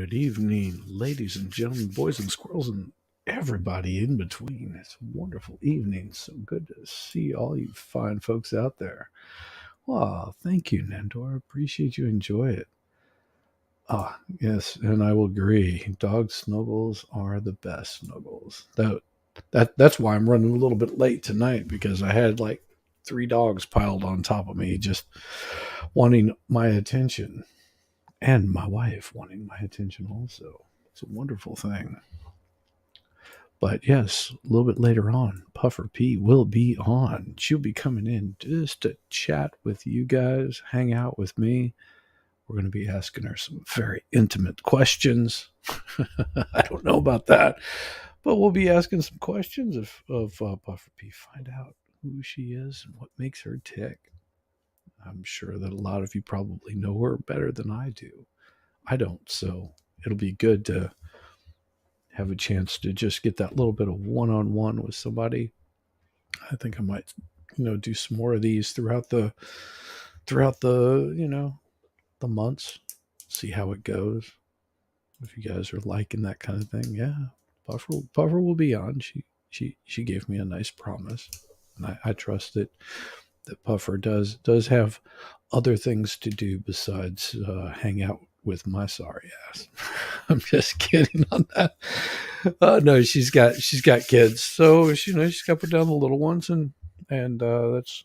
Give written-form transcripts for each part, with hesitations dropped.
Good evening, ladies and gentlemen, boys and squirrels, and everybody in between. It's a wonderful evening. So good to see all you fine folks out there. Well, thank you, Nandor. Appreciate you enjoy it. Ah, yes, and I will agree. Dog snuggles are the best snuggles. That's why I'm running a little bit late tonight because I had like three dogs piled on top of me, just wanting my attention, and my wife wanting my attention also. It's a wonderful thing. But yes, a little bit later on, Puffer P will be on. She'll be coming in just to chat with you guys, hang out with me. We're going to be asking her some very intimate questions. I don't know about that, but we'll be asking some questions of Puffer P. Find out who she is and what makes her tick. I'm sure that a lot of you probably know her better than I do. I don't, so it'll be good to have a chance to just get that little bit of one-on-one with somebody. I think I might, do some more of these throughout the the months. See how it goes. If you guys are liking that kind of thing, yeah, Puffer will be on. She gave me a nice promise, and I trust that Puffer does have other things to do besides hang out with my sorry ass. I'm just kidding on that. No, she's got kids, so she's got to put down the little ones, and that's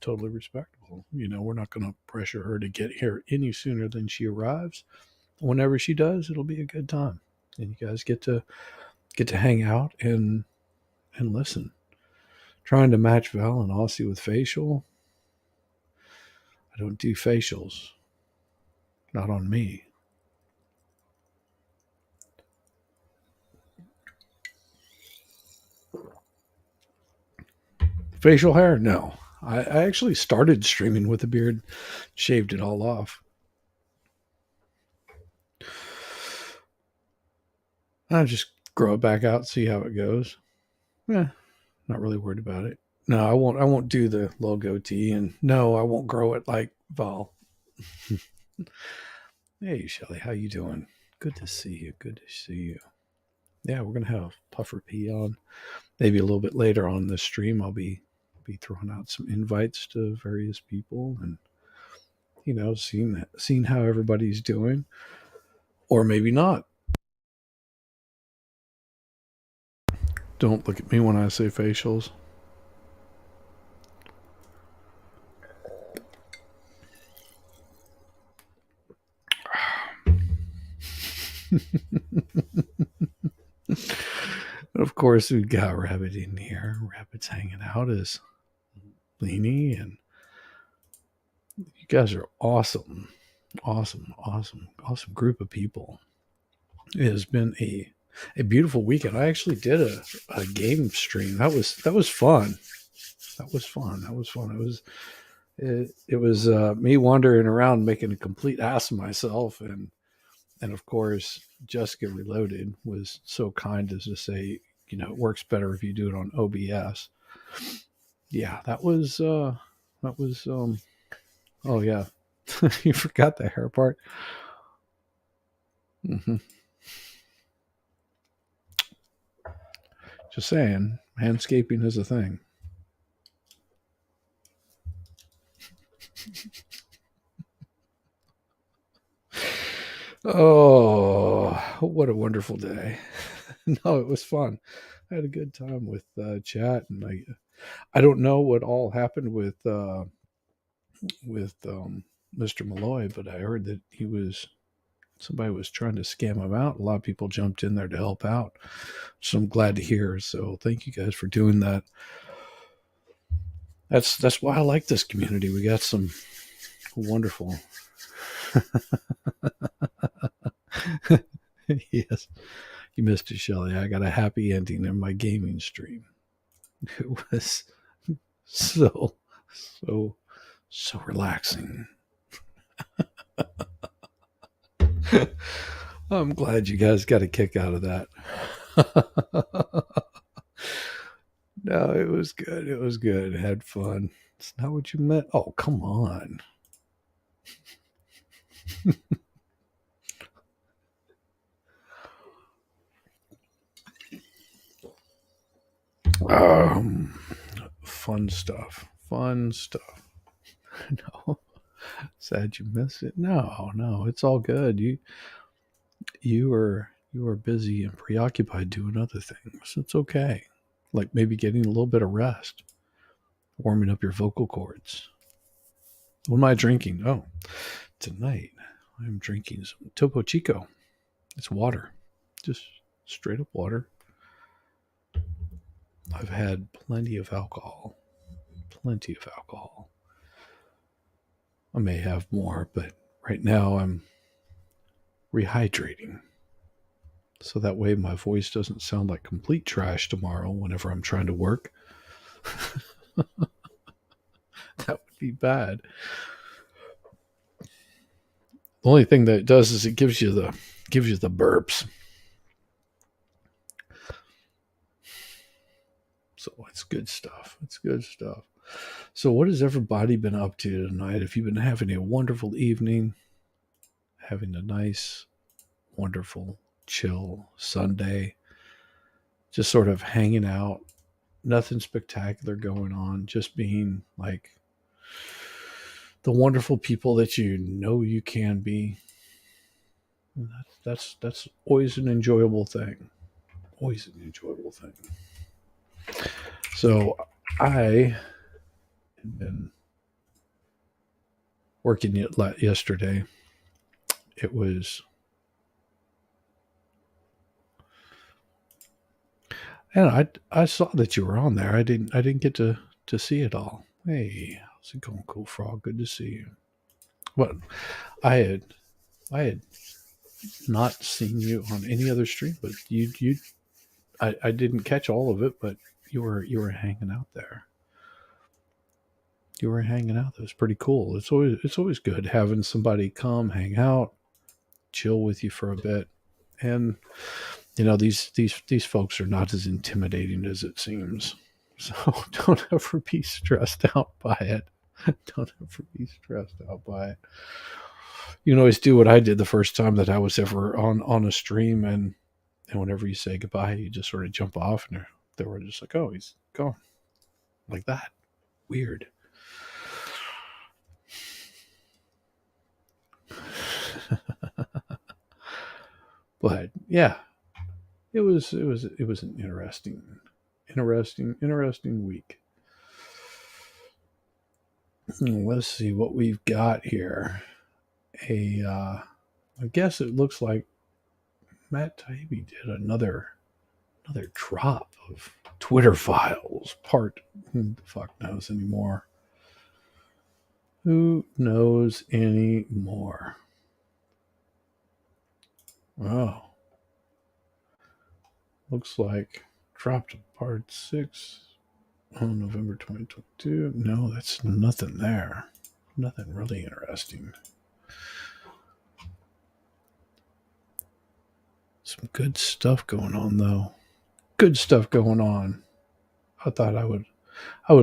totally respectable. We're not going to pressure her to get here any sooner than she arrives. Whenever she does, it'll be a good time, and you guys get to hang out and listen. Trying to match Val and Aussie with facial. I don't do facials. Not on me. Facial hair? No. I actually started streaming with a beard, shaved it all off. I just grow it back out, see how it goes. Yeah, not really worried about it. No, I won't. I won't do the little goatee, and no, I won't grow it like Val. Hey, Shelly, how you doing? Good to see you. Good to see you. Yeah, we're gonna have Puffer P on. Maybe a little bit later on the stream, I'll be throwing out some invites to various people and seeing how everybody's doing, or maybe not. Don't look at me when I say facials. Of course, we've got Rabbit in here. Rabbit's hanging out as Leanie, and you guys are awesome, awesome, awesome, awesome group of people. It has been a beautiful weekend. I actually did a game stream. That was fun. That was fun. That was fun. It was me wandering around making a complete ass of myself, and of course Jessica Reloaded was so kind as to say, it works better if you do it on OBS. Yeah, that was oh yeah. You forgot the hair part. Hmm. Just saying, manscaping is a thing. Oh, what a wonderful day. No, it was fun. I had a good time with chat, and I don't know what all happened with Mr. Malloy, but I heard that somebody was trying to scam him out. A lot of people jumped in there to help out, so I'm glad to hear. So thank you guys for doing that. That's why I like this community. We got some wonderful. Yes, you missed it, Shelly. I got a happy ending in my gaming stream. It was so so so relaxing. I'm glad you guys got a kick out of that. No, it was good. It was good. Had fun. It's not what you meant. Oh, come on. Um, fun stuff. Fun stuff. No, sad you missed it. No, it's all good. You were busy and preoccupied doing other things. It's okay. Like maybe getting a little bit of rest, warming up your vocal cords. What am I drinking? Oh, tonight I'm drinking some Topo Chico. It's water, just straight up water. I've had plenty of alcohol. Plenty of alcohol. I may have more, but right now I'm rehydrating. So that way my voice doesn't sound like complete trash tomorrow whenever I'm trying to work. That would be bad. The only thing that it does is it gives you the burps. So it's good stuff. It's good stuff. So what has everybody been up to tonight? If you've been having a wonderful evening, having a nice, wonderful, chill Sunday, just sort of hanging out, nothing spectacular going on, just being like the wonderful people that you know you can be. That's always an enjoyable thing. Always an enjoyable thing. So I had been working yesterday. It was, and I saw that you were on there. I didn't get to see it all. Hey, how's it going, Cool Frog? Good to see you. What I had I had not seen you on any other stream, but I didn't catch all of it, but you were hanging out there. You were hanging out. That was pretty cool. It's always good having somebody come hang out, chill with you for a bit, and these folks are not as intimidating as it seems. So don't ever be stressed out by it. Don't ever be stressed out by it. You can always do what I did the first time that I was ever on a stream, and whenever you say goodbye, you just sort of jump off, and they were just like, "Oh, he's gone," like that. Weird. But yeah, it was an interesting week. Let's see what we've got here. I guess it looks like Matt Taibbi did another drop of Twitter files part. Who the fuck knows anymore? Who knows anymore? Oh, looks like dropped part 6 on November 2022. No, that's nothing there. Nothing really interesting. Some good stuff going on though. Good stuff going on. I thought I would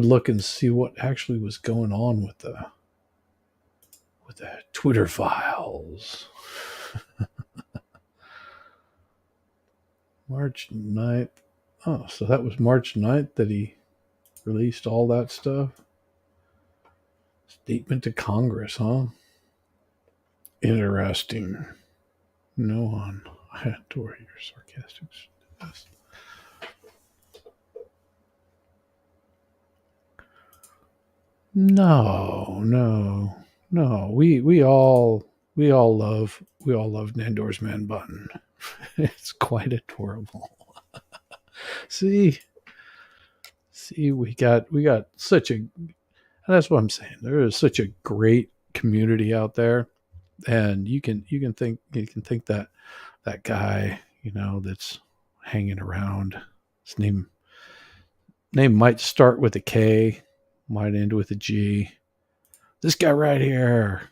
look and see what actually was going on with the Twitter files. March 9th. Oh, so that was March 9th that he released all that stuff. Statement to Congress, huh? Interesting. No one. I adore your sarcastic yes. No. We all love Nandor's man button. It's quite adorable. See, we got such a. That's what I'm saying. There is such a great community out there, and you can think that guy that's hanging around. His name might start with a K, might end with a G. This guy right here.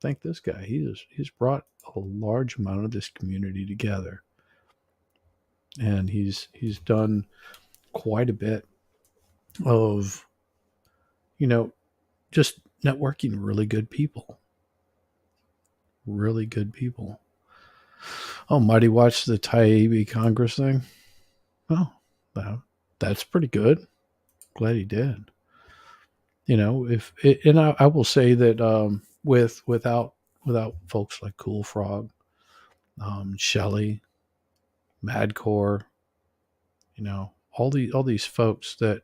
Thank this guy. He's brought a large amount of this community together, and he's done quite a bit of just networking really good people. Really good people. Oh, Mighty watched the Taibbi Congress thing. Oh, no. that's pretty good. Glad he did. If and I will say that without folks like Cool Frog, Shelley, Madcore, all these folks that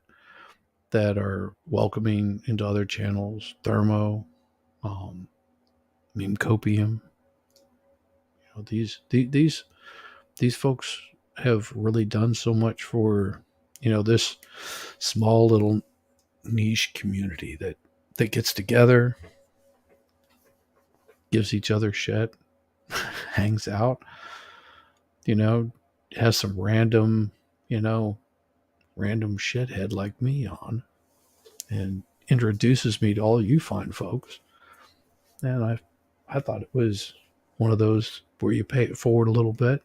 are welcoming into other channels, Thermo, um, Meme Copium. These folks have really done so much for this small little niche community that gets together, gives each other shit, hangs out, you know, has some random shithead like me on, and introduces me to all you fine folks. And I thought it was one of those where you pay it forward a little bit.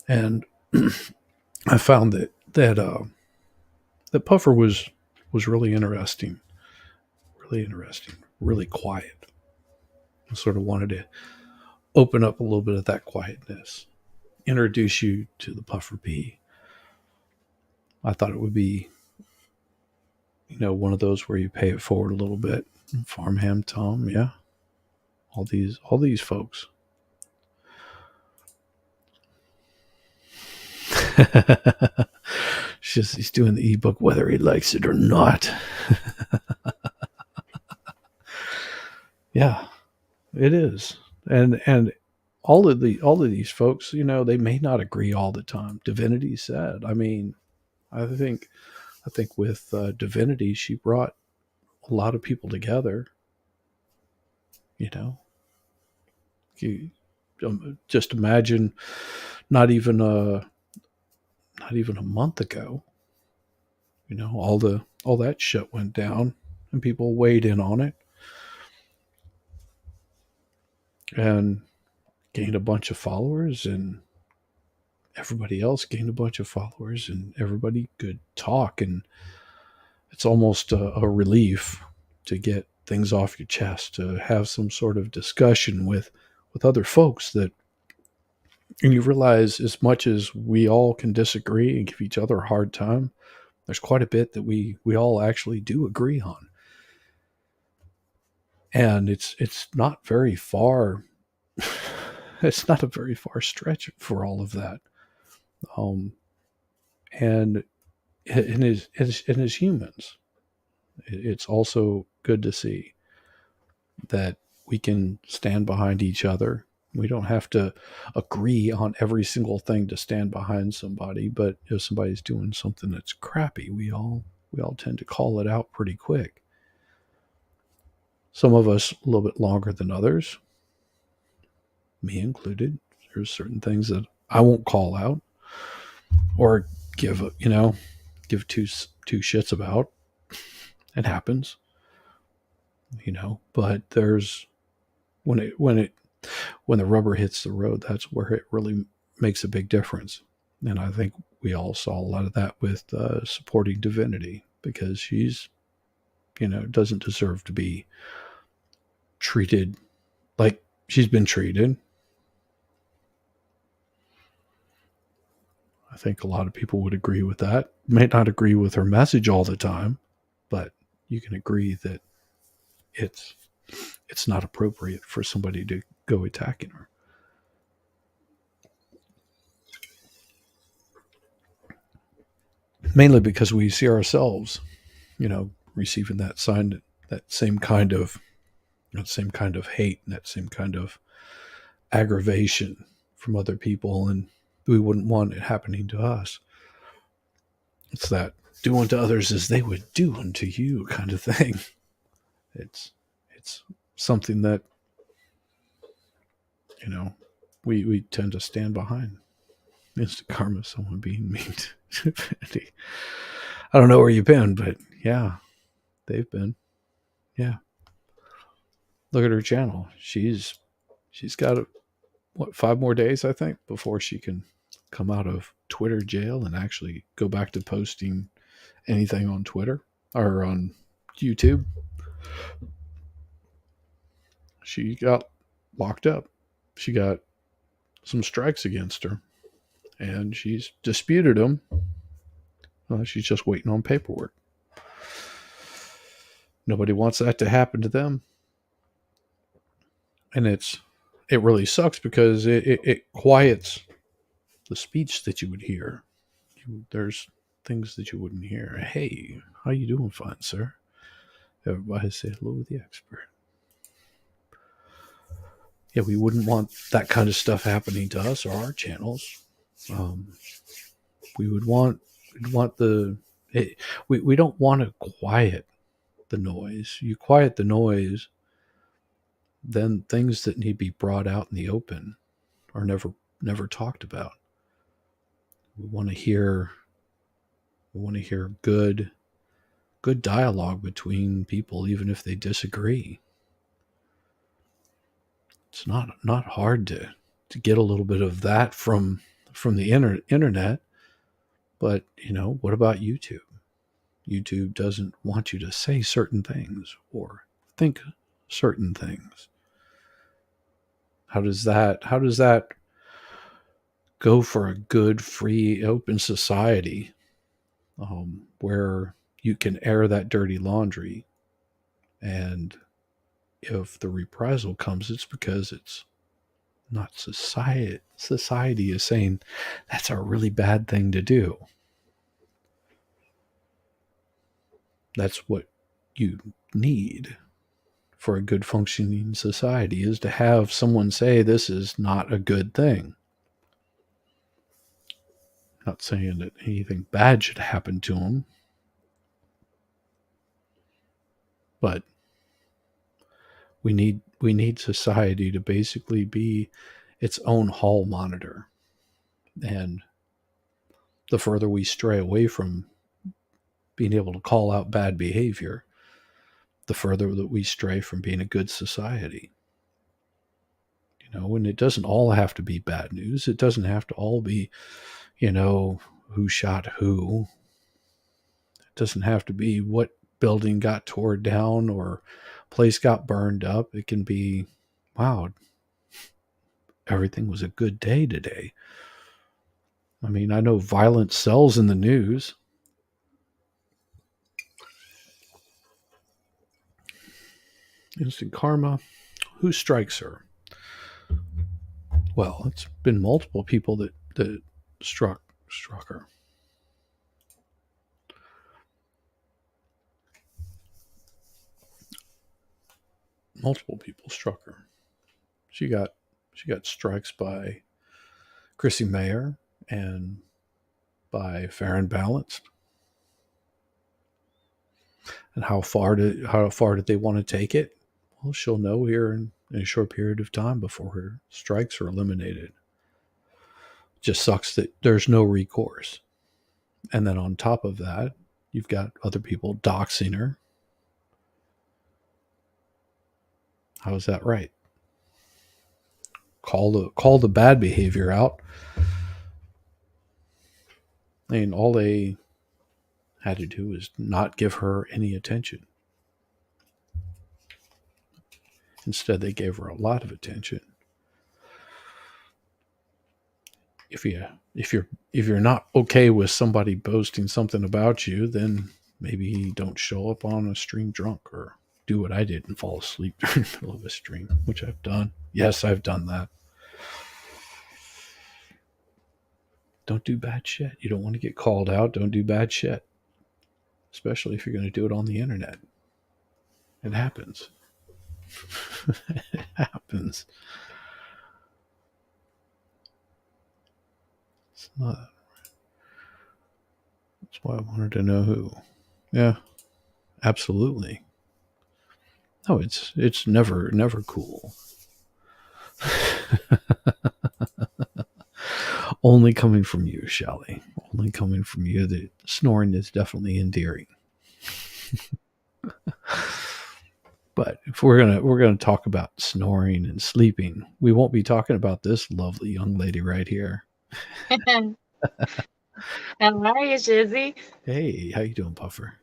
And I found that Puffer was really interesting, really quiet. I sort of wanted to open up a little bit of that quietness, introduce you to the Puffer P. I thought it would be, one of those where you pay it forward a little bit. Farmham Tom, yeah, all these folks. He's doing the ebook whether he likes it or not. Yeah, it is. And all of these folks, they may not agree all the time. Divinity said. I mean, I think with Divinity, she brought a lot of people together. You know, you just imagine not even a month ago. All that shit went down, and people weighed in on it and gained a bunch of followers, and everybody else gained a bunch of followers, and everybody could talk, and it's almost a relief to get things off your chest, to have some sort of discussion with other folks and you realize as much as we all can disagree and give each other a hard time, there's quite a bit that we all actually do agree on. And it's not very far. It's not a very far stretch for all of that. Um, and as humans, it's also good to see that we can stand behind each other. We don't have to agree on every single thing to stand behind somebody, but if somebody's doing something that's crappy, we all tend to call it out pretty quick. Some of us a little bit longer than others, me included. There's certain things that I won't call out or give two shits about. It happens, but there's when the rubber hits the road, that's where it really makes a big difference. And I think we all saw a lot of that with supporting Divinity, because she's, doesn't deserve to be treated like she's been treated. I think a lot of people would agree with that. May not agree with her message all the time, but you can agree that it's not appropriate for somebody to go attacking her. Mainly because we see ourselves, receiving that same kind of hate and that same kind of aggravation from other people, and we wouldn't want it happening to us. It's that do unto others as they would do unto you kind of thing. It's something that we tend to stand behind. Instant karma, someone being mean to Divinity. I don't know where you've been, but yeah, they've been. Yeah. Look at her channel. She's got 5 more days, I think, before she can come out of Twitter jail and actually go back to posting anything on Twitter or on YouTube. She got locked up. She got some strikes against her, and she's disputed them. She's just waiting on paperwork. Nobody wants that to happen to them. And it really sucks because it quiets the speech that you would hear. There's things that you wouldn't hear. Hey, how you doing? Fine, sir. Everybody say hello to the expert. Yeah, we wouldn't want that kind of stuff happening to us or our channels. Um, we would want we don't want to quiet the noise. You quiet the noise, then things that need to be brought out in the open are never talked about. We want to hear good dialogue between people, even if they disagree. It's not hard to get a little bit of that from the internet. But what about YouTube? YouTube doesn't want you to say certain things or think certain things. How does that go for a good, free, open society where you can air that dirty laundry, and if the reprisal comes, it's because it's not society. Society is saying that's a really bad thing to do. That's what you need for a good functioning society, is to have someone say this is not a good thing. Not saying that anything bad should happen to them, but we need society to basically be its own hall monitor. And the further we stray away from being able to call out bad behavior, the further that we stray from being a good society. And it doesn't all have to be bad news. It doesn't have to all be, who shot who. It doesn't have to be what building got torn down or place got burned up. It can be, wow, everything was a good day today. I mean, I know violence sells in the news. Instant karma. Who strikes her? Well, it's been multiple people that struck her. Multiple people struck her. She got strikes by Chrissy Mayer and by Fair and Balanced. And how far did they want to take it? Well, she'll know here in a short period of time before her strikes are eliminated. It just sucks that there's no recourse. And then on top of that, you've got other people doxing her. How is that right? Call the bad behavior out. I mean, all they had to do is not give her any attention. Instead, they gave her a lot of attention. If you're not okay with somebody boasting something about you, then maybe don't show up on a stream drunk, or do what I did and fall asleep during the middle of a stream, which I've done. Yes, I've done that. Don't do bad shit. You don't want to get called out. Don't do bad shit, especially if you're going to do it on the internet. It happens. It happens. It's not. That's why I wanted to know who. Yeah, absolutely. No, it's never cool. Only coming from you, Shelly. Only coming from you. The snoring is definitely endearing. But if we're gonna talk about snoring and sleeping, we won't be talking about this lovely young lady right here. How are you, Shizzy? Hey, how you doing, Puffer?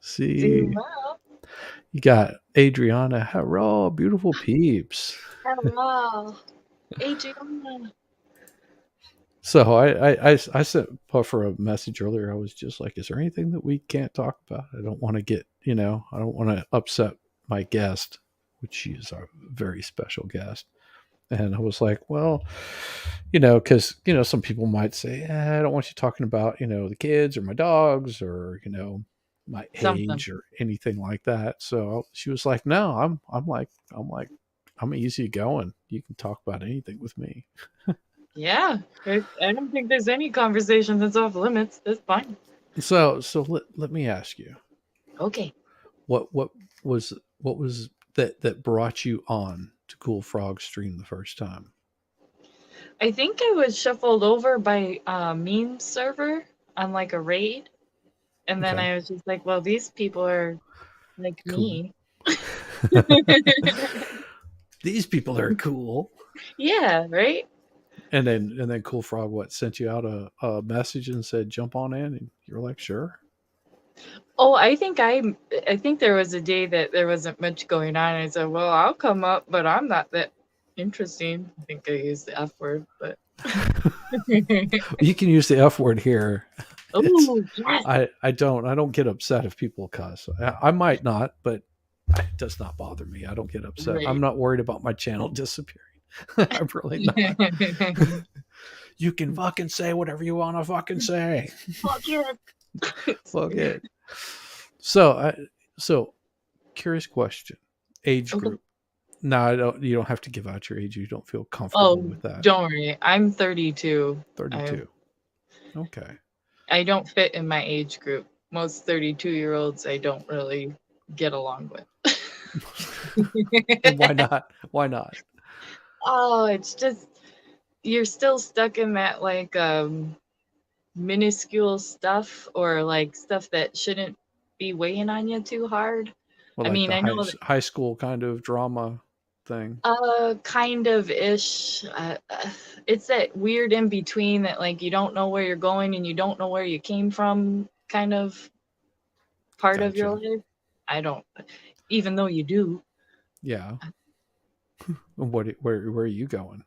See, Doing well. you got Adriana. Hello, beautiful peeps. Hello, Adriana. So I sent Puffer a message earlier. I was just like, "Is there anything that we can't talk about? I don't want to get, I don't want to upset my guest, which she is a very special guest." And I was like, "Well, because some people might say, I don't want you talking about, the kids or my dogs or my Something. age or anything like that." So she was like, "No, I'm like, I'm easy going. You can talk about anything with me." Yeah. I don't think there's any conversation that's off limits. That's fine. So let me ask you, Okay. what was what was that brought you on to Cool Frog Stream the first time? I think I was shuffled over by a meme server on like a raid. And then Okay, I was just like, well, these people are like cool. me. These people are cool. Yeah, right? And then Cool Frog what sent you out a message and said jump on in, and you're like, sure. Oh, I think there was a day that there wasn't much going on. I said, well, I'll come up, but I'm not that interesting. I think I used the F word, but You can use the F word here. It's oh, yes. I don't get upset if people cuss. I might not, but it does not bother me. I don't get upset. I'm Right. not worried about my channel disappearing. I'm really not. You can fucking say whatever you want to fucking say. Fuck it. Fuck it. So curious question. Age Okay. group. No, I don't. You don't have to give out your age. You don't feel comfortable Oh, with that. don't worry. I'm 32. I 32. Okay. I don't fit in my age group. Most 32-year-olds I don't really get along with. And why not? Why not? Oh, it's just you're still stuck in that like minuscule stuff or like stuff that shouldn't be weighing on you too hard. Well, I like mean, the I high know that high school kind of drama thing. kind of ish. It's that weird in between that like you don't know where you're going and you don't know where you came from kind of part of your Gotcha. life. I don't, even though you do. Yeah. Where are you going?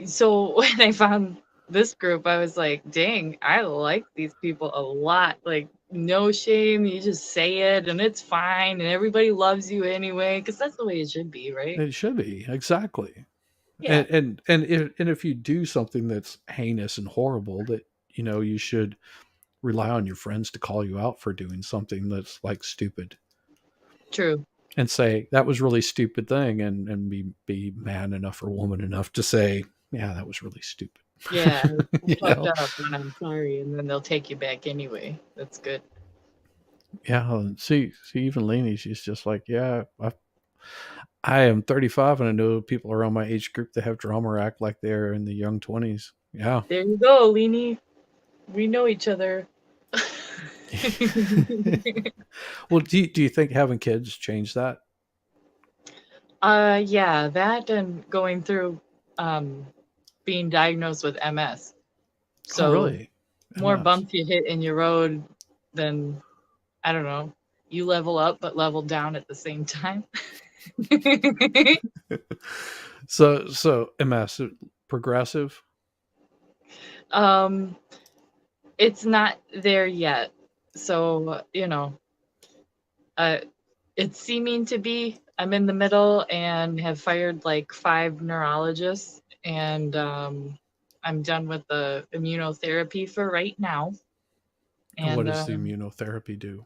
So when I found this group, I was like, dang, I like these people a lot. Like, no shame. You just say it and it's fine. And everybody loves you anyway, because that's the way it should be, right? It should be exactly. Yeah, And if you do something that's heinous and horrible, that you should rely on your friends to call you out for doing something that's like stupid true. and say that was really stupid thing, and be man enough or woman enough to say, yeah, that was really stupid. Yeah, I you fucked know up and I'm sorry. And then they'll take you back anyway. That's good. yeah. See, even Lainey, she's just like, yeah, I am 35 and I know people around my age group that have drama or act like they're in the young 20s. Yeah. There you go, Leanie. We know each other. Well, do you think having kids changed that? Yeah, that and going through um being diagnosed with MS. Oh, So really? more MS. bumps you hit in your road than I don't know. You level up but level down at the same time. So MS progressive. um it's not there yet. So, uh it's seeming to be. I'm in the middle and have fired like 5 neurologists and I'm done with the immunotherapy for right now. And what And does the immunotherapy do?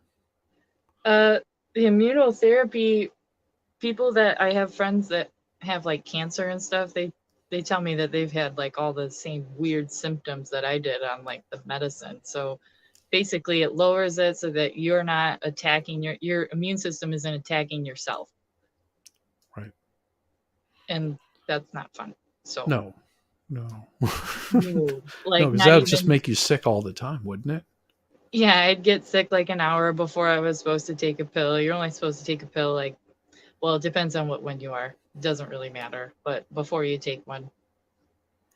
uh the immunotherapy, people that I have friends that have like cancer and stuff, they tell me that they've had like all the same weird symptoms that I did on like the medicine. So basically it lowers it so that you're not attacking your immune system isn't attacking yourself. Right. And that's not fun. So No. No. no, No, like because not that would just even. make you sick all the time, wouldn't it? Yeah, I'd get sick like an hour before I was supposed to take a pill. You're only supposed to take a pill like, well, it depends on when you are. It doesn't really matter, but before you take one,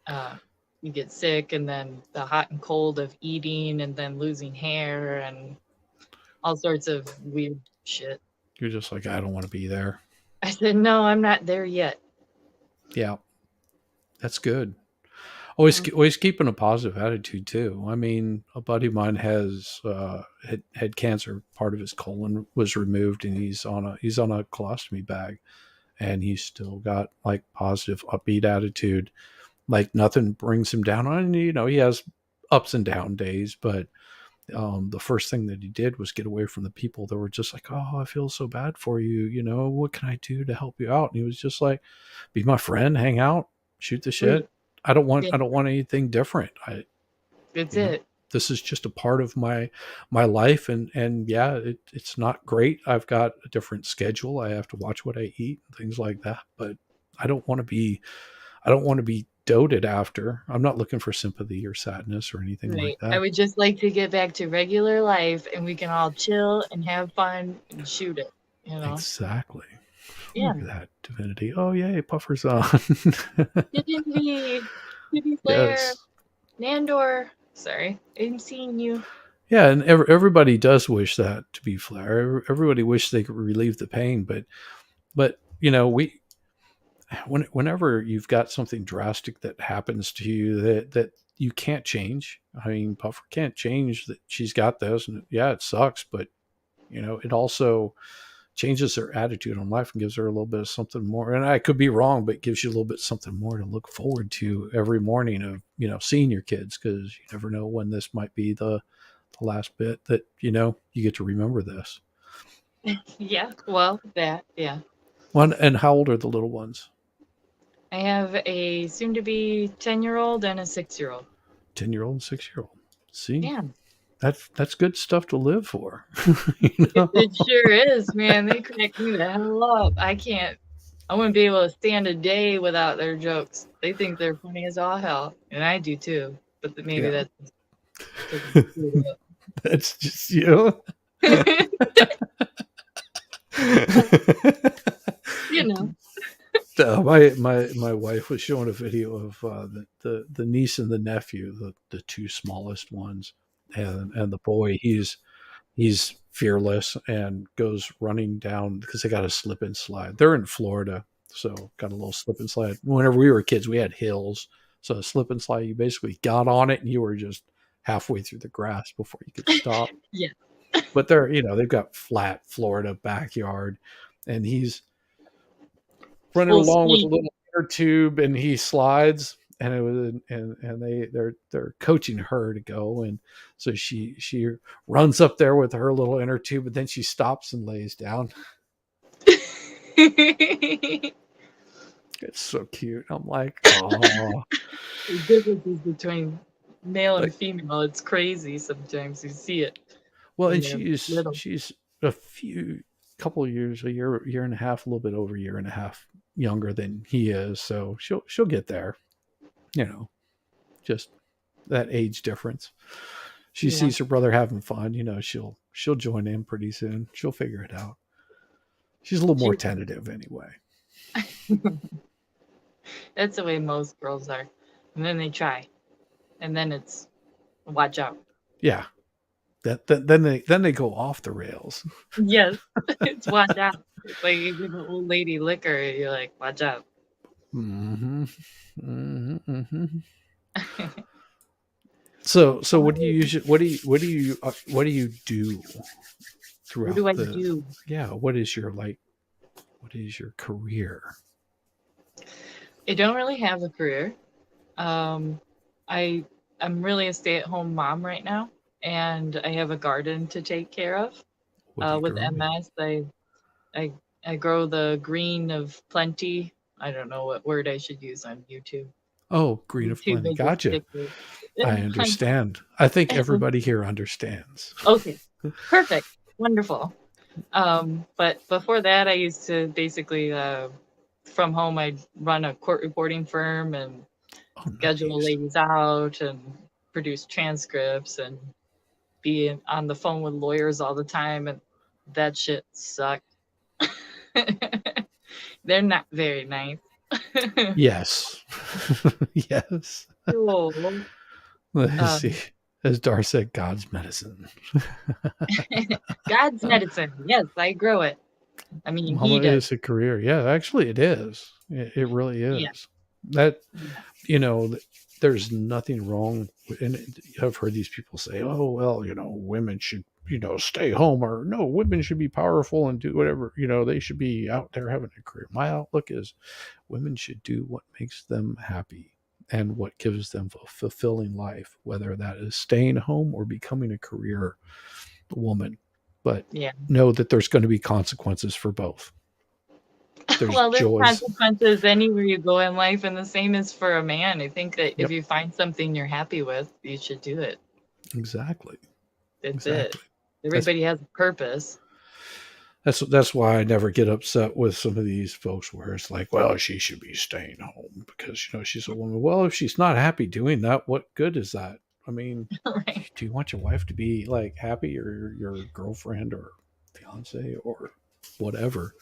uh, you get sick, and then the hot and cold of eating, and then losing hair, and all sorts of weird shit. You're just like, I don't want to be there. I said, no, I'm not there yet. Yeah, that's good. Always keeping a positive attitude too. I mean, a buddy of mine has had cancer. Part of his colon was removed, and he's on a colostomy bag, and he's still got like positive, upbeat attitude. Like nothing brings him down. On you know, he has ups and down days, but the first thing that he did was get away from the people that were just like, "Oh, I feel so bad for you. You know, what can I do to help you out?" And he was just like, "Be my friend, hang out, shoot the Right. shit. Yeah, I don't want anything different. that's You know, it. this is just a part of my life, and yeah, it's not great. I've got a different schedule. I have to watch what I eat and things like that. But I don't want to be I don't want to be doted after. I'm not looking for sympathy or sadness or anything like Right. I that." would just like to get back to regular life and we can all chill and have fun and shoot it, you know? Exactly. Yeah. Look at that divinity. Oh yay, Puffer's on. Divinity, Kitty Slayer, Yes. Nandor. Sorry, I'm seeing you. Yeah, and everybody does wish that, to be fair. Everybody wishes they could relieve the pain, but you know, whenever you've got something drastic that happens to you that you can't change. I mean, Puffer can't change that she's got this, and yeah, it sucks, but you know, it also changes her attitude on life and gives her a little bit of something more. And I could be wrong, but it gives you a little bit something more to look forward to every morning of, you know, seeing your kids, because you never know when this might be the last bit that, you know, you get to remember this. Yeah, well, that, yeah. One, and how old are the little ones? I have a soon to be 10-year-old and a 6-year-old. 10-year-old and 6-year-old. See, Yeah, that's good stuff to live for. You know? it sure is, man. They crack me the hell up. I wouldn't be able to stand a day without their jokes. They think they're funny as all hell, and I do too. But maybe Yeah. that's because I'm screwed up. That's just you. You know. My wife was showing a video of the niece and the nephew, the two smallest ones, and the boy, he's fearless and goes running down because they got a slip and slide. They're in Florida, so got a little slip and slide. Whenever we were kids, we had hills, so a slip and slide, you basically got on it and you were just halfway through the grass before you could stop. Yeah. But they're, you know, they've got flat Florida backyard, and he's running Full along with a speed. little inner tube, and he slides, and it was and they're coaching her to go, and so she runs up there with her little inner tube, but then she stops and lays down. It's so cute. I'm like, oh, The differences between male and like, female, it's crazy sometimes. You see it well, when and they're little. she's a few couple of years, year and a half, a little bit over a year and a half younger than he is, so she'll get there, you know, just that age difference. She Yeah. sees her brother having fun, you know, she'll join in pretty soon. She'll figure it out. She's a little more She, tentative anyway. that's the way most girls are. And then they try. And then it's watch out. Yeah. Then they go off the rails. Yes. It's watch out. It's like you give an old lady liquor, you're like, watch out. Mm-hmm. Mm-hmm. Mm-hmm. So what do you usually what do you do What throughout do I the do? yeah, what is your career? I don't really have a career. I I'm really a stay-at-home mom right now, and I have a garden to take care of. What are you With growing? MS, I I grow the green of plenty. I don't know what word I should use on YouTube. Oh, green of YouTube plenty. is a Gotcha. sticker. I understand. I think everybody here understands. Okay, perfect, wonderful. But before that, I used to basically from home. I'd run a court reporting firm and Oh, schedule nice. ladies out and produce transcripts and be on the phone with lawyers all the time, and that shit sucked. They're not very nice. Yes. Yes. Cool. Let's Um, see. As Dar said, God's medicine. God's medicine. Yes, I grow it. I mean, Mama he does. is a career. Yeah, actually, it is. It really Yeah. is. That, Yeah. you know, there's nothing wrong with, and I've heard these people say, oh, well, women should, stay home, or no, women should be powerful and do whatever, they should be out there having a career. My outlook is women should do what makes them happy and what gives them a fulfilling life, whether that is staying home or becoming a career woman. But Yeah. know that there's going to be consequences for both. There's Well, there's joys. consequences anywhere you go in life, and the same is for a man. I think that if you find something you're happy with, you should do it. Exactly. That's it. Everybody has a purpose. That's why I never get upset with some of these folks where it's like, well, she should be staying home because she's a woman. Well, if she's not happy doing that, what good is that? I mean, Right. do you want your wife to be like happy, or your girlfriend or fiance or whatever?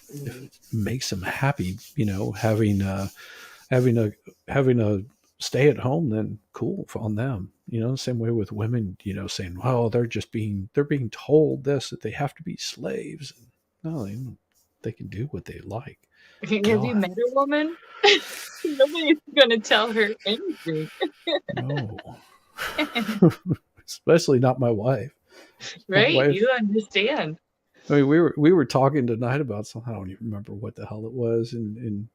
If it makes them happy, having a stay at home, then cool on them. Same way with women, saying, well, they're being told this, that they have to be slaves. No, they can do what they like. Have you met a woman? Nobody's gonna tell her anything. No. Especially not my wife. Right? My wife, you understand. I mean, we were talking tonight about something. I don't even remember what the hell it was, and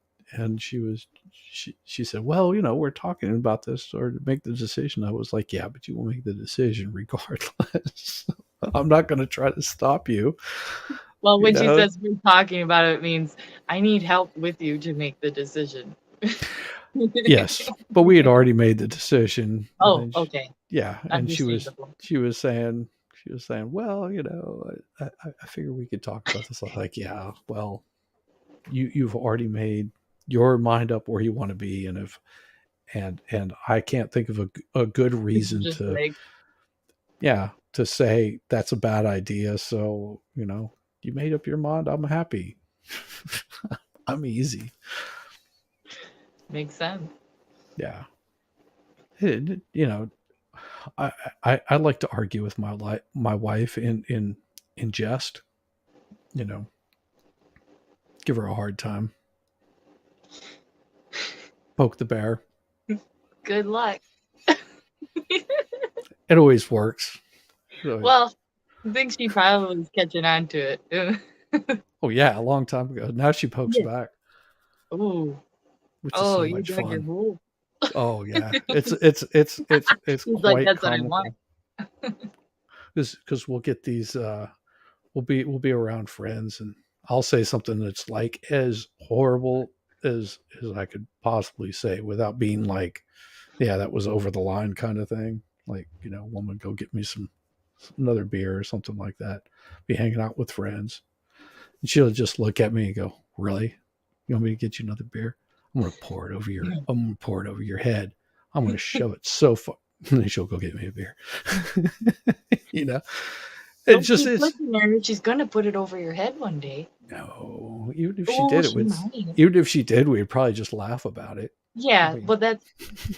she said, well, we're talking about this or to make the decision. I was like, yeah, but you will make the decision regardless. I'm not going to try to stop you. Well, when she says we're talking about it, it means I need help with you to make the decision. Yes, but we had already made the decision. Oh, okay. Yeah, and she was saying, well, I figure we could talk about this. I was like, yeah, well, you've already made your mind up where you want to be, and I can't think of a good reason to say that's a bad idea. So, you made up your mind. I'm happy. I'm easy. Makes sense. Yeah. I like to argue with my wife in jest, give her a hard time, poke the bear. Good luck. It always works. Well, I think she probably was catching on to it. Oh yeah, a long time ago. Now she pokes back. Ooh. Which is so much fun. Oh yeah, it's He's quite like, that's comical. What I want. Because we'll get these, we'll be around friends, and I'll say something that's like as horrible as I could possibly say without being like, yeah, that was over the line kind of thing. Like, woman, go get me another beer or something like that. Be hanging out with friends, and she'll just look at me and go, "Really? You want me to get you another beer? I'm gonna pour it over your head. I'm gonna shove it so far." And then she'll go get me a beer. It just is. She's gonna put it over your head one day. No, even if she did, even if she did, we'd probably just laugh about it. Yeah, but that's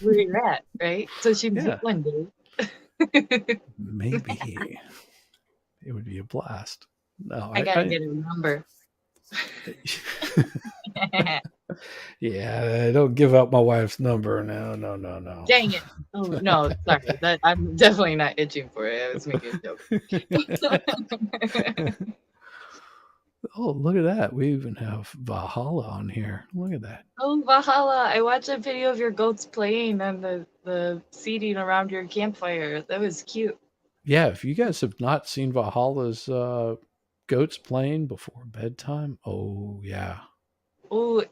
where you're at, right? So she might one day. Maybe it would be a blast. No, I gotta get her number. Yeah, don't give out my wife's number. No. Dang it. Oh, no, sorry. I'm definitely not itching for it. I was making a joke. Oh, look at that. We even have Valhalla on here. Look at that. Oh, Valhalla. I watched a video of your goats playing and the seating around your campfire. That was cute. Yeah, if you guys have not seen Valhalla's goats playing before bedtime, oh, yeah. Oh,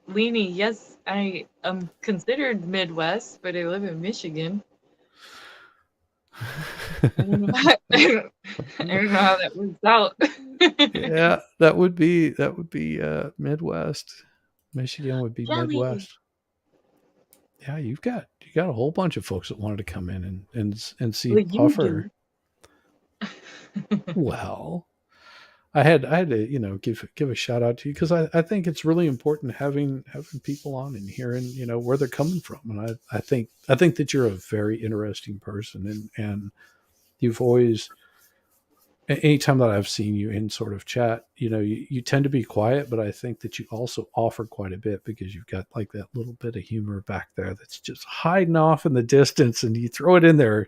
Leanie, yes, I am considered Midwest, but I live in Michigan. I don't know how that works out. Yeah, that would be Midwest. Michigan would be Midwest. Yeah, you got a whole bunch of folks that wanted to come in and see Puffer. Well, I had to give a shout out to you because I think it's really important having people on and hearing where they're coming from, and I think that you're a very interesting person, and you've always anytime that I've seen you in sort of chat, you tend to be quiet, but I think that you also offer quite a bit because you've got like that little bit of humor back there that's just hiding off in the distance, and you throw it in there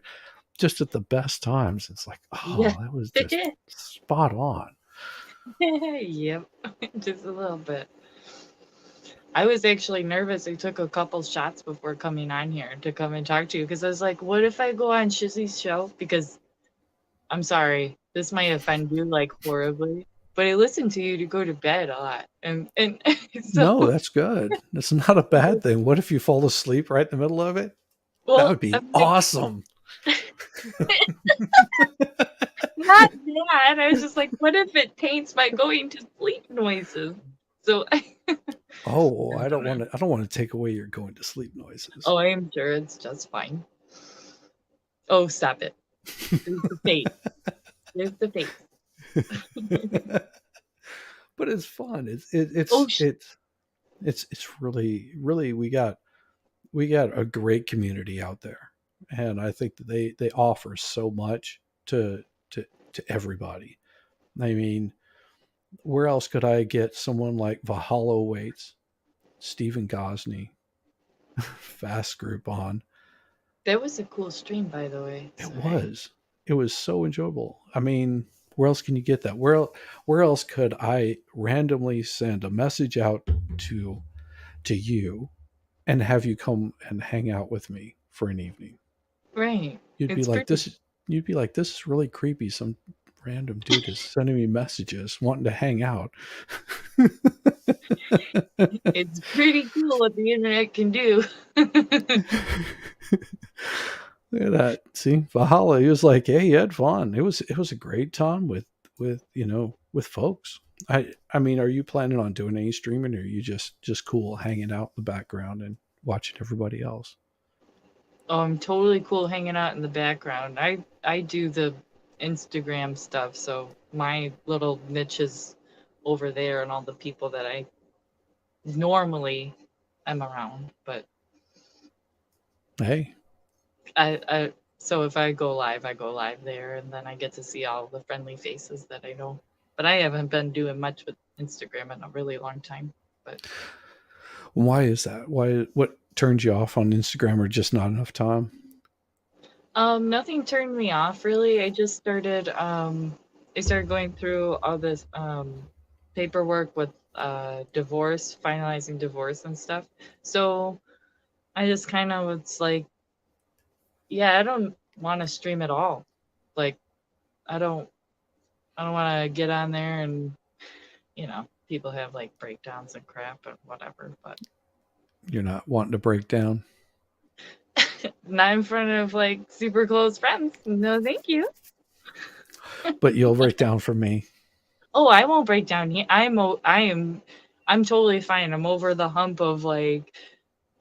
just at the best times. It's like, Yeah. oh, that was just spot on. Yep. Just a little bit. I was actually nervous. I took a couple shots before coming on here to come and talk to you because I was like, what if I go on Shizzy's show? Because I'm sorry, this might offend you like horribly, but I listen to you to go to bed a lot. And so No, that's good. That's not a bad thing. What if you fall asleep right in the middle of it? That well, would be I'm like, awesome. not that. I was just like, what if it taints my going to sleep noises? So Oh, I don't want to take away your going to sleep noises. oh, I am sure it's just fine. Oh, stop it. There's the face. There's the face. But it's fun. Oh, It's really we got a great community out there, and I think that they offer so much to everybody. I mean, where else could I get someone like Valhalla Waits, Stephen Gosney, Fast Group on? that was a cool stream, by the way. It Sorry. was. It was so enjoyable. I mean, where else can you get that? Where else could I randomly send a message out to you and have you come and hang out with me for an evening? Right. You'd be It's like, pretty. this is really creepy. Some random dude is sending me messages wanting to hang out. It's pretty cool what the internet can do. Look at that. See, Valhalla, he was like, hey, you had fun. It was a great time with folks. I mean, are you planning on doing any streaming, or are you just cool hanging out in the background and watching everybody else? Oh, I'm totally cool hanging out in the background. I do the Instagram stuff, so my little niche is over there and all the people that I normally am around. But Hey, I so if I go live there, and then I get to see all the friendly faces that I know. But I haven't been doing much with Instagram in a really long time. But why is that? Why what turns you off on Instagram, or just not enough time? nothing turned me off really. I started going through all this paperwork with divorce, finalizing divorce and stuff. So I just kind of was like, yeah, I don't want to stream at all. Like I don't I don't want to get on there and people have like breakdowns and crap and whatever, but You're not wanting to break down. not in front of like super close friends. No, thank you. But you'll break down for me. Oh, I won't break down here. I'm totally fine. I'm over the hump of like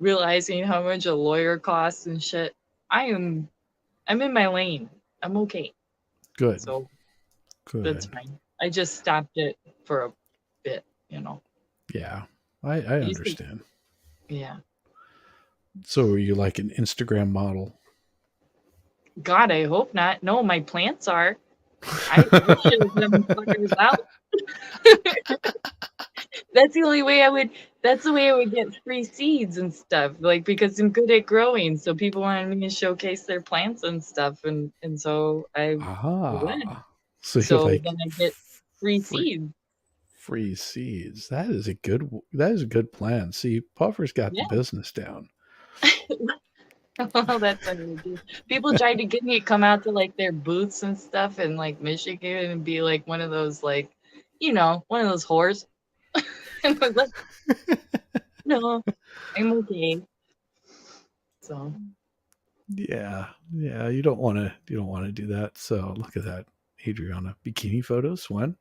realizing how much a lawyer costs and shit. I'm in my lane. I'm okay. Good. So that's Good. fine. I just stopped it for a bit. Yeah. I You see, understand. yeah. So are you like an Instagram model? God, I hope not. No, my plants are. I should them fuckers out. That's the only way I would. That's the way I would get free seeds and stuff. Like because I'm good at growing, so people wanted me to showcase their plants and stuff, and so I went. Ah. So you're So like then I get free free seeds. free seeds. That is a good plan. See, Puffer's got the Yeah. business down. Well, that's what I would do. People tried to get me to come out to like their booths and stuff in like Michigan and be like one of those like, one of those whores. And I was like, no, I'm okay. So Yeah. Yeah, you don't want to do that. So look at that. Adriana bikini photos when?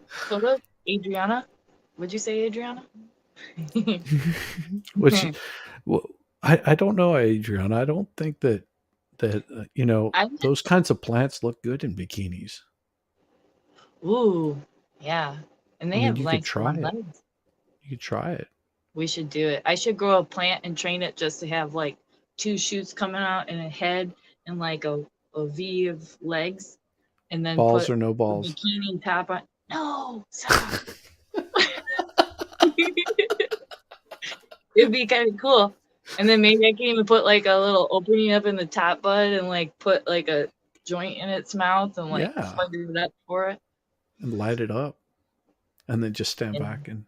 photos, Adriana. Would you say Adriana? Which well, I don't know, Adriana. I don't think that I those kinds of plants look good in bikinis. ooh, yeah. And I they mean, have you could nice try long it. legs. You could try it. We should do it. I should grow a plant and train it just to have like two shoots coming out and a head and like a V of legs. and then Balls put or no a balls? bikini top on. No, stop. It'd be kind of cool. And then maybe I can even put like a little opening up in the top bud and like put like a joint in its mouth and like Yeah, fire it up for it. and light it up, and then just stand And back and.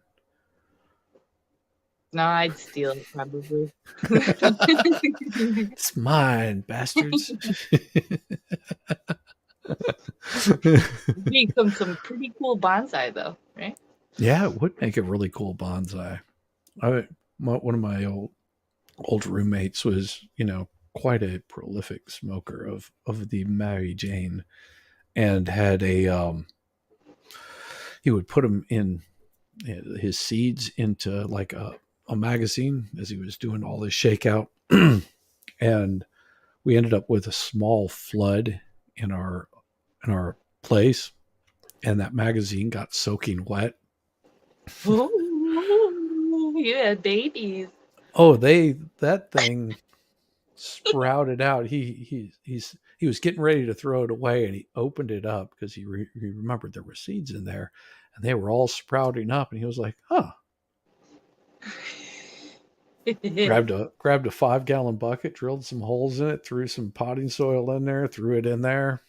no, I'd steal it probably. It's mine, bastards. Become some pretty cool bonsai though, right? Yeah, it would make a really cool bonsai. One of my old roommates was, quite a prolific smoker of the Mary Jane, and had he would put them in his seeds into like a magazine as he was doing all this shakeout, and we ended up with a small flood in our place, and that magazine got soaking wet. Ooh, you had babies. Oh, that thing sprouted out. He was getting ready to throw it away, and he opened it up because he remembered there were seeds in there, and they were all sprouting up. And he was like, "Huh." Grabbed a 5-gallon bucket, drilled some holes in it, threw some potting soil in there, threw it in there.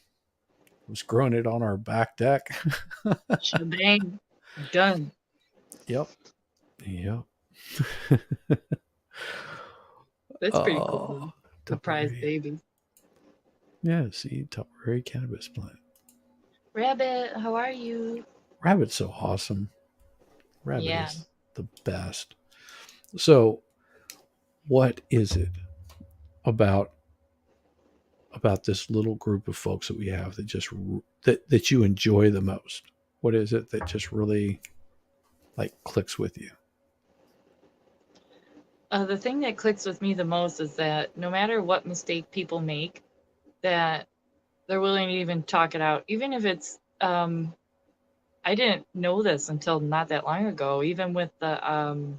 Was growing it on our back deck. Shebang. Done. Yep. Yep. That's pretty Oh, cool. Surprise Tupperware. babies. Yeah, see, Tupperware cannabis plant. Rabbit, how are you? Rabbit's so awesome. Rabbit Yeah. is the best. So, what is it about this little group of folks that we have that just that you enjoy the most? What is it that just really like clicks with you? The thing that clicks with me the most is that no matter what mistake people make, that they're willing to even talk it out, even if it's I didn't know this until not that long ago, even with the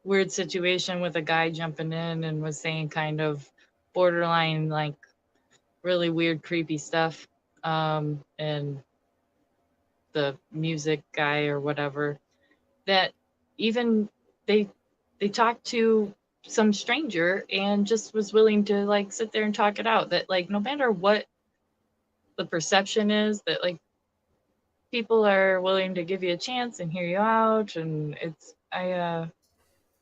weird situation with a guy jumping in and was saying kind of borderline like really weird creepy stuff, and the music guy or whatever, that even they they talked to some stranger and just was willing to like sit there and talk it out, that like no matter what the perception is, that like people are willing to give you a chance and hear you out. And it's I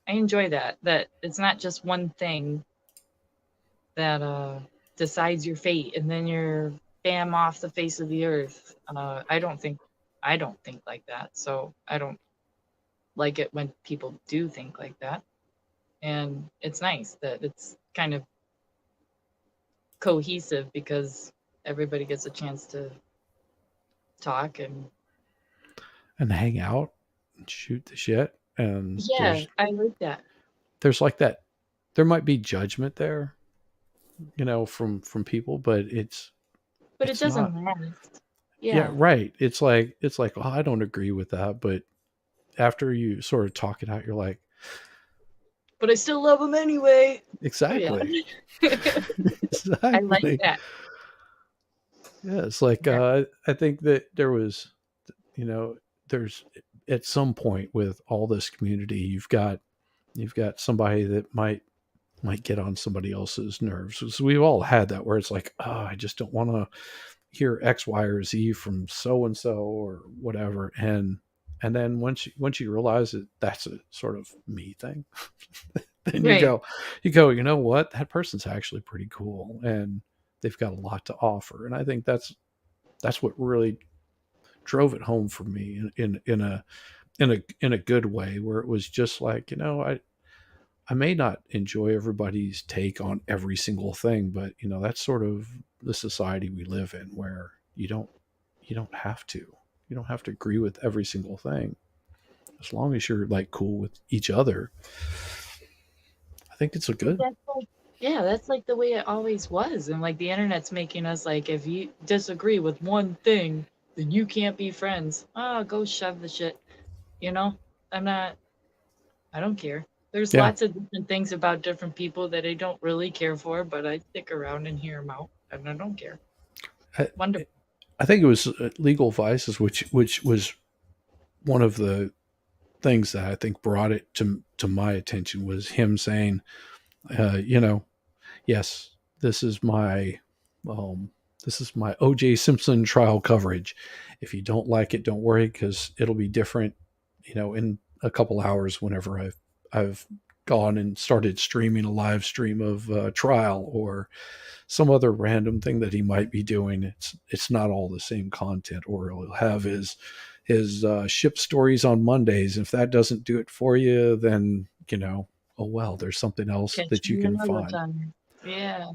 enjoy that it's not just one thing that decides your fate and then you're bam off the face of the earth. I don't think like that, so I don't like it when people do think like that. And it's nice that it's kind of cohesive because everybody gets a chance to talk. And And hang out and shoot the shit. And yeah, I like that. there's like that. There might be judgment there, from people, but But it it's doesn't not. last. Yeah, Yeah. right. It's like, oh, I don't agree with that, but after you sort of talk it out, you're like, But I still love them anyway. Oh yeah. exactly, I like exactly. that. Yeah, it's like Yeah. I think that there was, you know, there's at some point with all this community, you've got somebody that might get on somebody else's nerves. So we've all had that where it's like, oh, I just don't want to hear X, Y, or Z from so and so or whatever, and then once you realize that that's a sort of me thing, then you Right. go, you know what, that person's actually pretty cool and they've got a lot to offer, and I think that's what really drove it home for me in a good way, where it was just like, I may not enjoy everybody's take on every single thing, but that's sort of the society we live in, where you don't have to you don't have to agree with every single thing, as long as you're like cool with each other. I think it's a But good. that's like, yeah, that's like the way it always was. And like the internet's making us like, if you disagree with one thing, then you can't be friends. Oh, go shove the shit. You know, I'm not, I don't care. There's Yeah, lots of different things about different people that I don't really care for, but I stick around and hear them out, and I don't care. I, Wonderful. I think it was Legal Vices, which was one of the things that I think brought it to my attention was him saying, you know, yes, this is my um, this is my O.J. Simpson trial coverage. If you don't like it, don't worry because it'll be different, in a couple hours whenever I've gone and started streaming a live stream of trial or some other random thing that he might be doing. It's not all the same content, or he'll have his ship stories on Mondays. If that doesn't do it for you, then oh well, there's something else Catch that you me can another find. time. Yeah.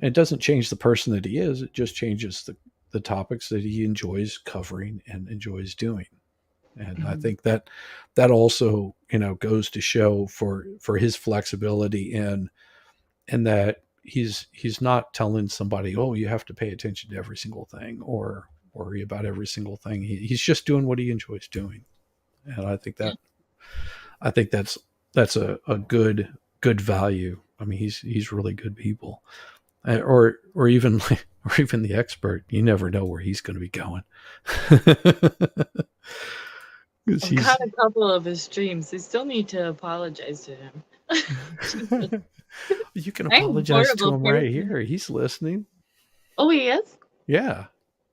And it doesn't change the person that he is. It just changes the topics that he enjoys covering and enjoys doing. And I Mhm. think that also goes to show for his flexibility in that he's not telling somebody, oh, you have to pay attention to every single thing or worry about every single thing. He's just doing what he enjoys doing. And I think that's a good value. I mean, he's really good people. Or even or even the expert, you never know where he's going to be going. 'Cause I've got a couple of his streams. I still need to apologize to him. you can I'm a apologize to horrible him right person. here. He's listening. Oh, he is? Yeah,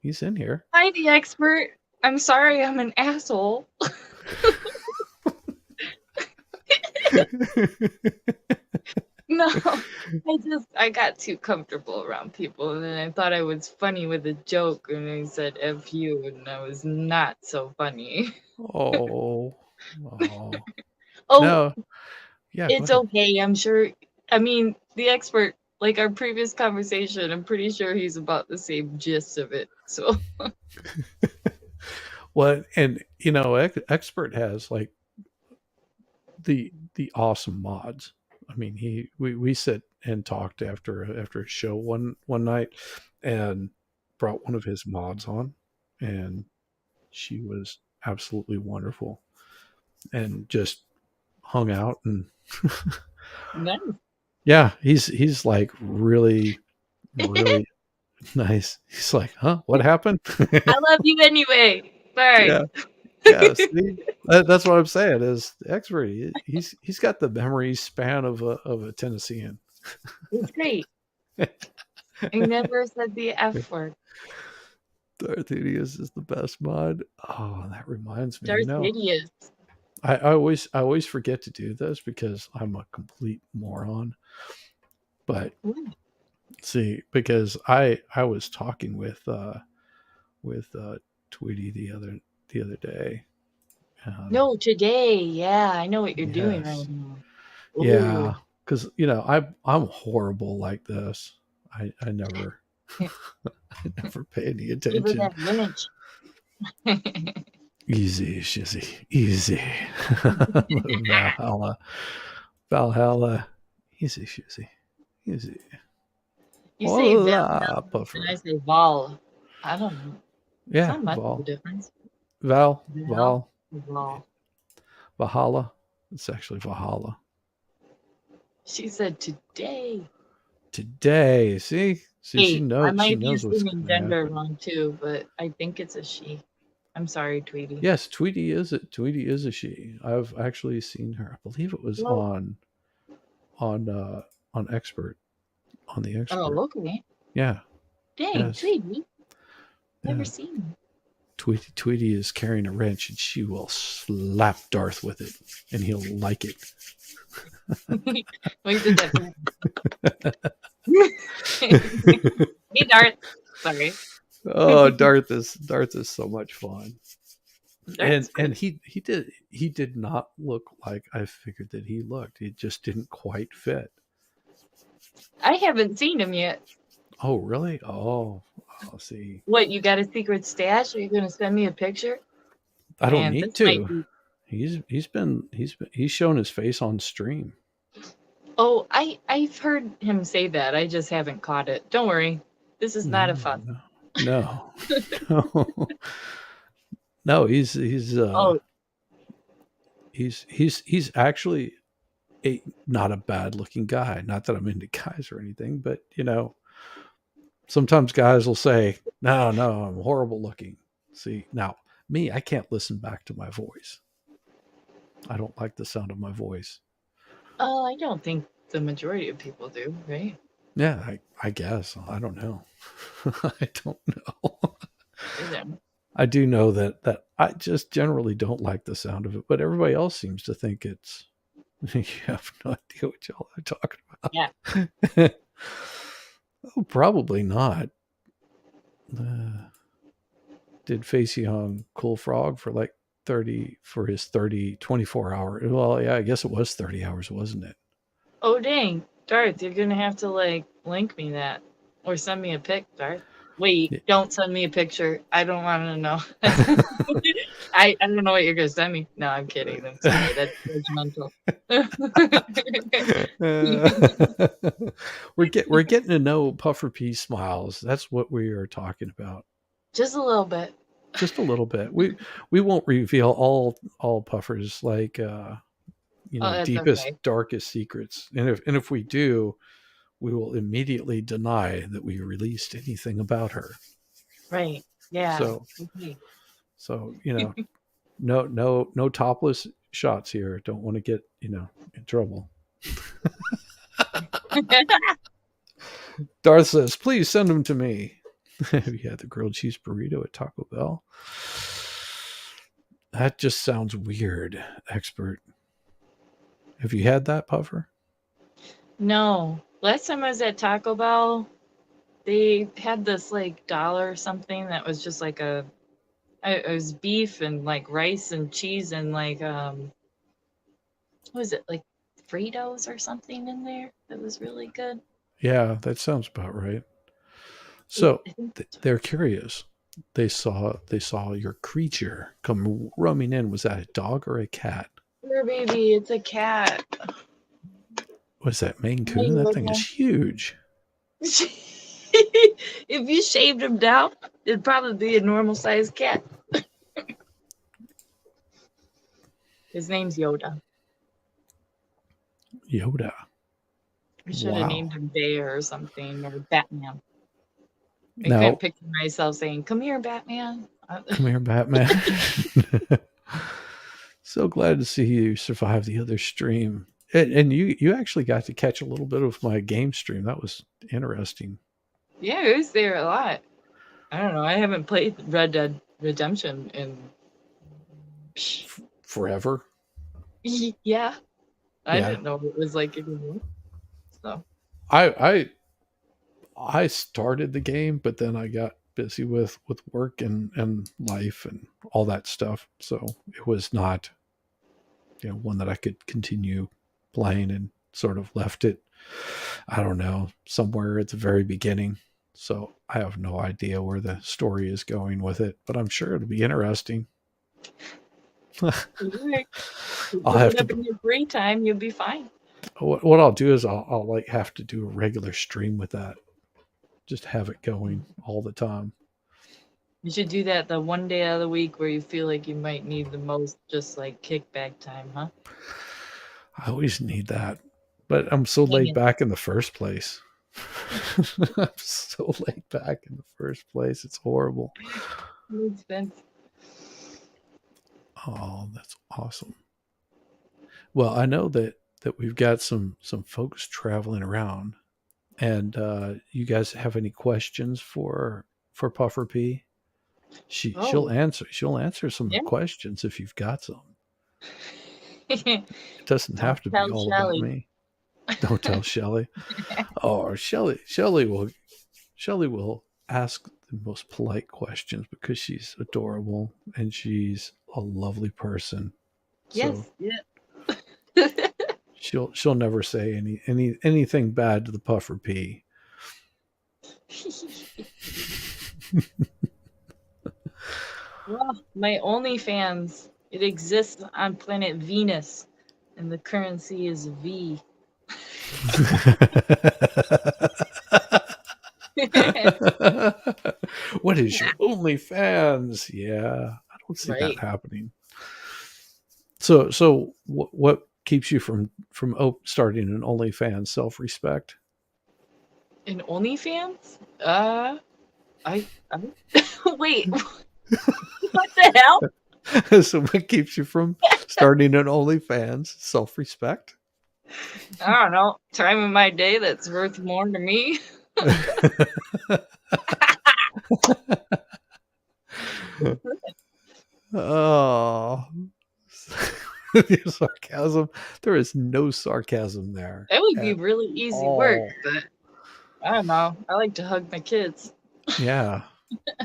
he's in here. Hi, the expert. I'm sorry I'm an asshole. No, I got too comfortable around people, and then I thought I was funny with a joke, and I said "f you," and I was not so funny. oh, Oh, no, yeah. Go it's ahead. okay. I'm sure. I mean, the expert, like our previous conversation, I'm pretty sure he's about the same gist of it. So, Well, and expert has like the awesome mods. I mean, we sit and talked after a show one night, and brought one of his mods on, and she was absolutely wonderful, and just hung out and nice. yeah, he's like really nice. He's like, huh, what happened? I love you anyway. Bye. Yeah, yeah. See, that's what I'm saying. Is the expert? He's got the memory span of a Tennessean. It's great. I never said the F word. Darth Hideous is the best mod. Oh, that reminds me. Darth Hideous. I always forget to do this because I'm a complete moron. But Ooh. see, because I was talking with Tweety the other day. No, today. Yeah, I know what you're doing right Yes, now. yeah, Ooh. because I'm horrible like this. I never I never pay any Give her attention. that image. Easy, shizzy, easy. Valhalla, Valhalla, easy, shizzy, easy. You say Hola, Valhalla, and I Puffer. say Vol. I don't know. It's Yeah, not much of a Val, difference. Val, Val, Val, Vol. Valhalla. It's actually Valhalla. She said today. Today, see, she Hey, I knows. She might be knows what's assuming going to gender happen. wrong too, but I think it's a she. I'm sorry, Tweety. Yes, Tweety is it. Tweety is a she. I've actually seen her. I believe it was Well, on on expert on the expert. oh, okay. Yeah. Dang, Yes. Tweety. Never Yeah. seen Tweety is carrying a wrench, and she will slap Darth with it, and he'll like it. him. Well, you did that. Hey, Darth. Sorry. Oh, Darth is so much fun. Darth's And great. he did not look like I figured that he looked. It just didn't quite fit. I haven't seen him yet. Oh, really? Oh, I'll see. What, you got a secret stash? Are you going to send me a picture? I don't Man, need this might to. be. He's shown his face on stream. Oh, I've heard him say that. I just haven't caught it. Don't worry. This is not a No, fuss. no, no, no. Oh, He's actually not a bad looking guy. Not that I'm into guys or anything, but Sometimes guys will say, no, no, I'm horrible looking. See, now me, I can't listen back to my voice. I don't like the sound of my voice. Oh, I don't think the majority of people do, right? Yeah, I guess. I don't know. I don't know. Yeah. I do know that I just generally don't like the sound of it, but everybody else seems to think it's. You have no idea what y'all are talking Yeah. about. Oh, probably not. Uh, did Face Young Cool Frog for like 30 for his 24 hour. Well, yeah, I guess it was 30 hours, wasn't it? Oh dang, Darth, you're gonna have to like link me that or send me a pic, Darth. Wait, Yeah. don't send me a picture. I don't want to know. I don't know what you're gonna send me. No, I'm kidding. I'm sorry. That's judgmental. We're getting to know Puffer P smiles. That's what we are talking about. Just a little bit. Just a little bit. We won't reveal all Puffers like Oh, that's deepest okay. darkest secrets. And if we do, we will immediately deny that we released anything about her. Right. Yeah. So Okay. so no topless shots here. Don't want to get in trouble. Darth says, please send them to me. Have you had the grilled cheese burrito at Taco Bell? That just sounds weird, expert. Have you had that, Puffer? No. Last time I was at Taco Bell, they had this like dollar something that was just like it was beef and like rice and cheese and like what was it, like Fritos or something in there that was really good. Yeah, that sounds about right. So I think they're curious. They saw your creature come roaming in. Was that a dog or a cat? Poor baby, it's a cat. Was that Maine Hey, Coon? That thing is Yoda. huge. If you shaved him down, it'd probably be a normal sized cat. His name's Yoda. Yoda. I should have Wow. named him Bear or something, or Batman. I couldn't Now, picture myself saying, "Come here, Batman." come here, Batman. So glad to see you survive the other stream. And you actually got to catch a little bit of my game stream. That was interesting. Yeah, it was there a lot. I don't know. I haven't played Red Dead Redemption in. Forever. Yeah, I Yeah. didn't know it was like anymore. So I I started the game, but then I got busy with work and life and all that stuff. So it was not one that I could continue playing, and sort of left it, I don't know, somewhere at the very beginning. So I have no idea where the story is going with it, but I'm sure it'll be interesting. you I'll pick have it up to. in your free time, you'll be fine. What I'll do is I'll like have to do a regular stream with that. Just have it going all the time. You should do that the one day of the week where you feel like you might need the most, just like kickback time, huh? I always need that, but I'm so Dang laid it. back in the first place. I'm so laid back in the first place. It's horrible. Makes sense. Oh, that's awesome. Well, I know that we've got some folks traveling around, and you guys have any questions for Puffer P? She'll Oh, answer some of the yeah. questions if you've got some. Don't It doesn't have to be tell all about Shelly. me. Don't tell Shelly. Oh, Shelly will ask the most polite questions because she's adorable and she's a lovely person. So Yes, yeah. she'll never say anything bad to the Puffer P. Well, my OnlyFans, it exists on planet Venus, and the currency is V. What is your OnlyFans? Yeah, I don't see that Right. happening. So what keeps you from starting an OnlyFans? Self respect. In OnlyFans? I wait, what the hell? So what keeps you from starting an OnlyFans? Self-respect? I don't know. Time in my day that's worth more to me. Oh, sarcasm. There is no sarcasm there It would be at really easy work, all. but I don't know. I like to hug my kids. Yeah.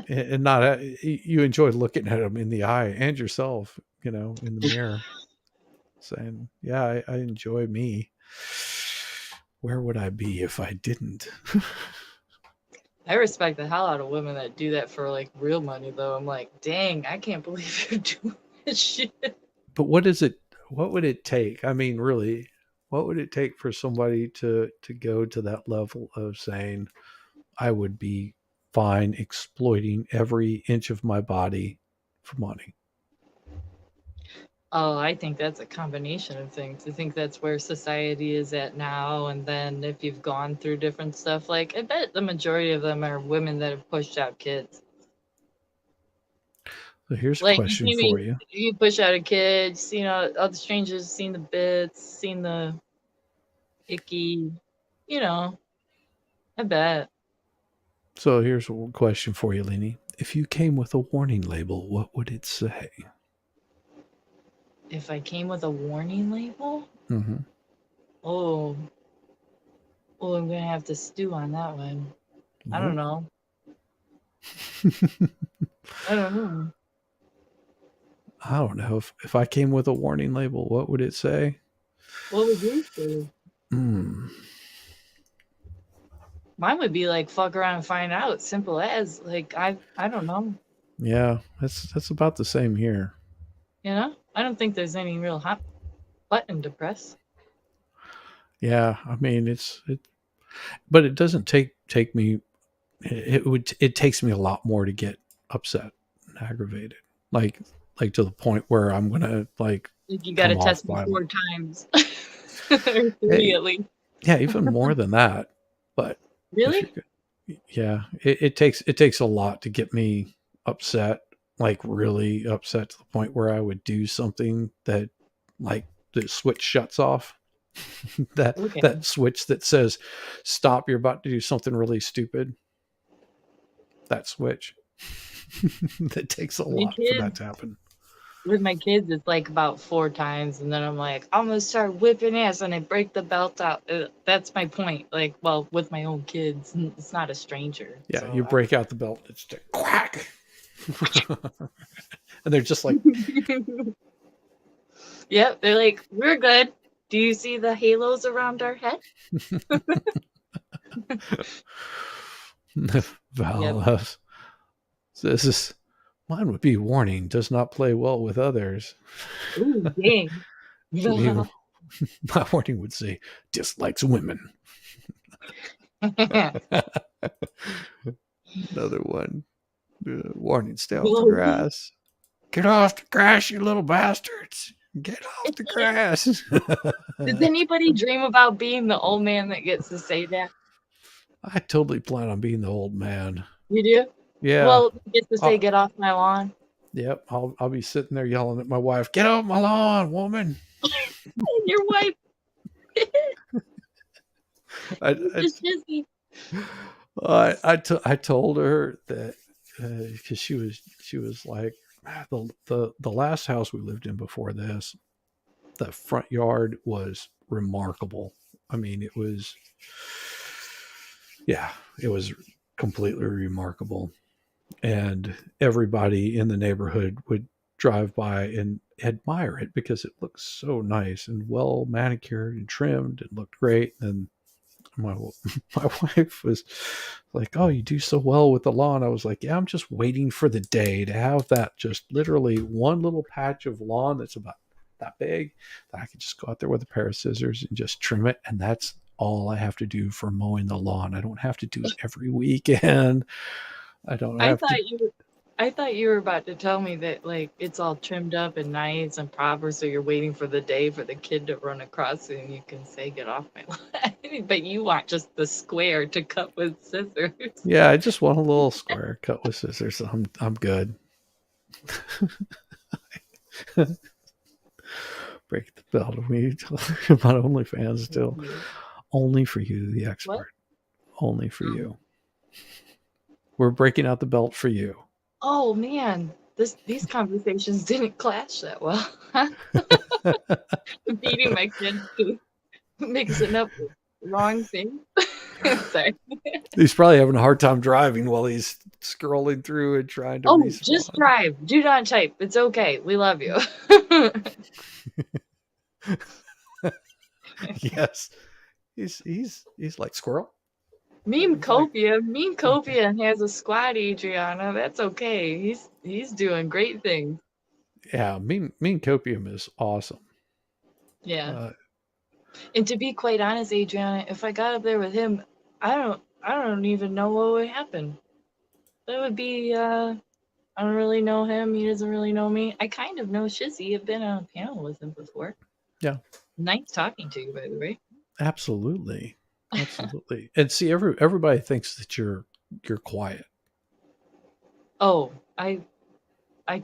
And not, you enjoy looking at them in the eye and yourself, in the mirror, saying, yeah, I enjoy me. Where would I be if I didn't? I respect the hell out of women that do that for like real money, though. I'm like, dang, I can't believe you're doing this shit. But what would it take? I mean, really, what would it take for somebody to go to that level of saying, I would be fine exploiting every inch of my body for money? Oh, I think that's a combination of things. I think that's where society is at now. And then if you've gone through different stuff, like I bet the majority of them are women that have pushed out kids. So here's a Like question for maybe you. you push out a kid, you know, all the strangers seen the bits, seen the icky, you know, I bet. So here's a question for you, Lenny. If you came with a warning label, what would it say? If I came with a warning label, Mm-hmm. oh, oh, I'm gonna have to stew on that one. I don't know. I don't know. I don't know. If I came with a warning label, what would it say? What would you say? Hmm. Mine would be like fuck around and find out. Simple as like I don't know. Yeah, that's about the same here. You know? I don't think there's any real hot button to press. Yeah, I mean but it doesn't take me. It takes me a lot more to get upset and aggravated, like to the point where I'm gonna like Like you gotta come off test me violent. 4 times. Or 3 Hey, at least. yeah, even more than that. But if Really? you're, yeah, it takes a lot to get me upset, like really upset to the point where I would do something that, like, the switch shuts off. that Okay. that switch that says stop, you're about to do something really stupid. That switch. That takes a My lot for that kids to happen. with my kids it's like about 4 times and then I'm like, I'm gonna start whipping ass and I break the belt out. That's my point. Like, well, with my own kids. It's not a stranger. Yeah, you So break out the belt, it's just quack. And they're just like, yep, they're like, we're good. Do you see the halos around our head? Yep. Val, this is mine would be warning, does not play well with others. Ooh, dang. For me, my warning would say dislikes women. Another one. Warning, stay off the grass. Get off the grass, you little bastards. Get off the grass. Does anybody dream about being the old man that gets to say that? I totally plan on being the old man. You do? Yeah. Well, you get to say, I'll, get off my lawn. yep. I'll be sitting there yelling at my wife, get off my lawn, woman. Your wife. I told her that because she was like, the last house we lived in before this, the front yard was remarkable. I mean, it was completely remarkable. And everybody in the neighborhood would drive by and admire it because it looked so nice and well manicured and trimmed and looked great. And my my wife was like, "Oh, you do so well with the lawn." I was like, "Yeah, I'm just waiting for the day to have that just literally one little patch of lawn that's about that big that I could just go out there with a pair of scissors and just trim it, and that's all I have to do for mowing the lawn. I don't have to do it every weekend. I don't I have to." thought I thought you were about to tell me that like it's all trimmed up and nice and proper, so you're waiting for the day for the kid to run across it and you can say, "Get off my line." But you want just the square to cut with scissors. Yeah, I just want a little square cut with scissors. I'm good. Break the bell to me about OnlyFans still. Only for you, the expert. What? Only for you. We're breaking out the belt for you. Oh man, these conversations didn't clash that well. Beating my kid to mixing up the wrong thing. Sorry. He's probably having a hard time driving while he's scrolling through and trying to Oh, just respond. drive. Do not type. It's okay. We love you. Yes. He's like squirrel. Meme Copia has a squad, Adriana. That's okay. He's doing great things. Yeah, mean copium is awesome. Yeah. And to be quite honest, Adriana, if I got up there with him, I don't even know what would happen. That would be I don't really know him. He doesn't really know me. I kind of know Shizzy. I've been on a panel with him before. Yeah. Nice talking to you, by the way. Absolutely. Absolutely. And see, everybody thinks that you're quiet. Oh, I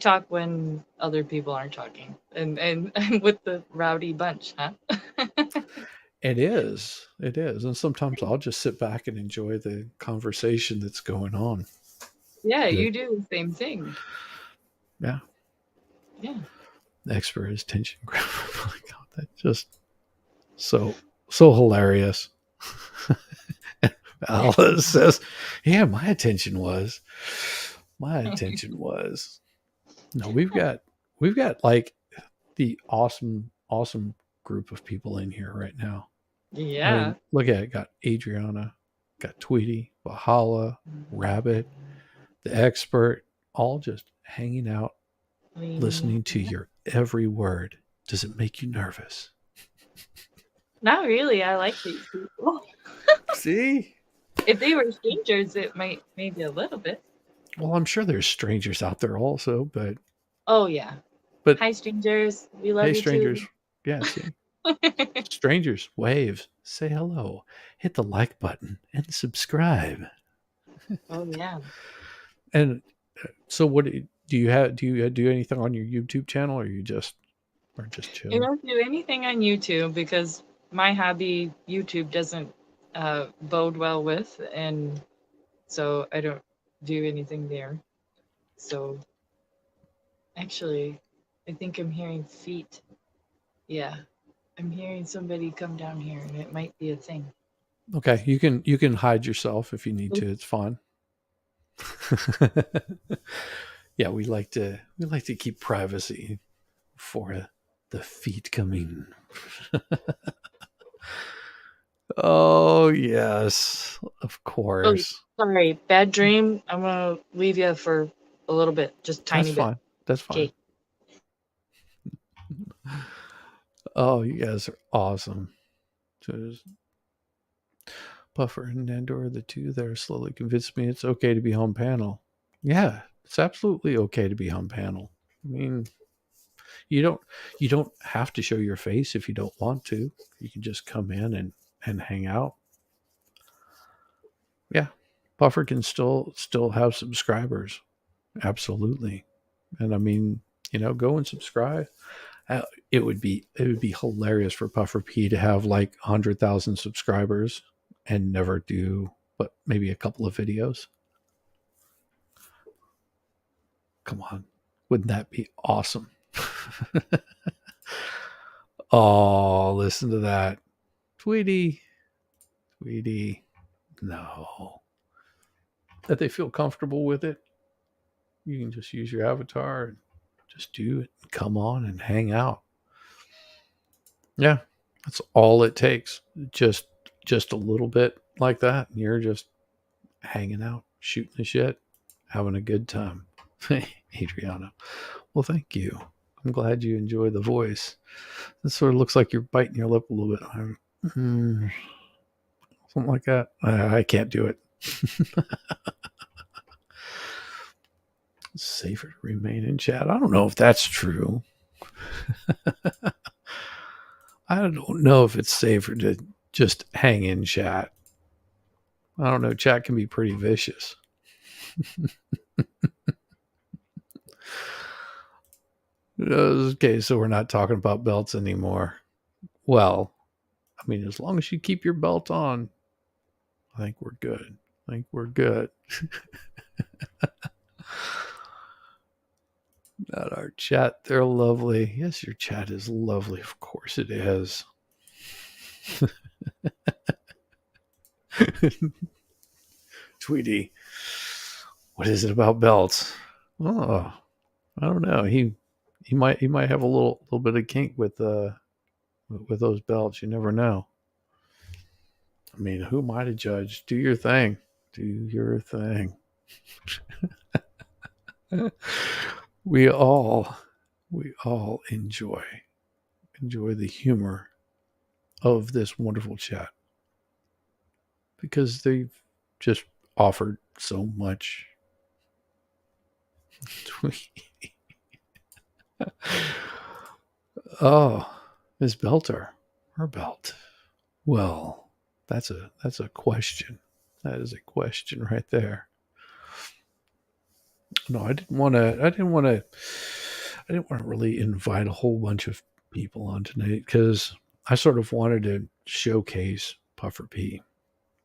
talk when other people aren't talking, and with the rowdy bunch, huh? It is, and sometimes I'll just sit back and enjoy the conversation that's going on. Yeah, you do the same thing. Yeah. Yeah. Expert attention grabber. Oh my God, that's just so hilarious. Alice says, "Yeah, my attention was." No, we've got like the awesome group of people in here right now. Yeah. I mean, look at it. Got Adriana, got Tweety, Bahala, Rabbit, the expert, all just hanging out, listening to your every word. Does it make you nervous? Not really. I like these people. See? If they were strangers, it might maybe a little bit. Well, I'm sure there's strangers out there also, but oh yeah. But hi, strangers. We love you strangers. too. Yeah, see. Strangers, waves, say hello, hit the like button, and subscribe. Oh yeah. And so, what do you have? Do you do anything on your YouTube channel, or just chill? I don't do anything on YouTube because my hobby YouTube doesn't bode well with, and so I don't do anything there. So actually, I think I'm hearing feet. Yeah, I'm hearing somebody come down here, and it might be a thing. Okay, you can hide yourself if you need to. It's fine. Yeah, we like to keep privacy for the feet coming. Oh yes, of course. Oh, sorry, bad dream. I'm gonna leave you for a little bit, just tiny That's bit. fine. That's fine. Okay. Oh, you guys are awesome. Just Puffer and Nandor, the two that are slowly convinced me it's okay to be home panel. Yeah, it's absolutely okay to be home panel. I mean, you don't have to show your face if you don't want to. You can just come in and hang out. Yeah, Puffer can still have subscribers. Absolutely. And I mean, go and subscribe. It would be hilarious for Puffer P to have like 100,000 subscribers and never do but maybe a couple of videos. Come on. Wouldn't that be awesome? Oh, listen to that. Tweety. No. That they feel comfortable with it. You can just use your avatar and just do it. Come on and hang out. Yeah. That's all it takes. Just a little bit like that. And you're just hanging out, shooting the shit, having a good time. Adriana. Well, thank you. I'm glad you enjoy the voice. This sort of looks like you're biting your lip a little bit. Something like that. I can't do it. Safer to remain in chat. I don't know if that's true. I don't know if it's safer to just hang in chat. I don't know. Chat can be pretty vicious. Okay, so we're not talking about belts anymore. Well, I mean, as long as you keep your belt on, I think we're good. I think we're good. Not our chat. They're lovely. Yes, your chat is lovely. Of course it is. Tweety, what is it about belts? Oh, I don't know. He might have a little bit of kink with those belts. You never know. I mean, who am I to judge? Do your thing. Do your thing. we all enjoy the humor of this wonderful chat because they've just offered so much. Oh, Miss Belter, her belt. Well, that's a question. That is a question right there. No, I didn't want to really invite a whole bunch of people on tonight because I sort of wanted to showcase Puffer P.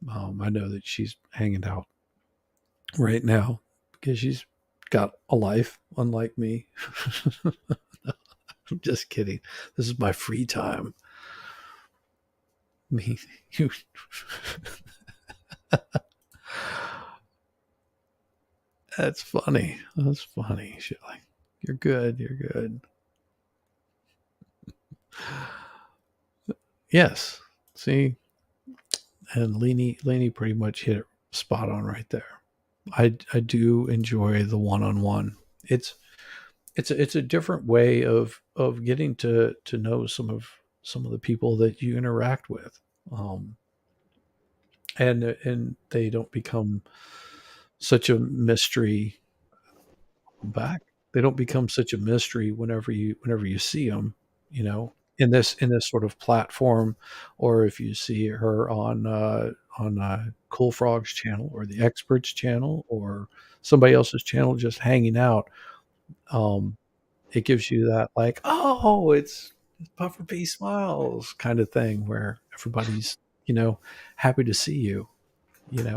I know that she's hanging out right now because she's got a life, unlike me. I'm just kidding. This is my free time. Me, you. That's funny. That's funny, Shelly. You're good. You're good. Yes. See, and Laney pretty much hit it spot on right there. I do enjoy the one on one. It's a different way of getting to know some of the people that you interact with, and they don't become such a mystery back. They don't become such a mystery whenever you see them, in this sort of platform, or if you see her on Cool Frog's channel or the Experts channel or somebody else's channel, just hanging out. Um, it gives you that like, oh, it's Puffer P Smiles kind of thing where everybody's happy to see you, and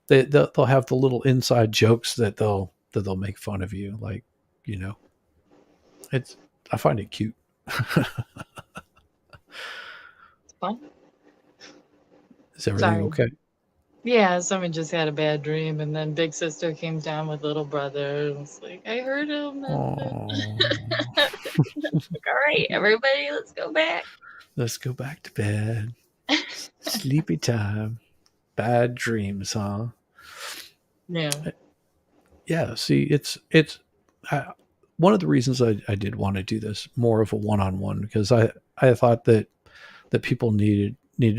they'll have the little inside jokes that they'll make fun of you, like, you know it's I find it cute. It's fun. Is everything Sorry. okay? Yeah, someone just had a bad dream, and then big sister came down with little brother. And was like, I heard him. Oh, Like, all right, everybody, let's go back. let's go back to bed. Sleepy time. Bad dreams, huh? Yeah. Yeah. See, it's I, one of the reasons I did want to do this more of a one on one, because I thought that people needed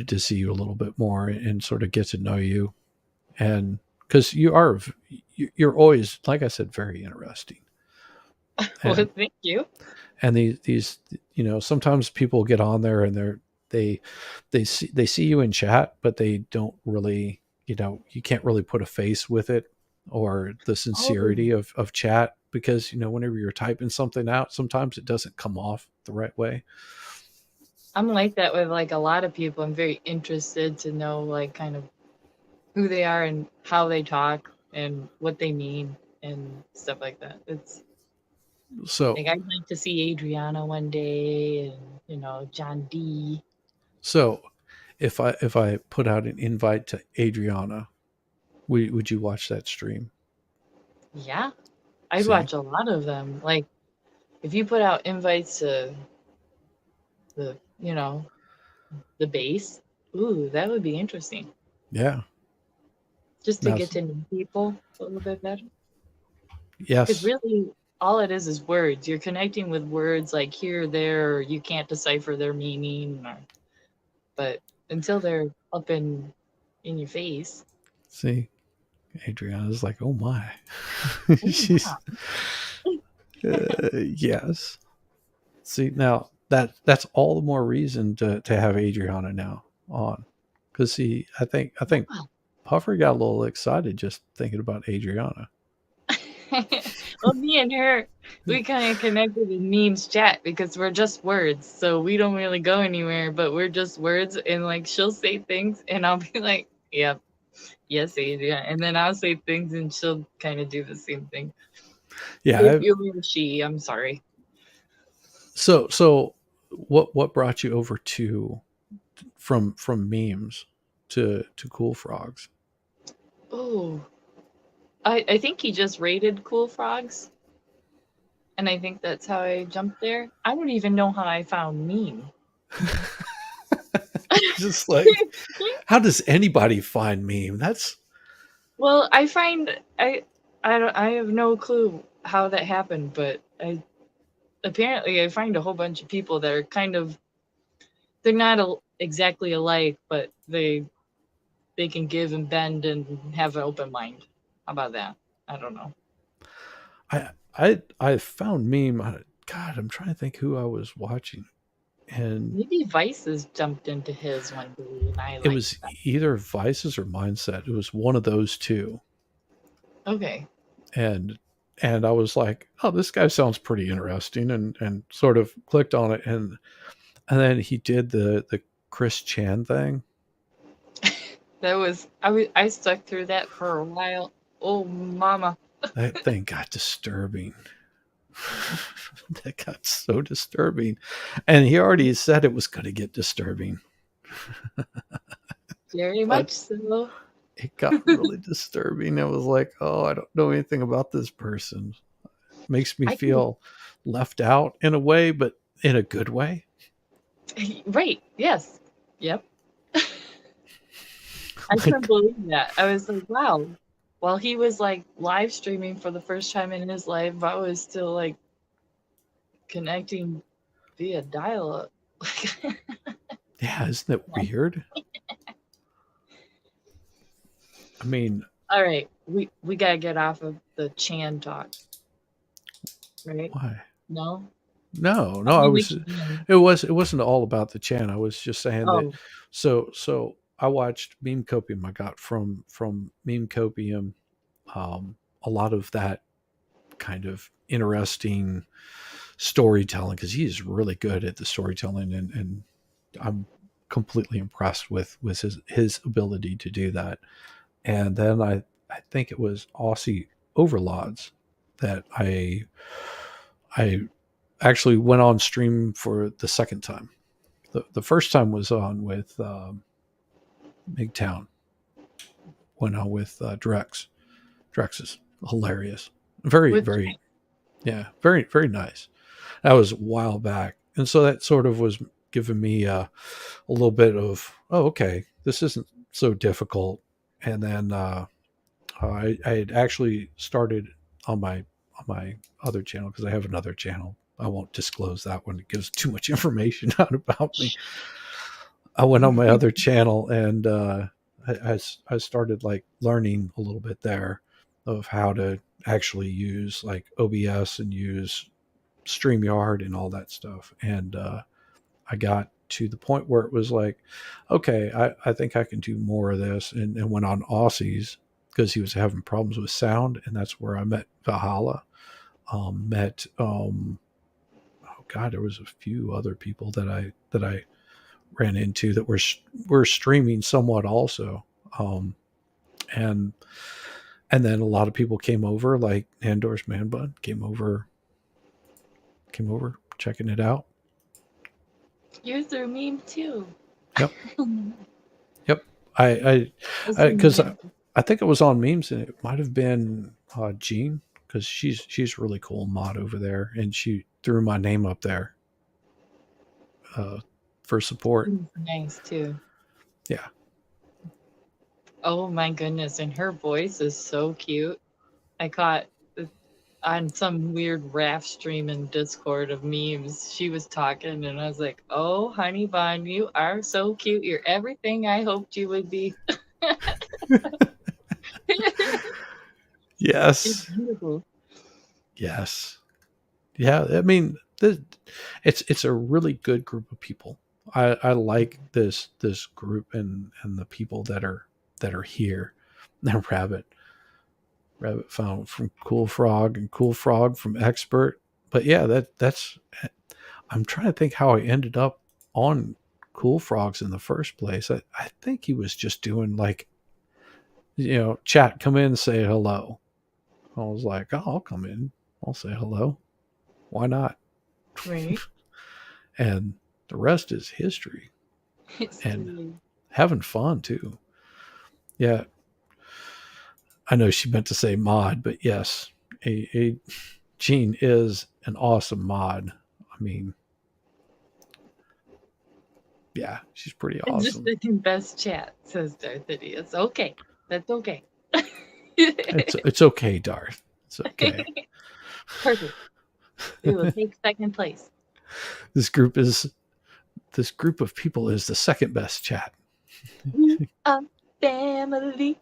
to see you a little bit more and sort of get to know you, and because you're always, like I said, very interesting. Well, and thank you. and these sometimes people get on there and they see you in chat, but they don't really, you can't really put a face with it, or the Oh, sincerity of chat, because whenever you're typing something out, sometimes it doesn't come off the right way. I'm like that with like a lot of people. I'm very interested to know like kind of who they are and how they talk and what they mean and stuff like that. It's So like I'd like to see Adriana one day and John D. so if I put out an invite to Adriana, would you watch that stream? Yeah, I'd See? watch a lot of them. Like if you put out invites to the the base, ooh, that would be interesting. Yeah. Just to Now, get to know people a little bit better. Because yes. really, all it is words. You're connecting with words like here, there, or you can't decipher their meaning. But until they're up in your face, See? Adriana's like, oh my. Oh, She's yes. See, now that's all the more reason to have Adriana now on, because see, I think wow. Puffer got a little excited just thinking about Adriana. Well, me and her, we kind of connected in memes chat because we're just words, so we don't really go anywhere, but we're just words, and like she'll say things, and I'll be like, "Yep, yes, Adria," and then I'll say things, and she'll kind of do the same thing. Yeah. If you mean she, I'm sorry. So what brought you over to from memes to Cool Frogs? Oh, I think he just rated Cool Frogs, and I think that's how I jumped there. I don't even know how I found meme. Just like, how does anybody find meme? That's Well, I find I have no clue how that happened, but I apparently I find a whole bunch of people that are kind of they're not exactly alike, but they can give and bend and have an open mind. How about that? I don't know. I found meme. God, I'm trying to think who I was watching, and Maybe Vices jumped into his one day, and I it liked was that. either Vices or Mindset. It was one of those two, Okay. and I was like, oh, this guy sounds pretty interesting, and sort of clicked on it, and then he did the Chris Chan thing. That was I stuck through that for a while. Oh mama. That thing got disturbing. That got so disturbing, and he already said it was going to get disturbing, Very but much so. it got really disturbing. I was like, oh, I don't know anything about this person. Makes me I can feel left out in a way, but in a good way. right, yes. Yep. I couldn't Like, believe that. I was like, wow. While he was like live streaming for the first time in his life, I was still like connecting via dial up. yeah, isn't it weird? I mean, All right, we gotta get off of the Chan talk, right? why? No, No, I I mean we was. can. It wasn't all about the Chan. I was just saying that. Oh, So I watched Meme Copium. I got from Meme Copium a lot of that kind of interesting storytelling, because he's really good at the storytelling, and I'm completely impressed with his ability to do that. And then I think it was Aussie Overlords that I actually went on stream for the second time. The first time was on with MGTOWN. Went on with Drex. Drex is hilarious. Very, with very, yeah, very, very nice. That was a while back. And so that sort of was giving me a little bit of, oh, okay, this isn't so difficult. And then I had actually started on my other channel, because I have another channel. I won't disclose that one. It gives too much information out about me. I went on my other channel, and I started like learning a little bit there of how to actually use like OBS and use StreamYard and all that stuff. And I got to the point where it was like, okay, I think I can do more of this, and went on Aussies because he was having problems with sound. And that's where I met Valhalla. Met oh god, there was a few other people that I ran into that were streaming somewhat also. Um, and then a lot of people came over, like Andor's Man Bun came over checking it out. you're through meme too. Yep. Yep. I That's because amazing. I think it was on memes, and it might have been Jean, because she's really cool mod over there, and she threw my name up there uh, for support. She's nice too. Yeah. Oh my goodness, and her voice is so cute. I caught on some weird raft stream in Discord of memes. She was talking, and I was like, "Oh, honey bun, you are so cute. You're everything I hoped you would be." It's Yes. beautiful. Yes. Yeah. I mean, it's a really good group of people. I like this group and the people that are here. And Rabbit found from Cool Frog and Cool Frog from Expert. But yeah, that's I'm trying to think how I ended up on Cool Frogs in the first place. I think he was just doing like, chat, come in, say hello. I was like, oh, I'll come in. I'll say hello. Why not? Right. And the rest is history and History. having fun too. Yeah, I know she meant to say mod, but yes, Jean is an awesome mod. I mean, yeah, she's pretty It's just awesome. the best chat, says Darth Idiot. Okay. That's okay. It's okay, Darth. It's okay. Perfect. We will take second place. This group is this group of people is the second best chat. We are family.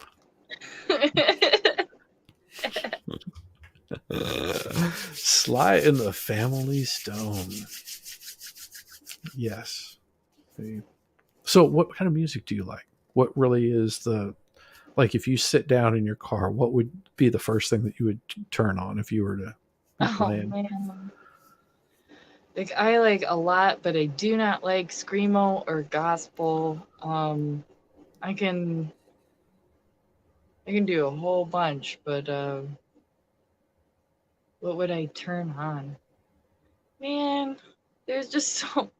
Sly in the Family Stone. Yes. So, what kind of music do you like? What really is the like? If you sit down in your car, what would be the first thing that you would turn on if you were to be Oh playing? man. Like I like a lot, but I do not like screamo or gospel. I can I can do a whole bunch, but what would I turn on? Man, there's just so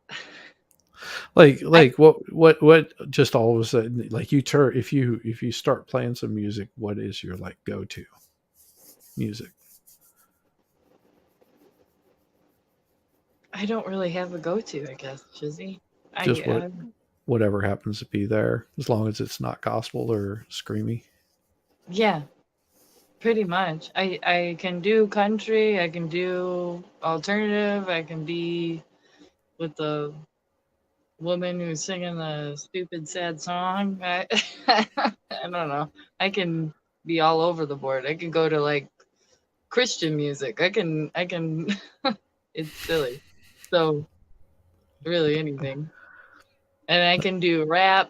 I Like what? Just all of a sudden, like you turn if you start playing some music, what is your like go to music? I don't really have a go-to, I guess, Chizzy. Just I whatever happens to be there, as long as it's not gospel or screamy. yeah, pretty much. I can do country, I can do alternative, I can be with the woman who's singing the stupid sad song. I don't know. I can be all over the board. I can go to like Christian music. I can it's silly. So really anything. And I can do rap.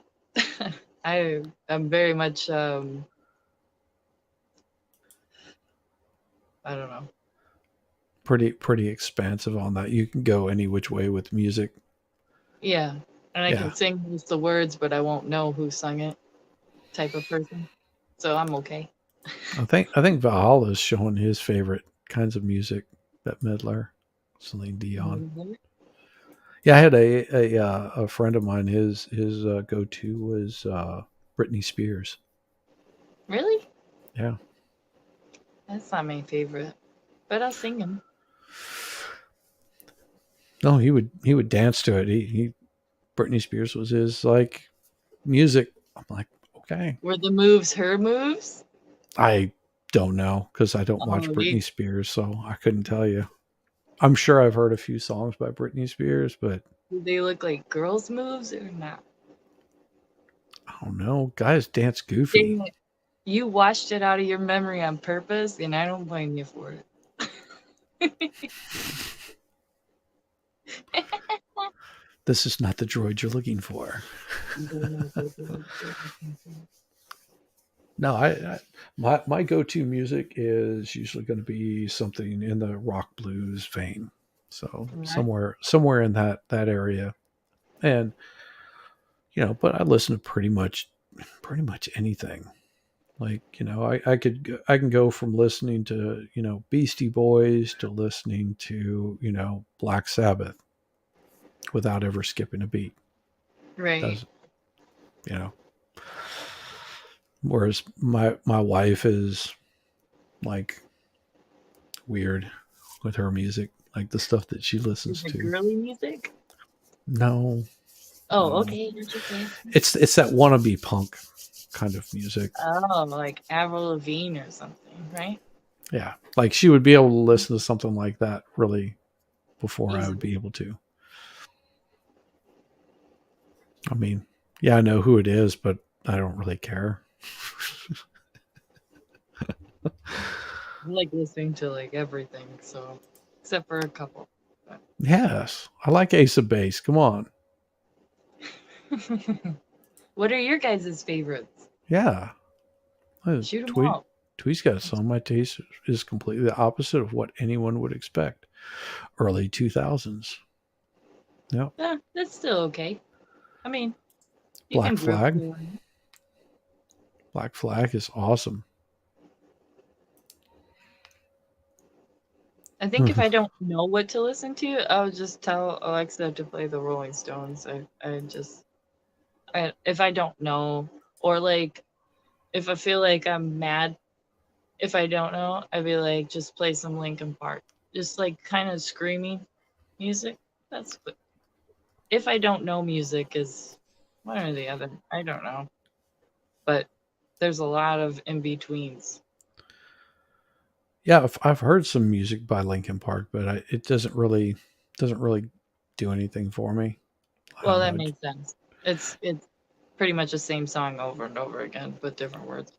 I'm very much I don't know. Pretty expansive on that. You can go any which way with music. Yeah. And I Yeah, can sing just the words, but I won't know who sung it type of person. So I'm okay. I think Valhalla is showing his favorite kinds of music. Bette Midler, Celine Dion. Mhm. Yeah, I had a friend of mine. His go to was Britney Spears. Really? Yeah. That's not my favorite. But I'll sing them. No, he would dance to it. He Britney Spears was his like music. I'm like, okay. Were the moves her moves? I don't know because I don't watch Oh, Britney Spears, so I couldn't tell you. I'm sure I've heard a few songs by Britney Spears, but do they look like girls' moves or not? I don't know. Guys dance goofy. Dang it. You washed it out of your memory on purpose, and I don't blame you for it. This is not the droid you're looking for. No, my go to music is usually going to be something in the rock blues vein. So Right? somewhere in that area, and but I listen to pretty much anything. Like I can go from listening to Beastie Boys to listening to Black Sabbath without ever skipping a beat. Right. Does you know? Whereas my wife is like weird with her music, like the stuff that she Is listens it to. girly music? No, Oh, no, okay. You're just asking. it's that wannabe punk kind of music. Oh, like Avril Lavigne or something, right? Yeah, like she would be able to listen to something like that really before I would Easily. be able to. I mean, yeah, I know who it is, but I don't really care. like listening to like everything, so except for a couple. Yes, I like Ace of Base. Come on. What are your guys' favorites? Yeah. Shoot them Tweet out. Tweet's got a song. My taste is completely the opposite of what anyone would expect. Early 2000s. Yep. That's still okay. I mean, you can Black groove Flag. to it. Black Flag is awesome. I think if I don't know what to listen to, I'll just tell Alexa to play the Rolling Stones. If I don't know, or like if I feel like I'm mad, if I don't know, I'd be like, just play some Linkin Park, just like kind of screaming music. That's good. If I don't know music is one or the other. I don't know, but there's a lot of in betweens. Yeah, I've heard some music by Linkin Park, but it doesn't really do anything for me. I Well, don't that know. makes sense. It's pretty much the same song over and over again, but different words.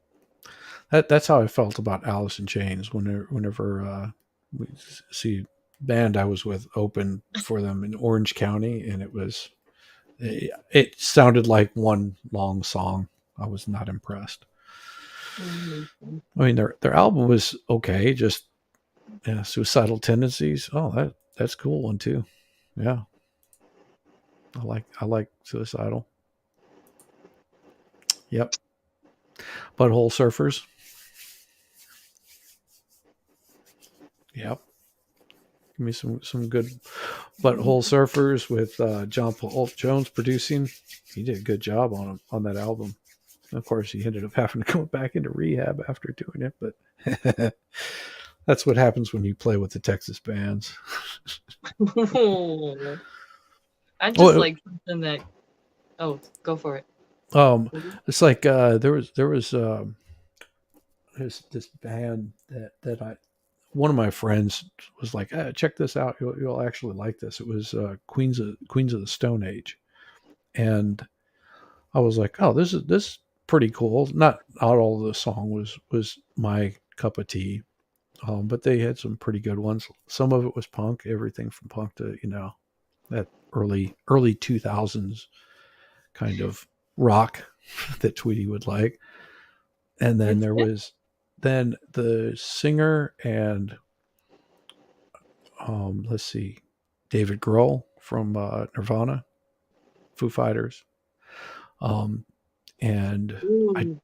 That's how I felt about Alice in Chains whenever we see band I was with open for them in Orange County, and it sounded like one long song. I was not impressed. I mean, their album was okay, just Suicidal Tendencies. Oh, that's a cool one too. Yeah, I like Suicidal. Yep, Butthole Surfers. Yep, give me some good Butthole Surfers with John Paul Jones producing. He did a good job on that album. Of course, he ended up having to go back into rehab after doing it, but that's what happens when you play with the Texas bands. I just Oh, like something that. Oh, go for it. it's like there was this band that I one of my friends was like, check this out, you'll actually like this. It was Queens of the Stone Age, and I was like, oh, this pretty cool. Not all of the song was my cup of tea, but they had some pretty good ones. Some of it was punk, everything from punk to that early 2000s kind of rock that Tweety would like. And then It's there good. was then the singer and let's see, David Grohl from Nirvana, Foo Fighters, um, and I Ooh.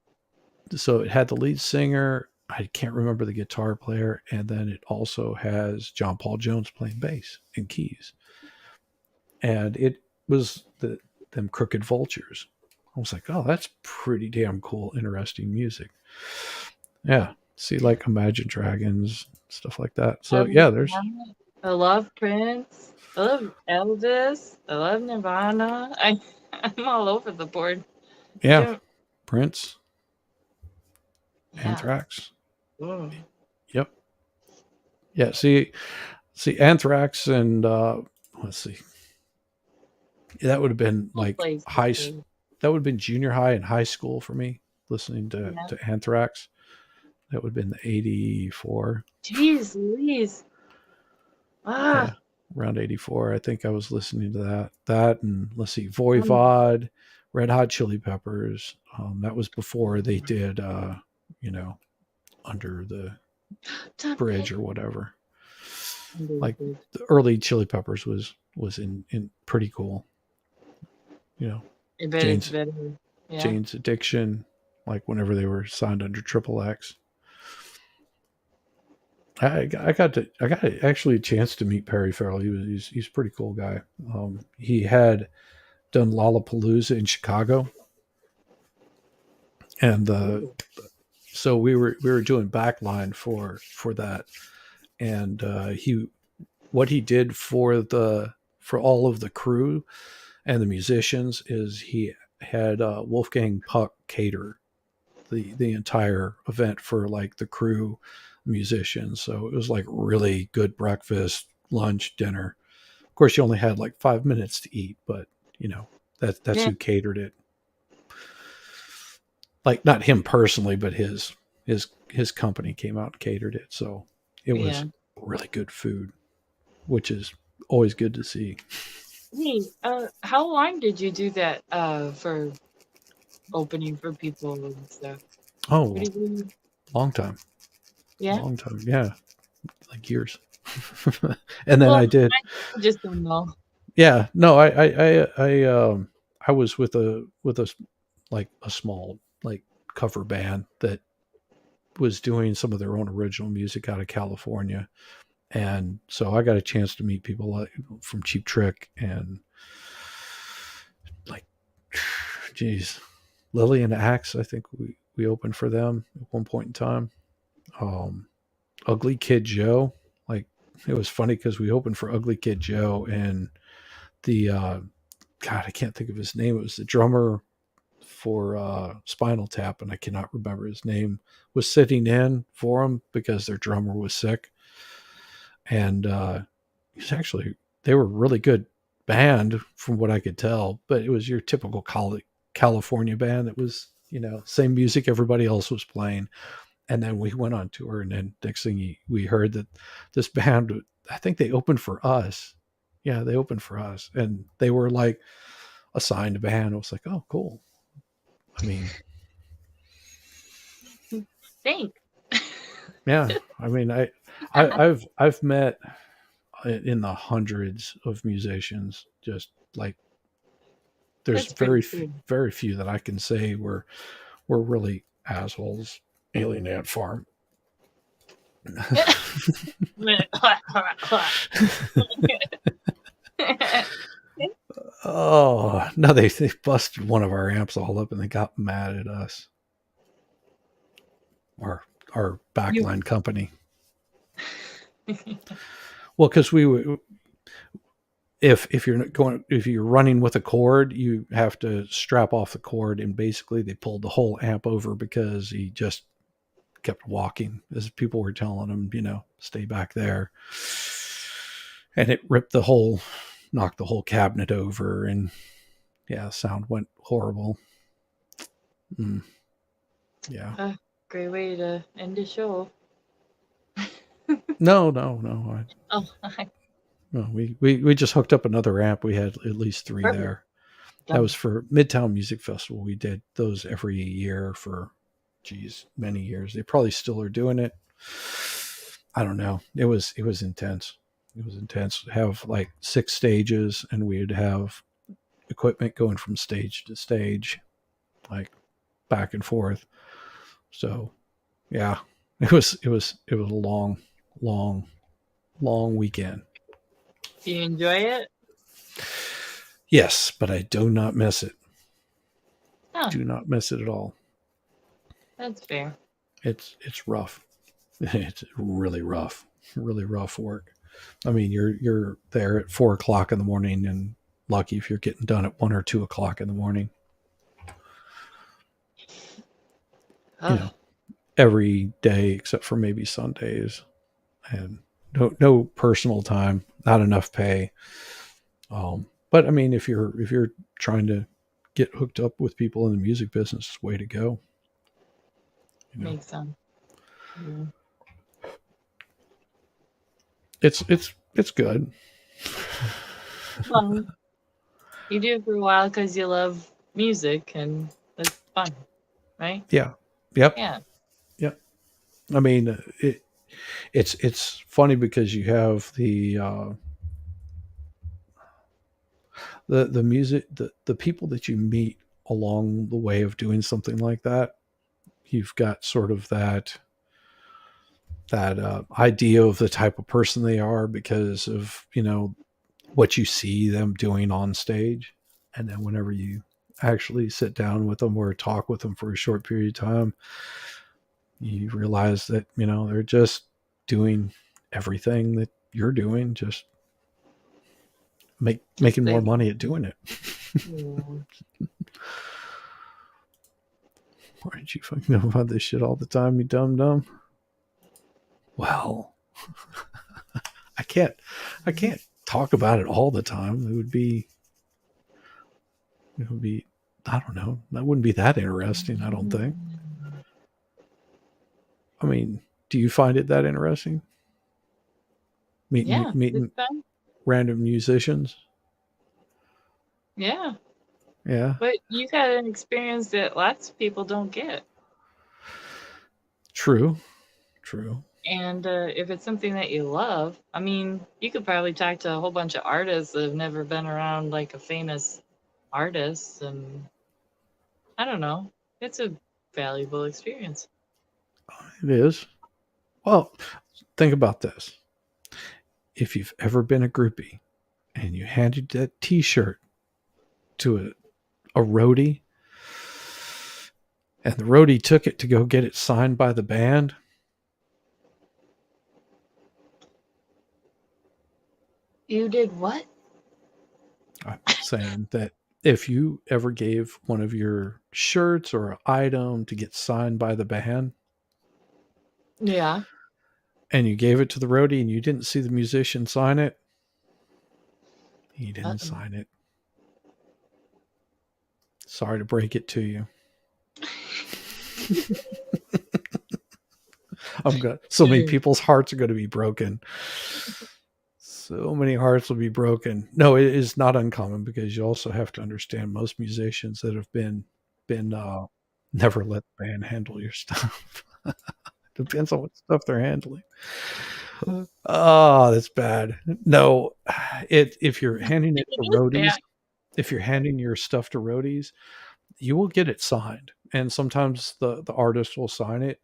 so it had the lead singer. I can't remember the guitar player, and then it also has John Paul Jones playing bass and keys, and it was them Crooked Vultures. I was like, oh, that's pretty damn cool, interesting music. Yeah, see, like Imagine Dragons, stuff like that. I So love yeah, there's that. I love Prince. I love Elvis. I love Nirvana. I'm all over the board. I yeah, don't. Prince, Yeah. Anthrax. Ooh. Yep. Yeah. See, Anthrax and let's see, that would have been Whole like place is high. good. That would have been junior high and high school for me listening Yeah. to Anthrax. That would have been the 84. Jeez Louise. Yeah, Ah. around 84. I think I was listening to that and let's see, Um, Voivod, Red Hot Chili Peppers. That was before they did you know Under the Top Bridge it. or whatever. Like Understood. the early Chili Peppers was in pretty cool. You know, I bet it's Jane's better. Yeah. Jane's Addiction, like whenever they were signed under Triple X. I got actually a chance to meet Perry Farrell. He's a pretty cool guy. He had done Lollapalooza in Chicago, and Ooh. so we were doing backline for that, and he what he did for all of the crew and the musicians is he had Wolfgang Puck cater the entire event for like the crew musicians. So it was like really good breakfast, lunch, dinner. Of course, you only had like 5 minutes to eat, but that's Yeah. who catered it. Like not him personally, but his his company came out and catered it, so it was Yeah. really good food, which is always good to see. Hey, how long did you do that for opening for people and stuff? Oh, Pretty good. long time, Yeah. long time, yeah, like years. And then Well, I did, I just don't know. yeah, no, I was with a like a small like cover band that was doing some of their own original music out of California. And so I got a chance to meet people like from Cheap Trick and like, geez, Lily and Axe. I think we opened for them at one point in time. Um, Ugly Kid Joe. Like it was funny because we opened for Ugly Kid Joe and the God, I can't think of his name. It was the drummer for Spinal Tap, and I cannot remember his name. Was sitting in for him because their drummer was sick, and he's actually they were a really good band from what I could tell, but it was your typical California band. It was same music everybody else was playing, and then we went on tour, and then next thing we heard that this band, I think they opened for us. Yeah, they opened for us, and they were like a signed band. I was like, oh, cool. I mean, Thanks. yeah. I mean, I've met in the hundreds of musicians. Just like there's That's pretty cool. very few that I can say were really assholes. Alien Ant Farm. Oh no, they busted one of our amps all up and they got mad at us. Our You. backline company. Well, because we were if you're running with a cord, you have to strap off the cord, and basically they pulled the whole amp over because he just kept walking as people were telling him, stay back there, and it knocked the whole cabinet over, and yeah, sound went horrible. Mm, yeah. Great way to end the show. No. Oh, No, we just hooked up another amp. We had at least three perfect. there. That Done. was for Midtown Music Festival. We did those every year for, many years. They probably still are doing it. I don't know. It was intense. It was intense. Have like 6 stages, and we'd have equipment going from stage to stage, like back and forth. So, yeah, it was a long, long, long weekend. Do you enjoy it? Yes, but I do not miss it. Oh, Do not miss it at all. that's fair. It's rough. It's really rough work. I mean, you're there at 4 o'clock in the morning, and lucky if you're getting done at 1 or 2 o'clock in the morning. Oh, Every day except for maybe Sundays, and no personal time, not enough pay. But I mean, if you're trying to get hooked up with people in the music business, it's the way to go. makes sense. Yeah. It's good. Well, you do it for a while because you love music and that's fun, right? Yeah. Yep. Yeah. Yep. I mean, it's funny because you have the music, the people that you meet along the way of doing something like that. You've got sort of that idea of the type of person they are because of what you see them doing on stage, and then whenever you actually sit down with them or talk with them for a short period of time, you realize that they're just doing everything that you're doing, just making more money at doing it. Yeah. Why did you fucking know about this shit all the time, you dumb? Well, I can't talk about it all the time. It would be I don't know. That wouldn't be that interesting, I don't think. I mean, do you find it that interesting? Yeah, it's Meeting fun. random musicians? Yeah, Yeah, but you had an experience that lots of people don't get. true, true. And if it's something that you love, I mean, you could probably talk to a whole bunch of artists that have never been around like a famous artist, and I don't know. It's a valuable experience. It is. Well, think about this. If you've ever been a groupie and you handed that T-shirt to a roadie, and the roadie took it to go get it signed by the band, You did what? I'm saying that if you ever gave one of your shirts or an item to get signed by the band, Yeah. and you gave it to the roadie and you didn't see the musician sign it, he didn't Uh-oh. sign it. Sorry to break it to you. I'm gonna. So many Mm. people's hearts are going to be broken. So many hearts will be broken. No, it is not uncommon because you also have to understand most musicians that have been never let the band handle your stuff. Depends on what stuff they're handling. Oh, that's bad. No, it if you're handing it It to is bad. roadies, if you're handing your stuff to roadies, you will get it signed, and sometimes the artist will sign it.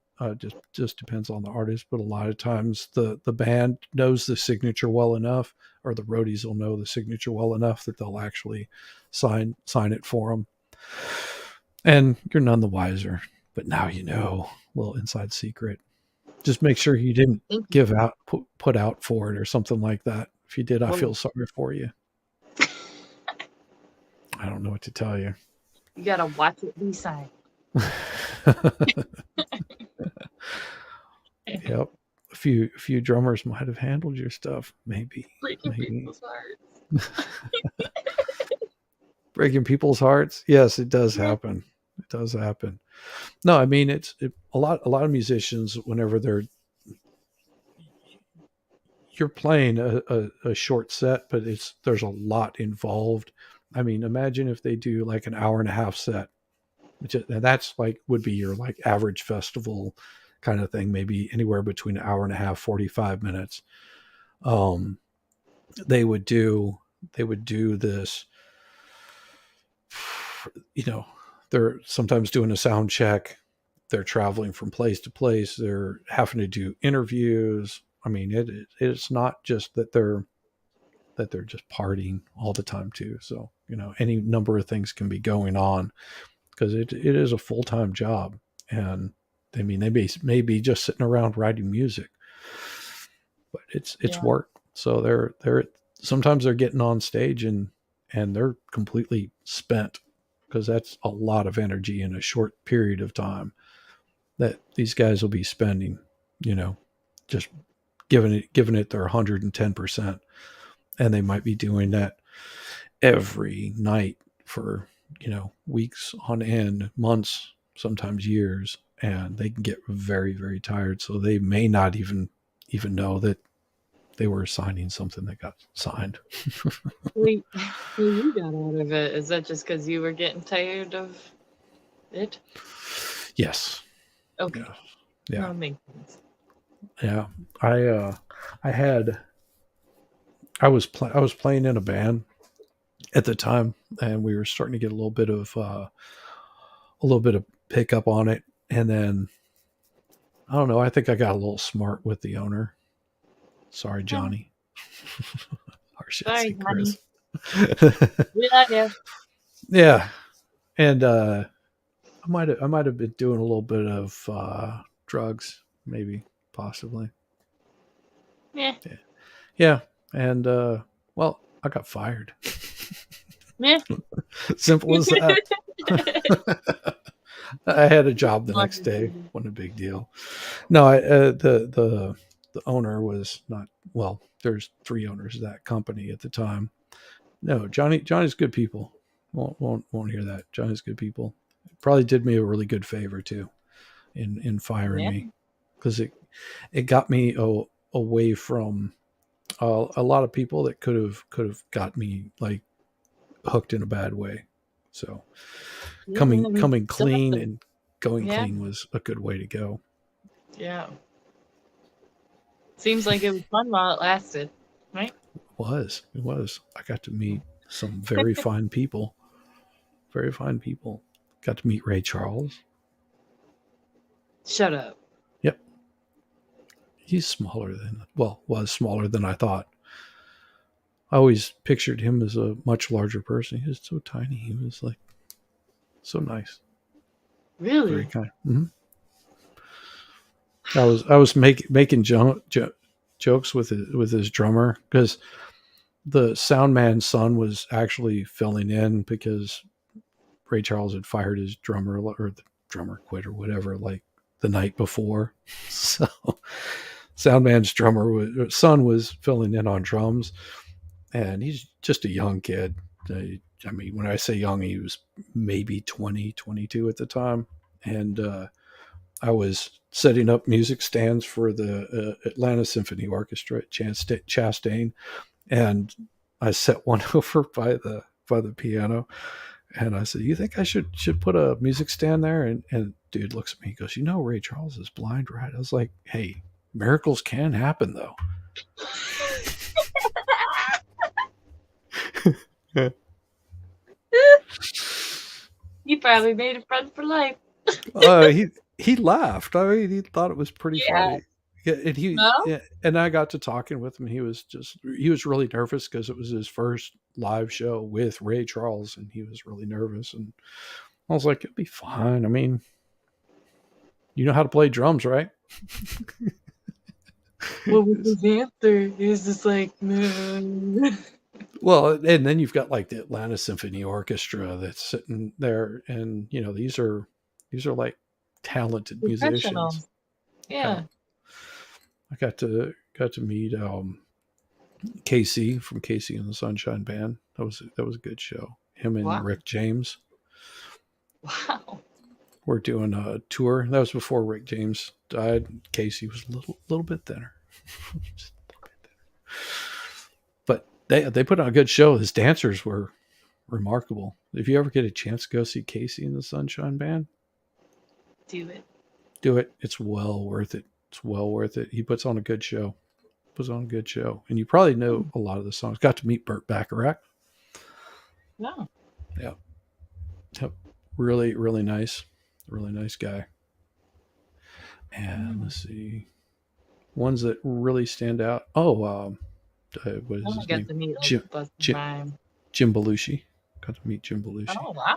Just depends on the artist, but a lot of times the band knows the signature well enough, or the roadies will know the signature well enough that they'll actually sign it for them, and you're none the wiser. But now you know, little inside secret. Just make sure you didn't Thank you. give out put out for it or something like that. If you did, I Well, feel sorry for you. I don't know what to tell you. you gotta watch it be signed. Yep. A few drummers might have handled your stuff. Maybe. Breaking Maybe. people's hearts. Breaking people's hearts. Yes, it does Yeah. happen. It does happen. No, I mean a lot of musicians whenever you're playing a short set, but there's a lot involved. I mean, imagine if they do like an hour and a half set, and that's like would be your like average festival kind of thing, maybe anywhere between an hour and a half, 45 minutes. Um, they would do they would do this, you know, they're sometimes doing a sound check, they're traveling from place to place, they're having to do interviews. I mean, it's not just that they're just partying all the time too. So, any number of things can be going on because it is a full-time job. And I mean, they may be just sitting around writing music, but it's Yeah. work. So they're sometimes they're getting on stage and they're completely spent because that's a lot of energy in a short period of time that these guys will be spending, you know, just giving it their 110%. And they might be doing that every night for, weeks on end, months, sometimes years, and they can get very, very tired. So they may not even know that they were signing something that got signed. Wait, what you got out of it? Is that just because you were getting tired of it? Yes. Okay. Yeah. Yeah. That makes sense. Yeah. I had I was playing in a band at the time, and we were starting to get a little bit of pickup on it, and then I don't know. I think I got a little smart with the owner. Sorry, Oh, Johnny. Or should I say sorry, honey. Chris? We love you. Yeah, and I might have been doing a little bit of drugs, maybe, possibly. Yeah. Yeah, yeah, and well, I got fired. Yeah. Simple as that. I had a job the next day. Wonderful. Wasn't a big deal. No, the owner was not well. There's three owners of that company at the time. No, Johnny's good people. Won't hear that. Johnny's good people. Probably did me a really good favor too in firing Yeah. me. because it got me away from a lot of people that could have got me like hooked in a bad way. So coming clean and going Yeah, clean was a good way to go. yeah. Seems like it was fun while it lasted, right? It was. I got to meet some very fine people. Very fine people. Got to meet Ray Charles. Shut up. Yep. He's was smaller than I thought. I always pictured him as a much larger person. He was so tiny. He was like so nice. Really? Very kind. Mm-hmm. I was making jokes with his drummer because the sound man's son was actually filling in because Ray Charles had fired his drummer, or the drummer quit or whatever, like the night before. So Soundman's son was filling in on drums, and he's just a young kid. I mean, when I say young, he was maybe 20, 22 at the time. And I was setting up music stands for the Atlanta Symphony Orchestra at Chastain, and I set one over by the piano. And I said, "You think I should put a music stand there?" And dude looks at me, he goes, "You know, Ray Charles is blind, right?" I was like, "Hey, miracles can happen, though." You probably made a friend for life. He laughed. I mean, he thought it was pretty Yeah. funny. Yeah, No? and I got to talking with him. He was really nervous because it was his first live show with Ray Charles, and he was really nervous. And I was like, "It'll be fine. I mean, you know how to play drums, right?" What was his answer? He was just like, no. Well, and then you've got like the Atlanta Symphony Orchestra that's sitting there, and these are like talented musicians. Professionals. Yeah. I got to meet Casey from Casey and the Sunshine Band. That was a good show. Him and Wow. Rick James. Wow. We're doing a tour. That was before Rick James died. Casey was a little bit thinner. Just a little bit thinner. But they put on a good show. His dancers were remarkable. If you ever get a chance to go see Casey and the Sunshine Band, Do it. do it. It's well worth it. It's well worth it. He puts on a good show. And you probably know a lot of the songs. Got to meet Burt Bacharach. No. Yeah. Yep. Really, really nice. Really nice guy. And let's see. Ones that really stand out. Oh, what is his name? To meet Jim Belushi. Got to meet Jim Belushi. Oh, wow.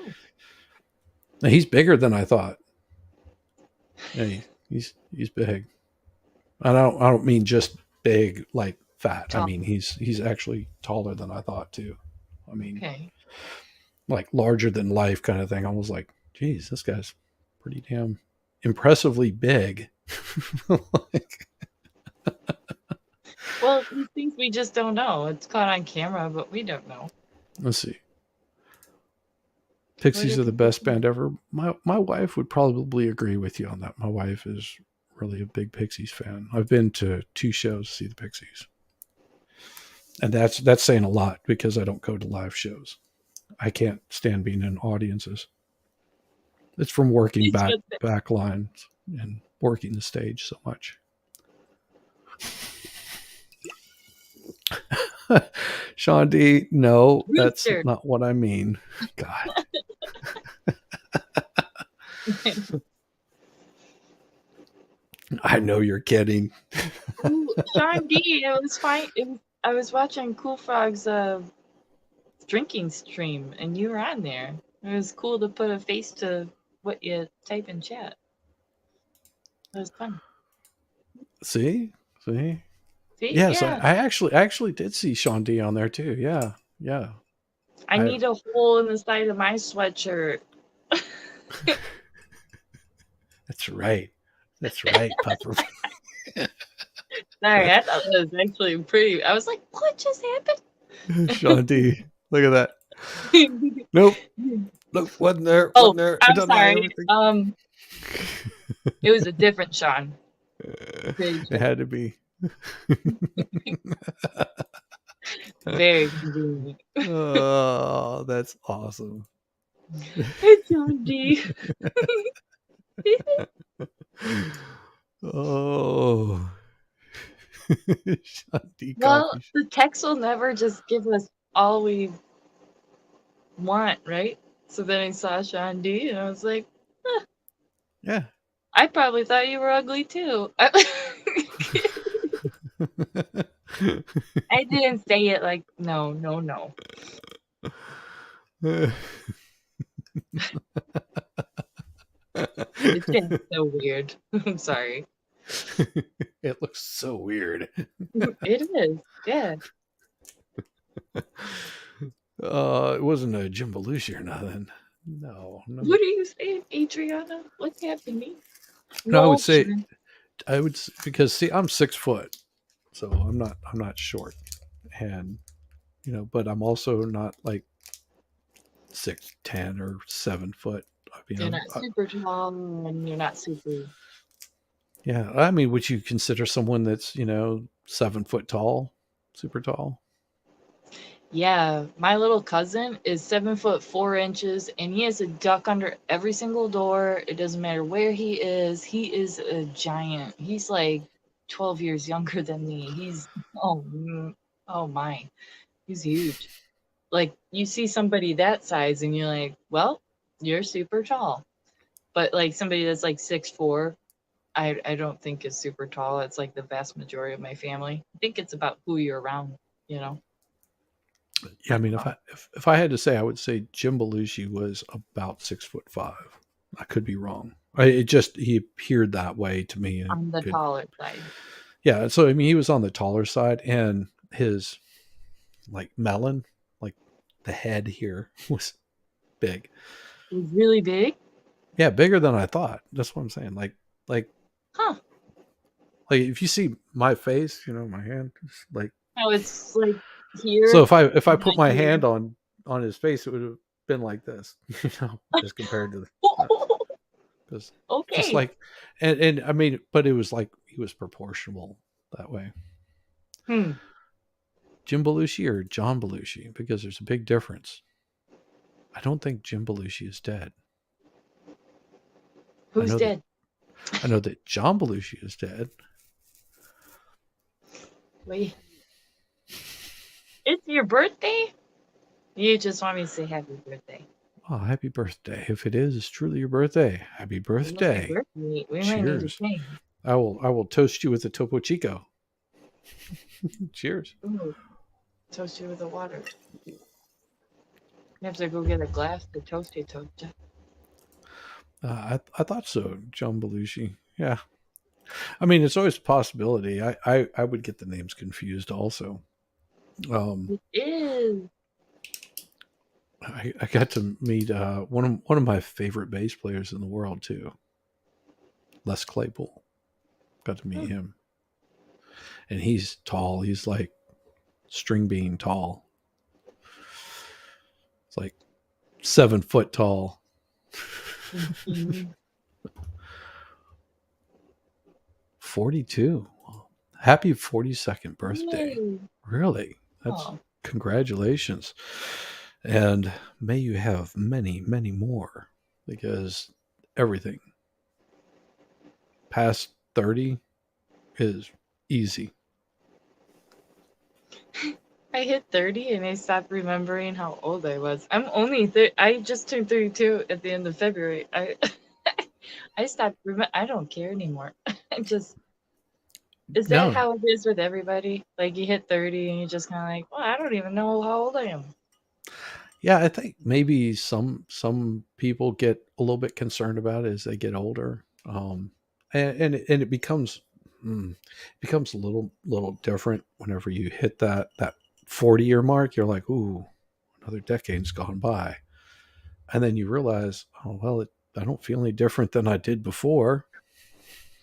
Now, he's bigger than I thought. Yeah, he's big. I don't mean just big like fat. Tall. I mean he's actually taller than I thought too. I mean, like larger than life kind of thing. I was like, geez, this guy's pretty damn impressively big. Like, well, these things we just don't know. It's caught on camera, but we don't know. Let's see. Pixies are the best band ever. My wife would probably agree with you on that. My wife is really a big Pixies fan. I've been to 2 shows to see the Pixies. And that's saying a lot because I don't go to live shows. I can't stand being in audiences. It's from working back lines and working the stage so much. Sean D, no, that's not what I mean. God. I know you're kidding. Sean D, it was fine. I was watching Cool Frog's drinking stream, and you were on there. It was cool to put a face to what you type in chat. It was fun. See? Yes, yeah. I actually did see Sean D on there too. Yeah. I need a hole in the side of my sweatshirt. That's right, Puffer. Sorry, I thought that was actually pretty. I was like, what just happened? Sean D, look at that. Nope. Look, wasn't there. I'm sorry. It was a different Sean. Very It true. had to be. Very convenient. Oh, that's awesome. It's John D. Oh, Shanti Well, coffee. the text will never just give us all we want, right? So then I saw Sean D and I was like, Yeah. I probably thought you were ugly too. I didn't say it like, no, no, no. It's been so weird. I'm sorry. It looks so weird. It is. Yeah. It wasn't a Jim Belushi or nothing. No, no. What are you saying, Adriana? What's happening? No, I would No, say Sean. because see, I'm 6 foot, so I'm not short, and but I'm also not like 6'10" or 7 foot. I mean, You're not super tall and you're not super. yeah. I mean, would you consider someone that's 7 foot tall, super tall? Yeah, my little cousin is 7 foot 4 inches, and he has a duck under every single door. It doesn't matter where he is. He is a giant. He's like 12 years younger than me. He's oh my, he's huge. Like you see somebody that size, and you're like, well, you're super tall. But like somebody that's like 6'4", I don't think is super tall. It's like the vast majority of my family. I think it's about who you're around, you know. Yeah, I mean, if I had to say, I would say Jim Belushi was about 6'5". I could be wrong. He appeared that way to me, and On the could taller side. yeah. So I mean, he was on the taller side, and his like melon, like the head here was big. He's really big? Yeah, bigger than I thought. That's what I'm saying. Like Huh. like if you see my face, my hand, it's like No, it's like so here, if I put not my here. hand on his face, it would have been like this, as compared to because just Okay. like and I mean, but it was like he was proportional that way. Hmm. Jim Belushi or John Belushi, because there's a big difference. I don't think Jim Belushi is dead. I Who's know that dead? I know that John Belushi is dead. Wait. It's your birthday? You just want me to say happy birthday. Oh, happy birthday! If it is, it's truly your birthday. Happy Happy birthday! birthday. We might need to Cheers! sing. I will toast you with a Topo Chico. Cheers! Ooh, toast you with the water. You have to go get a glass to toast you. I thought so, John Belushi. Yeah, I mean it's always a possibility. I would get the names confused also. Um, It is. I got to meet one of my favorite bass players in the world too, Les Claypool. Got to meet Hmm. him, and he's tall. He's like string bean tall. It's like 7 foot tall. Mhm. 42. Happy 42nd birthday. Yay. Really? That's Oh, congratulations. And may you have many, many more, because everything past 30 is easy. I hit 30 and I stopped remembering how old I was. I'm only I just turned 32 at the end of February. I I stopped I don't care anymore. I just is that No, how it is with everybody? Like you hit 30 and you're just kind of like, well, I don't even know how old I am. yeah, I think maybe some people get a little bit concerned about it as they get older, and it becomes a little different whenever you hit that 40-year mark. You're like, ooh, another decade's gone by, and then you realize, oh well, I don't feel any different than I did before.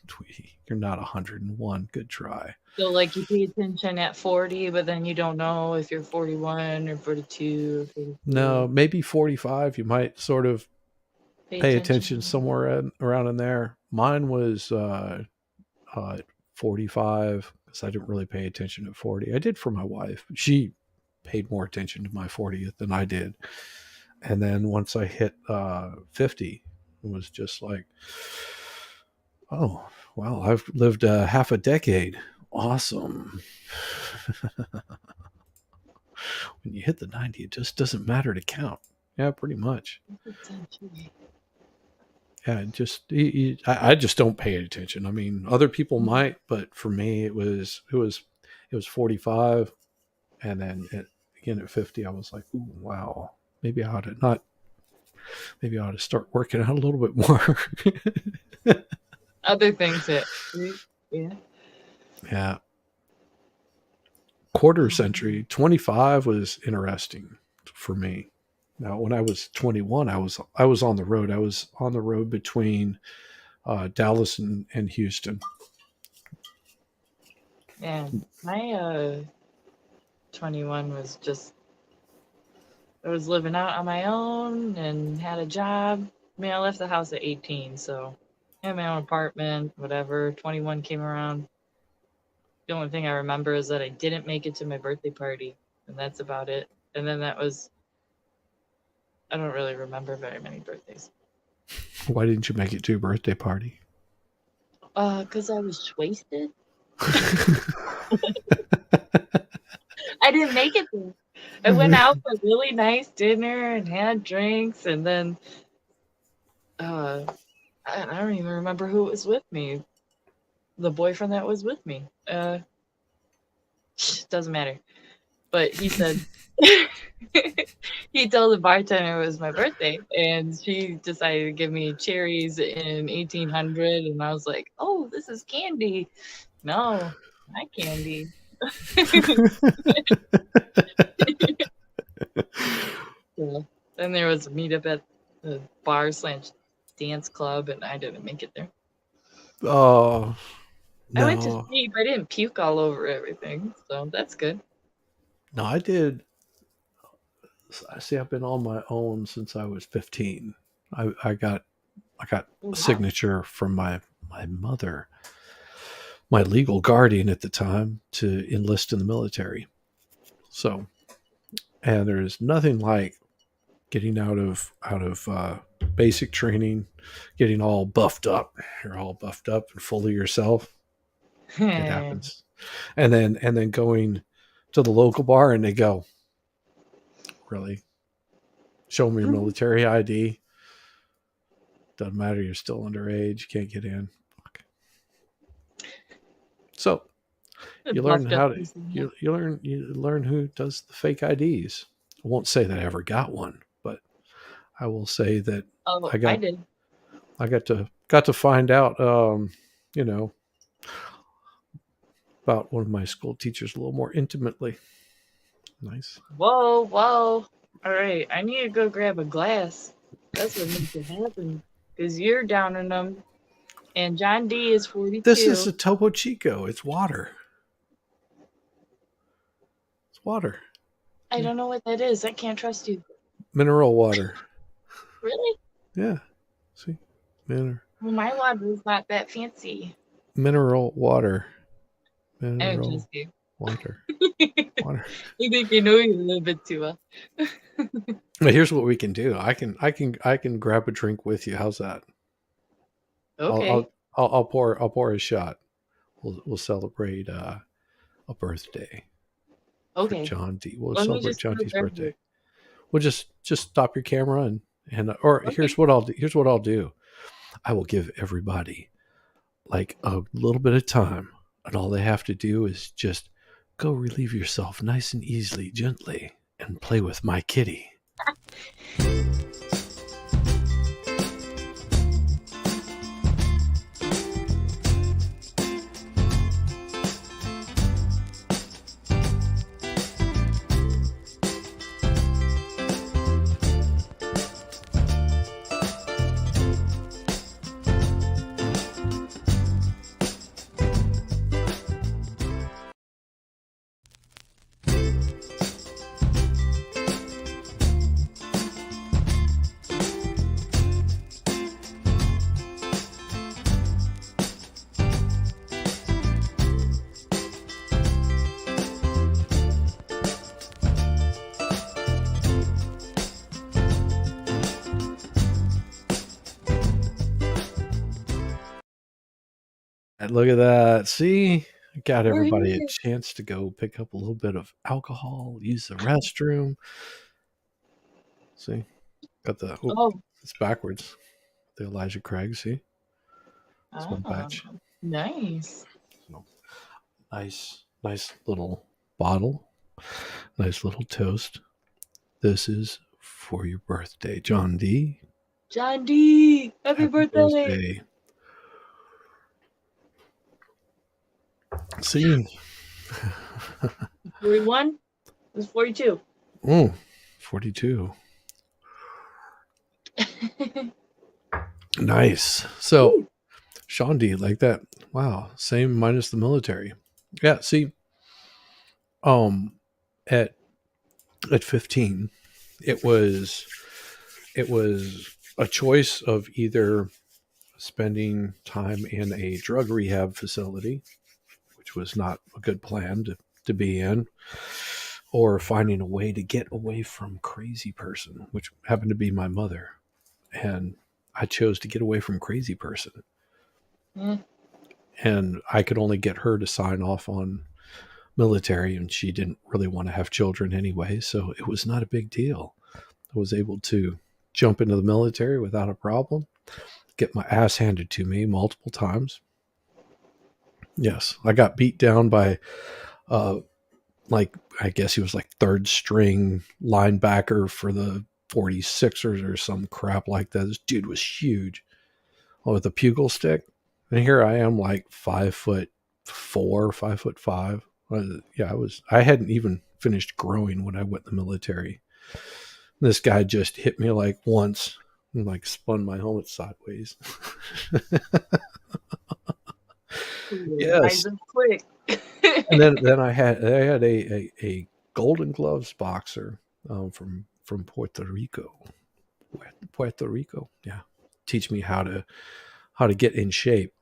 Tweety, you're not 101. Good try. So like you pay attention at 40, but then you don't know if you're 41 or 42 or No, 43. maybe 45. You might sort of Pay pay attention attention. somewhere around in there. Mine was at 45 because I didn't really pay attention at 40. I did for my wife. She paid more attention to my 40th than I did. And then once I hit 50, it was just like, oh, wow, I've lived half a decade. Awesome. When you hit the 90, it just doesn't matter to count. Yeah, pretty much. Yeah, I just don't pay attention. I mean, other people might, but for me, it was 45, and then again at 50, I was like, ooh, wow, maybe I ought to start working out a little bit more. Other things that, yeah. Yeah. Quarter century, 25 was interesting for me. Now, when I was 21, I was on the road. I was on the road between Dallas and Houston. Yeah, my 21 was just, I was living out on my own and had a job. I mean, I left the house at 18, so I had my own apartment, whatever. 21 came around. The only thing I remember is that I didn't make it to my birthday party, and that's about it. And then I don't really remember very many birthdays. Why didn't you make it to your birthday party? Because I was wasted. I didn't make it there. I went out for a really nice dinner and had drinks, and then I don't even remember who was with me. The boyfriend that was with me. Doesn't matter. But he said he told the bartender it was my birthday, and she decided to give me cherries in 1800, and I was like, "Oh, this is candy." No, not candy. Yeah. Then there was a meetup at the bar/dance club, and I didn't make it there. Oh, no. I went to sleep. I didn't puke all over everything, so that's good. No, I did. See, I've been on my own since I was 15. I got a signature from my mother, my legal guardian at the time, to enlist in the military. So, and there's nothing like getting out of basic training, getting all buffed up. You're all buffed up and full of yourself. It happens. And then going to the local bar, and they go, "Really? Show me your military ID. Doesn't matter. You're still underage. You can't get in." Okay. So you learn you learn who does the fake IDs. I won't say that I ever got one, but I will say that I did. I got to find out, about one of my school teachers a little more intimately. Nice. Whoa. All right. I need to go grab a glass. That's what needs to happen. Because you're downing them. And John D is 42. This is a Topo Chico. It's water. It's water. I don't know what that is. I can't trust you. Mineral water. Really? Yeah. See? Well, my water is not that fancy. Mineral water. Mineral water. Water. You think you know you a little bit too well. But here's what we can do. I can grab a drink with you. How's that? Okay. I'll pour a shot. We'll celebrate a birthday. Okay. For John D. We'll celebrate John D's birthday. We'll just stop your camera okay. Here's what I'll do. I will give everybody like a little bit of time, and all they have to do is just go relieve yourself nice and easily, gently, and play with my kitty. Look at that. See, got We're everybody a here. chance to go pick up a little bit of alcohol, use the restroom. See, got the, oh, Oh, it's backwards. The Elijah Craig, see? It's my ah, batch. nice. So nice little bottle. Nice little toast. This is for your birthday, John D. John D, happy Happy birthday. birthday. See? 41? It was 42. Oh, 42. Nice. So, Woo. Sean D, like that. Wow. Same minus the military. Yeah. See, um, at 15, it was a choice of either spending time in a drug rehab facility, which was not a good plan to be in, or finding a way to get away from crazy person, which happened to be my mother. And I chose to get away from crazy person. Mm, And I could only get her to sign off on military, and she didn't really want to have children anyway. So it was not a big deal. I was able to jump into the military without a problem, get my ass handed to me multiple times. Yes, I got beat down by uh, like I guess he was like third string linebacker for the 46ers or some crap like that. This dude was huge. Oh, with a pugil stick. And here I am like 5'4", 5'5". Yeah, I hadn't even finished growing when I went in the military. This guy just hit me like once and like spun my helmet sideways. Yes. Rise up quick. And then I had a Golden Gloves boxer from Puerto Rico. Puerto Rico, yeah, teach me how to get in shape.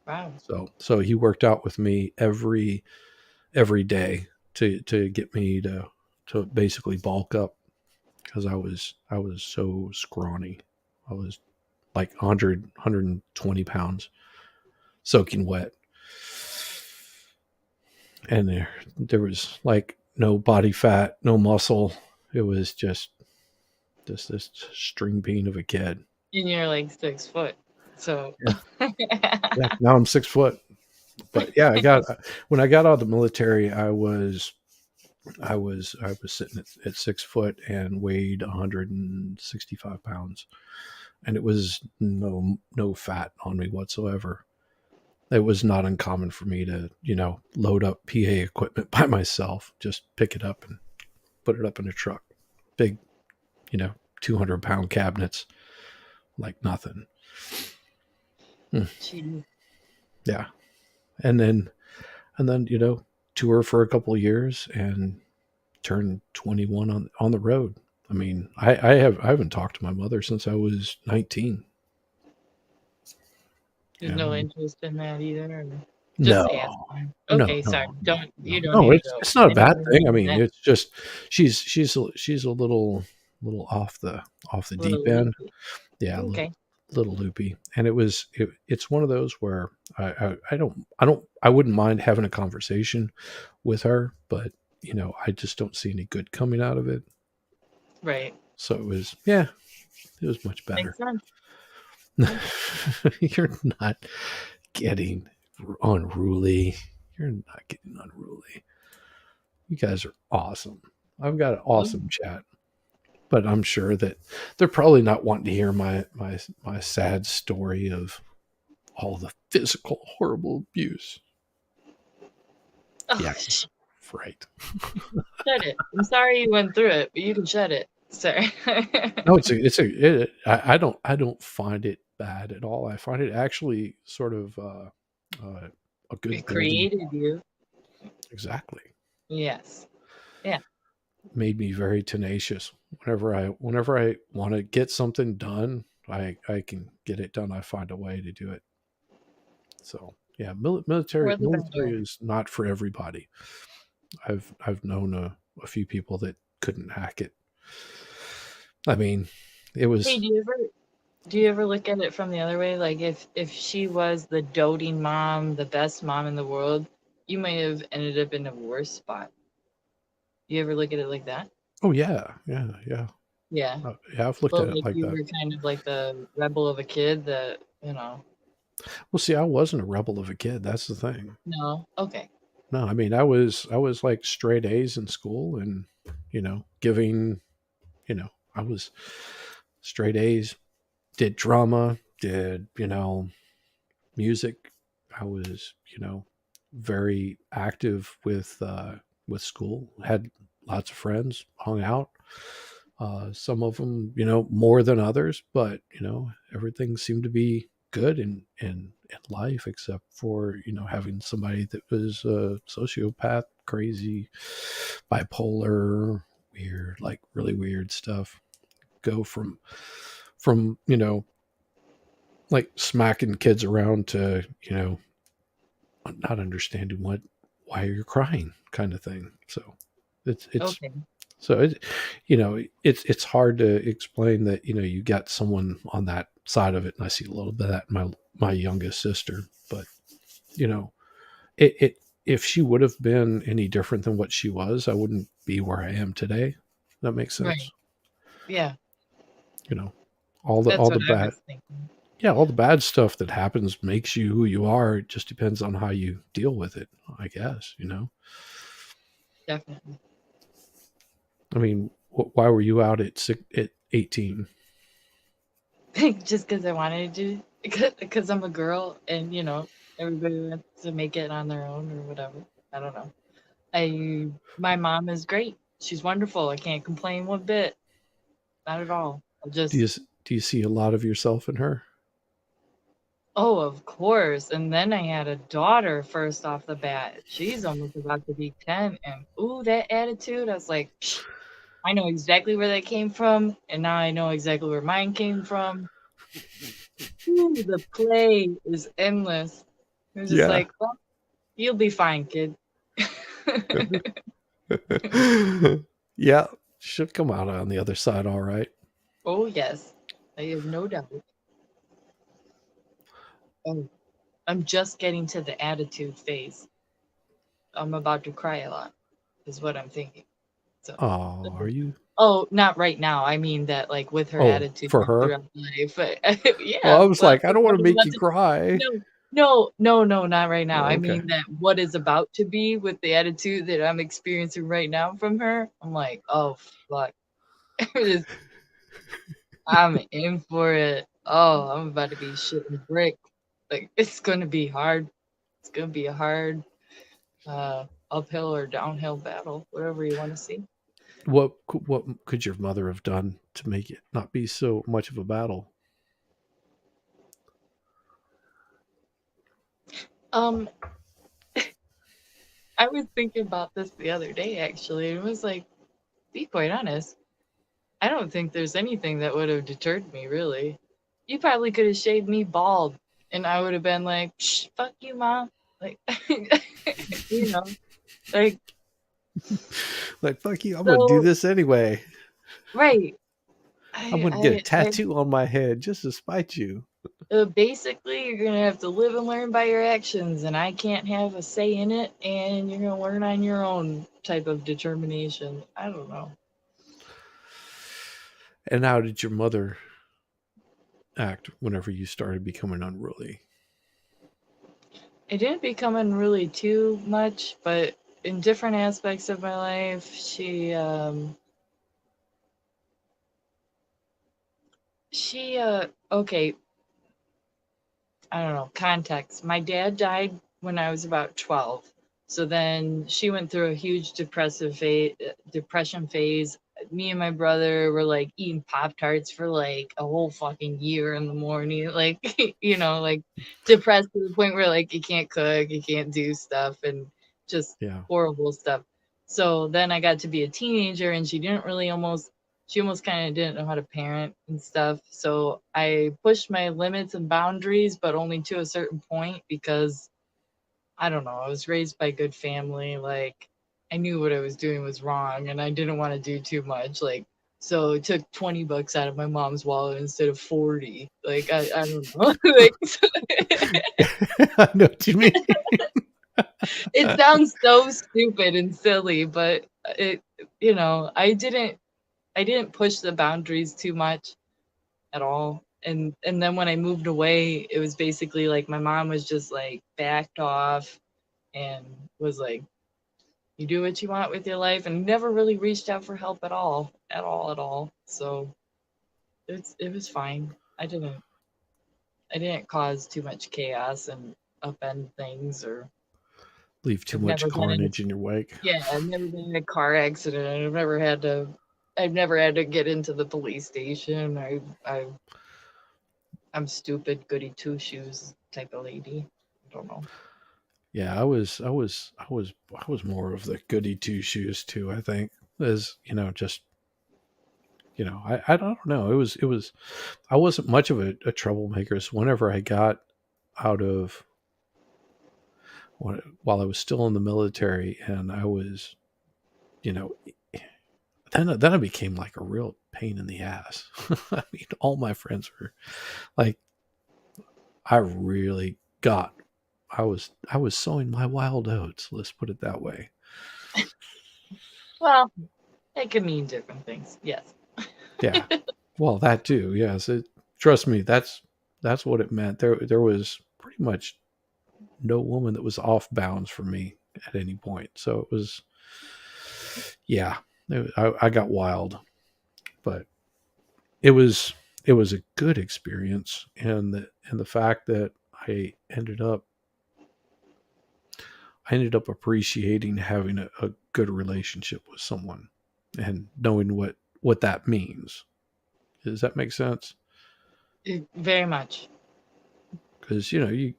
Wow. So he worked out with me every day to get me to basically bulk up because I was so scrawny. I was like 120 pounds soaking wet, and there was like no body fat, no muscle. It was just this string bean of a kid. And you're like 6 foot. So Yeah, yeah. Now I'm 6 foot. But yeah, I got when I got out of the military, I was sitting at 6 foot and weighed 165 pounds, and it was no fat on me whatsoever. It was not uncommon for me to load up PA equipment by myself, just pick it up and put it up in a truck, big 200-pound cabinets like nothing. Jeez. Yeah, and then tour for a couple of years and turn 21 on the road. I mean, I haven't talked to my mother since I was 19. There's no And interest in that either. Or just no, asking. no, Okay, sorry. no, no, Don't no, you don't no. need to It's go not a bad anywhere thing. I near mean, that it's just she's a little off the deep little end. loopy. Yeah, a Okay. little loopy. And it's one of those where I wouldn't mind having a conversation with her, but I just don't see any good coming out of it. Right. So it was much better. Makes sense. You're not getting unruly. You're not getting unruly. You guys are awesome. I've got an Oh, awesome chat, but I'm sure that they're probably not wanting to hear my sad story of all the physical horrible abuse. oh, Yeah, right. shut it. I'm sorry you went through it, but you can shut it. Sorry. No, I don't find it bad at all. I find it actually sort of a good It building created block. you. Exactly. Yes. Yeah. Made me very tenacious. Whenever I want to get something done, I can get it done. I find a way to do it. So yeah, For the military better. is not for everybody. I've known a few people that couldn't hack it. I mean, it Hey, was do you ever Do you ever look at it from the other way? Like if she was the doting mom, the best mom in the world, you might have ended up in a worse spot. You ever look at it like that? Oh yeah, yeah, yeah. Yeah. Yeah, I've looked But at it like like you that. were kind of like the rebel of a kid that, you know. Well, see, I wasn't a rebel of a kid. That's the thing. No. Okay. No, I mean, I was like straight A's in school, and giving, I was straight A's. Did drama, did music. I was very active with school. Had lots of friends, hung out. Some of them, more than others, but everything seemed to be good in life, except for having somebody that was a sociopath, crazy, bipolar, weird, like really weird stuff. Go from like smacking kids around to not understanding why you're crying kind of thing. So it's Okay. so it's hard to explain that you got someone on that side of it, and I see a little bit of that in my youngest sister. But you know it if she would have been any different than what she was, I wouldn't be where I am today. That makes Right. sense. Yeah. You know, all the That's all what the I bad was thinking. yeah, all the bad stuff that happens makes you who you are. It just depends on how you deal with it, I guess. Definitely. I mean, why were you out at 18? Just because I wanted to, because I'm a girl and, everybody wants to make it on their own or whatever. I don't know. My mom is great. She's wonderful. I can't complain one bit. Not at all. I Do you just, do you see a lot of yourself in her? oh, of course. And then I had a daughter first off the bat. She's almost about to be 10. And ooh, that attitude. I was like, "Psh, I know exactly where that came from. And now I know exactly where mine came from. Ooh, the play is endless. It was just Yeah. like, well, you'll be fine, kid. Yeah, she'll come out on the other side all right. Oh, yes. I have no doubt. Oh, I'm just getting to the attitude phase. I'm about to cry a lot, is what I'm thinking. So, Oh, are you? oh, not right now. I mean that, like, with her Oh, attitude for her? throughout life. But Oh, yeah, I was what like, I don't want what to is make about you to cry. no, no, no, no, not right now. Oh, I okay. mean that what is about to be with the attitude that I'm experiencing right now from her. I'm like, oh fuck, Just- I'm in for it. Oh, I'm about to be shitting brick. Like it's gonna be hard. It's gonna be a hard uphill or downhill battle, whatever you want to see. What could your mother have done to make it not be so much of a battle? Um, I was thinking about this the other day actually. It was like, be quite honest. I don't think there's anything that would have deterred me really. You probably could have shaved me bald, and I would have been like, Psh, "Fuck you, mom." Like, you know, like Like, fuck you, I'm gonna do so. this anyway. Right. I'm I, gonna get a I, I tattoo on my head just to spite you. basically, you're gonna have to live and learn by your actions, and I can't have a say in it. And you're gonna learn on your own type of determination. I don't know. And how did your mother act whenever you started becoming unruly? It didn't become unruly too much, but in different aspects of my life, she okay, I don't know, context. My dad died when I was about 12. So then she went through a huge depression phase. Me and my brother were like eating Pop Tarts for like a whole fucking year in the morning. Like, like depressed to the point where like you can't cook, you can't do stuff, and just Yeah. horrible stuff. So then I got to be a teenager and she almost kind of didn't know how to parent and stuff. So I pushed my limits and boundaries, but only to a certain point because I don't know, I was raised by a good family. Like I knew what I was doing was wrong and I didn't want to do too much. Like So it took $20 out of my mom's wallet instead of 40. Like I don't know. Like, I know what you mean. it sounds so stupid and silly, but it I didn't push the boundaries too much at all. And then when I moved away, it was basically like my mom was just like backed off and was like, you do what you want with your life, and never really reached out for help at all, at all, at all. So it was fine. I didn't cause too much chaos and upend things, or Leave too I've much never been in a, carnage in your wake. yeah, I've never been in a car accident. I've never had to get into the police station. I'm stupid, goody two shoes type of lady. I don't know. Yeah, I was more of the goody two shoes too. I think as just I don't know. It was I wasn't much of a troublemaker. So whenever I got out of while I was still in the military, and I was you know then I became like a real pain in the ass. I mean, all my friends were like, I really got. I was sowing my wild oats. Let's put it that way. Well, it can mean different things. Yes. Yeah. Well, that too. Yes. Trust me, that's what it meant. There was pretty much no woman that was off bounds for me at any point. So it was, yeah. I got wild, but it was it was a good experience, and the fact that I ended up appreciating having a good relationship with someone and knowing what that means. Does that make sense? Very much. Because you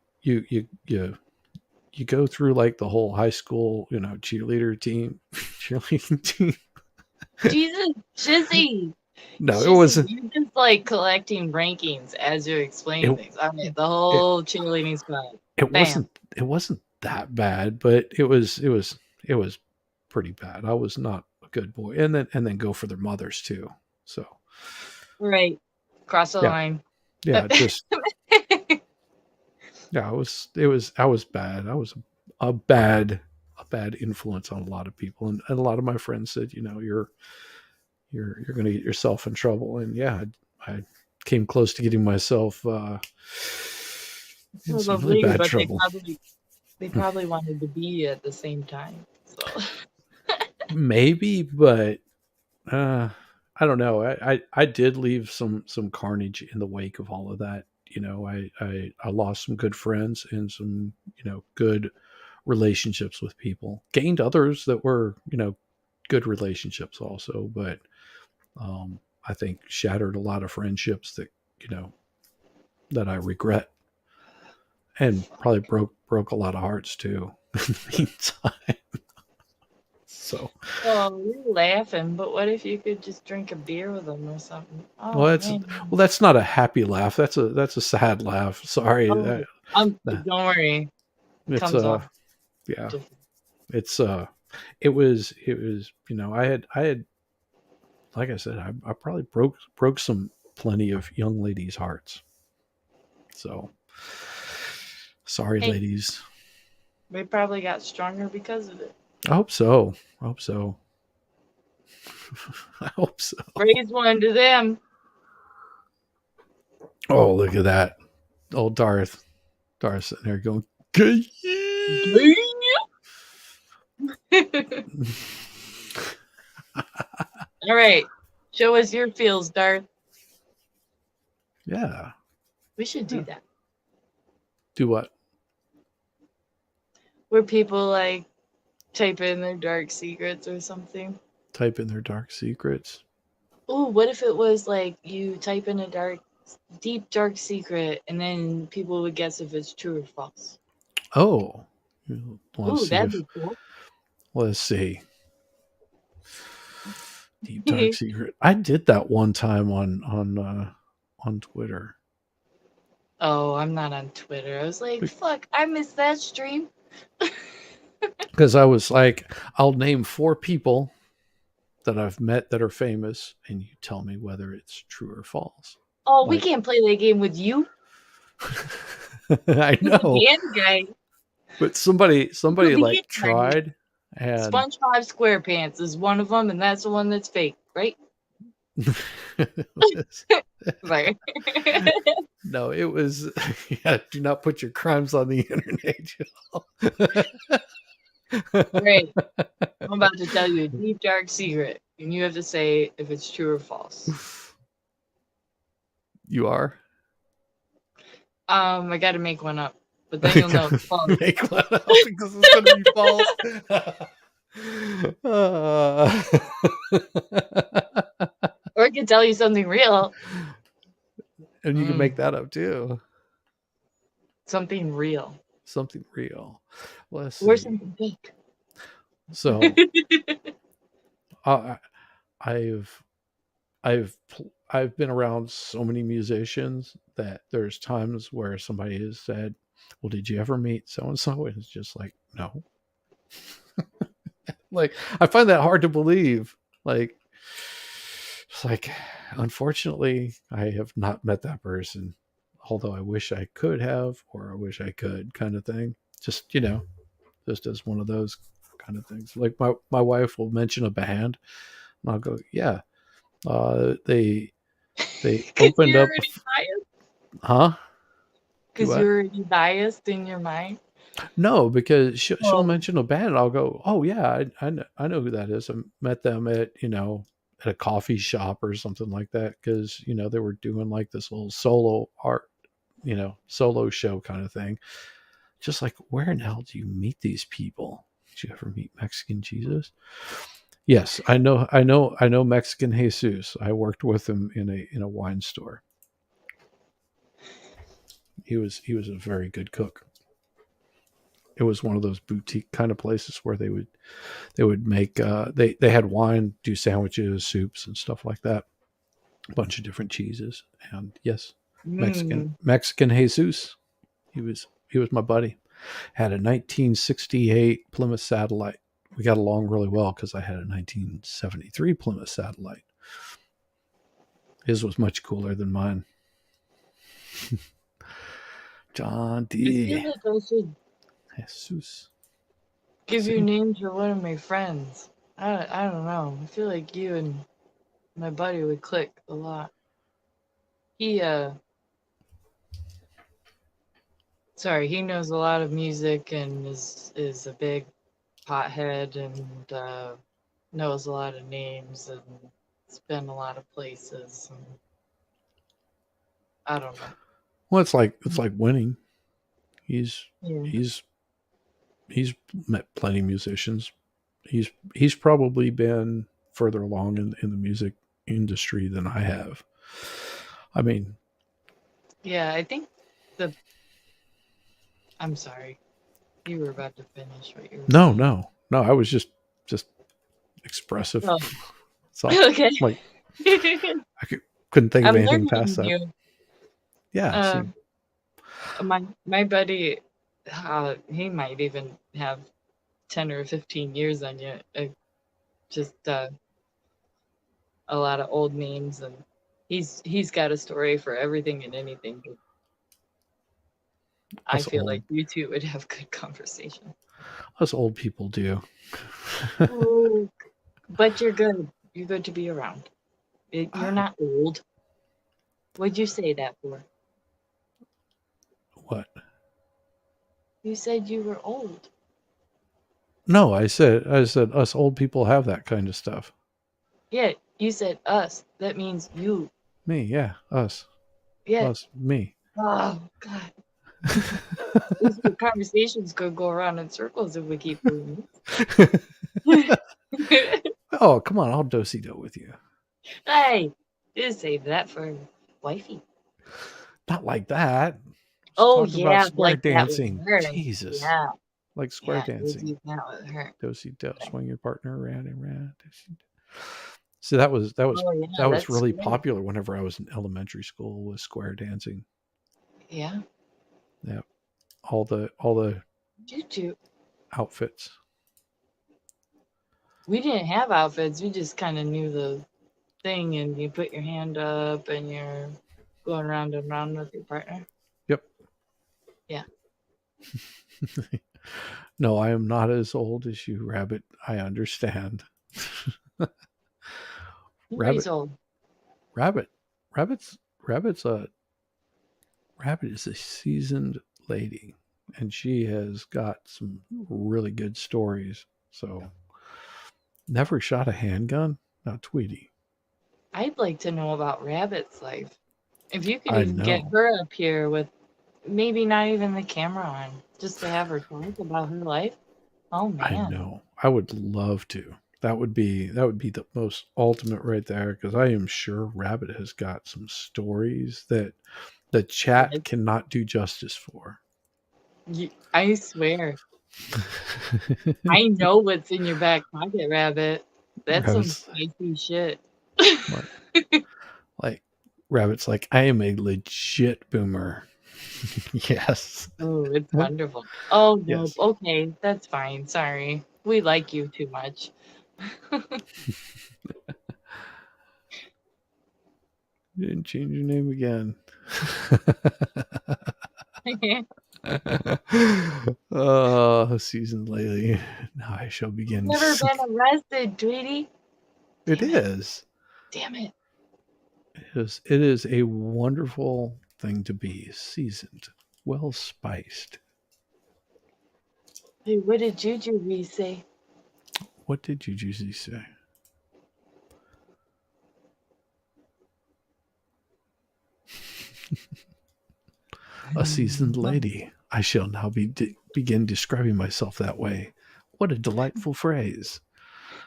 go through like the whole high school cheerleader team, cheerleading team. Jesus, Shizzy. No, it Shizzy, wasn't. you're just like collecting rankings as you're explaining It things. I mean, the it whole cheerleading squad. it Bam. wasn't that bad, but it was pretty bad. I was not a good boy, and then go for their mothers too. So Right. Cross the yeah, line. yeah, just yeah. I was bad. I was a bad influence on a lot of people, and a lot of my friends said, you're going to get yourself in trouble, and yeah, I came close to getting myself in some really Probably, bad but they trouble. probably they probably wanted to be at the same time. So Maybe, but uh, I don't know. I did leave some carnage in the wake of all of that. I lost some good friends and some good relationships with people. Gained others that were good relationships also, but I think shattered a lot of friendships that you know that I regret, and probably broke a lot of hearts too. In the meantime, so well, you're laughing, but what if you could just drink a beer with them or something? well, Oh that's man. well, that's not a happy laugh. That's a sad laugh. Sorry, Oh, that don't worry. It it's comes off yeah, different. it's it was I had like I said, I probably broke some plenty of young ladies' hearts. So sorry, Hey, ladies. we probably got stronger because of it. I hope so. I hope so. I hope so. Raise one to them. Oh, look at that. Old Darth. Darth sitting there going, "Gay." All right. Show us your feels, Darth. Yeah. We should do Yeah. that. Do what? Where people like type in their dark secrets or something. Type in their dark secrets. Ooh, what if it was like you type in a deep dark secret and then people would guess if it's true or false? Oh. You want to Ooh, see that'd if be cool. let's see. Deep dark secret. I did that one time on Twitter. Oh, I'm not on Twitter. I was like, fuck, I missed that stream. Because I was like, I'll name four people that I've met that are famous, and you tell me whether it's true or false. Oh, we Like, can't play that game with you. I You're the know, band guy. but somebody You're the like band guy. tried, and SpongeBob SquarePants is one of them, and that's the one that's fake, right? Right. no, it was. Yeah, do not put your crimes on the internet, Jill. Right. I'm about to tell you a deep dark secret, and you have to say if it's true or false. You are. I got to make one up, but then you'll know it's false. Make one up because it's going to be false. Or I can tell you something real. And you can make that up too. Something real. Something real. Let's Or see. something fake. So, I've been around so many musicians that there's times where somebody has said, "Well, did you ever meet so and so?" And it's just like, no. Like, I find that hard to believe. Like, it's like, unfortunately, I have not met that person. Although I wish I could have, or I wish I could, kind of thing. Just just as one of those kind of things. Like my wife will mention a band, and I'll go, yeah. They opened up, huh? Because you're already biased in your mind. No, because she'll mention a band, and I'll go, oh yeah, I know who that is. I met them at at a coffee shop or something like that, because they were doing like this little solo art, solo show kind of thing. Just like, where in hell do you meet these people? Did you ever meet Mexican Jesus? Yes, I know Mexican Jesus. I worked with him in a wine store. He was a very good cook. It was one of those boutique kind of places where they would make they had wine, do sandwiches, soups, and stuff like that. A bunch of different cheeses, and yes, Mexican Jesus. He was my buddy. Had a 1968 Plymouth Satellite. We got along really well because I had a 1973 Plymouth Satellite. His was much cooler than mine. John D. I feel like I should Jesus. give your name to one of my friends. I don't know. I feel like you and my buddy would click a lot. He he knows a lot of music and is a big pothead and knows a lot of names and has been a lot of places. And I don't know. Well, it's like winning. He's met plenty of musicians. He's probably been further along in the music industry than I have. I mean, yeah, I think I'm sorry. You were about to finish what you were saying. No. I was just expressive. Oh. So, okay. Like, I couldn't think of anything past that. You. Yeah. My buddy, he might even have 10 or 15 years on you. Just a lot of old names, and he's got a story for everything and anything. I feel like you two would have good conversation. Us old people do. Oh, but you're good. You're good to be around. You're not old. What'd you say that for? What? You said you were old. No, I said us old people have that kind of stuff. Yeah, you said us. That means you. Me, yeah, us. Yeah. Us, me. Oh God. These conversations could go around in circles if we keep doing this. Oh, come on, I'll do with you. Hey, just save that for wifey. Not like that. Oh yeah, about square like dancing. That with her. Jesus. Yeah. Like square dancing. That with her. Do-si-do, swing your partner around and around. So that was really popular whenever I was in elementary school, was square dancing. Yeah. Yeah. All the You too. outfits. We didn't have outfits. We just kind of knew the thing, and you put your hand up, and you're going round and round with your partner. Yep. Yeah. No, I am not as old as you, Rabbit. I understand. Nobody's Rabbit, old. Rabbit, Rabbit's Rabbit's a Rabbit is a seasoned lady, and she has got some really good stories. So, never shot a handgun? Now, Tweety, I'd like to know about Rabbit's life. If you could I even get know, her up here with maybe not even the camera on, just to have her talk about her life. Oh I man. know. I would love to. That would be the most ultimate right there because I am sure Rabbit has got some stories that the chat Yes. cannot do justice for. I swear. I know what's in your back pocket, Rabbit. That's some Rabbit's spicy shit. like, like Rabbit's like, I am a legit boomer. Yes. Oh, it's wonderful. Oh, no. Yes. Okay, that's fine. Sorry. We like you too much. You didn't change your name again. Oh, seasoned lady. Now I shall begin. Never been arrested, Tweety. It Damn it. is. Damn it. It is a wonderful thing to be seasoned, well spiced. Hey, what did Juju Bee say? What did you usually say? A seasoned lady. I shall now begin describing myself that way. What a delightful phrase.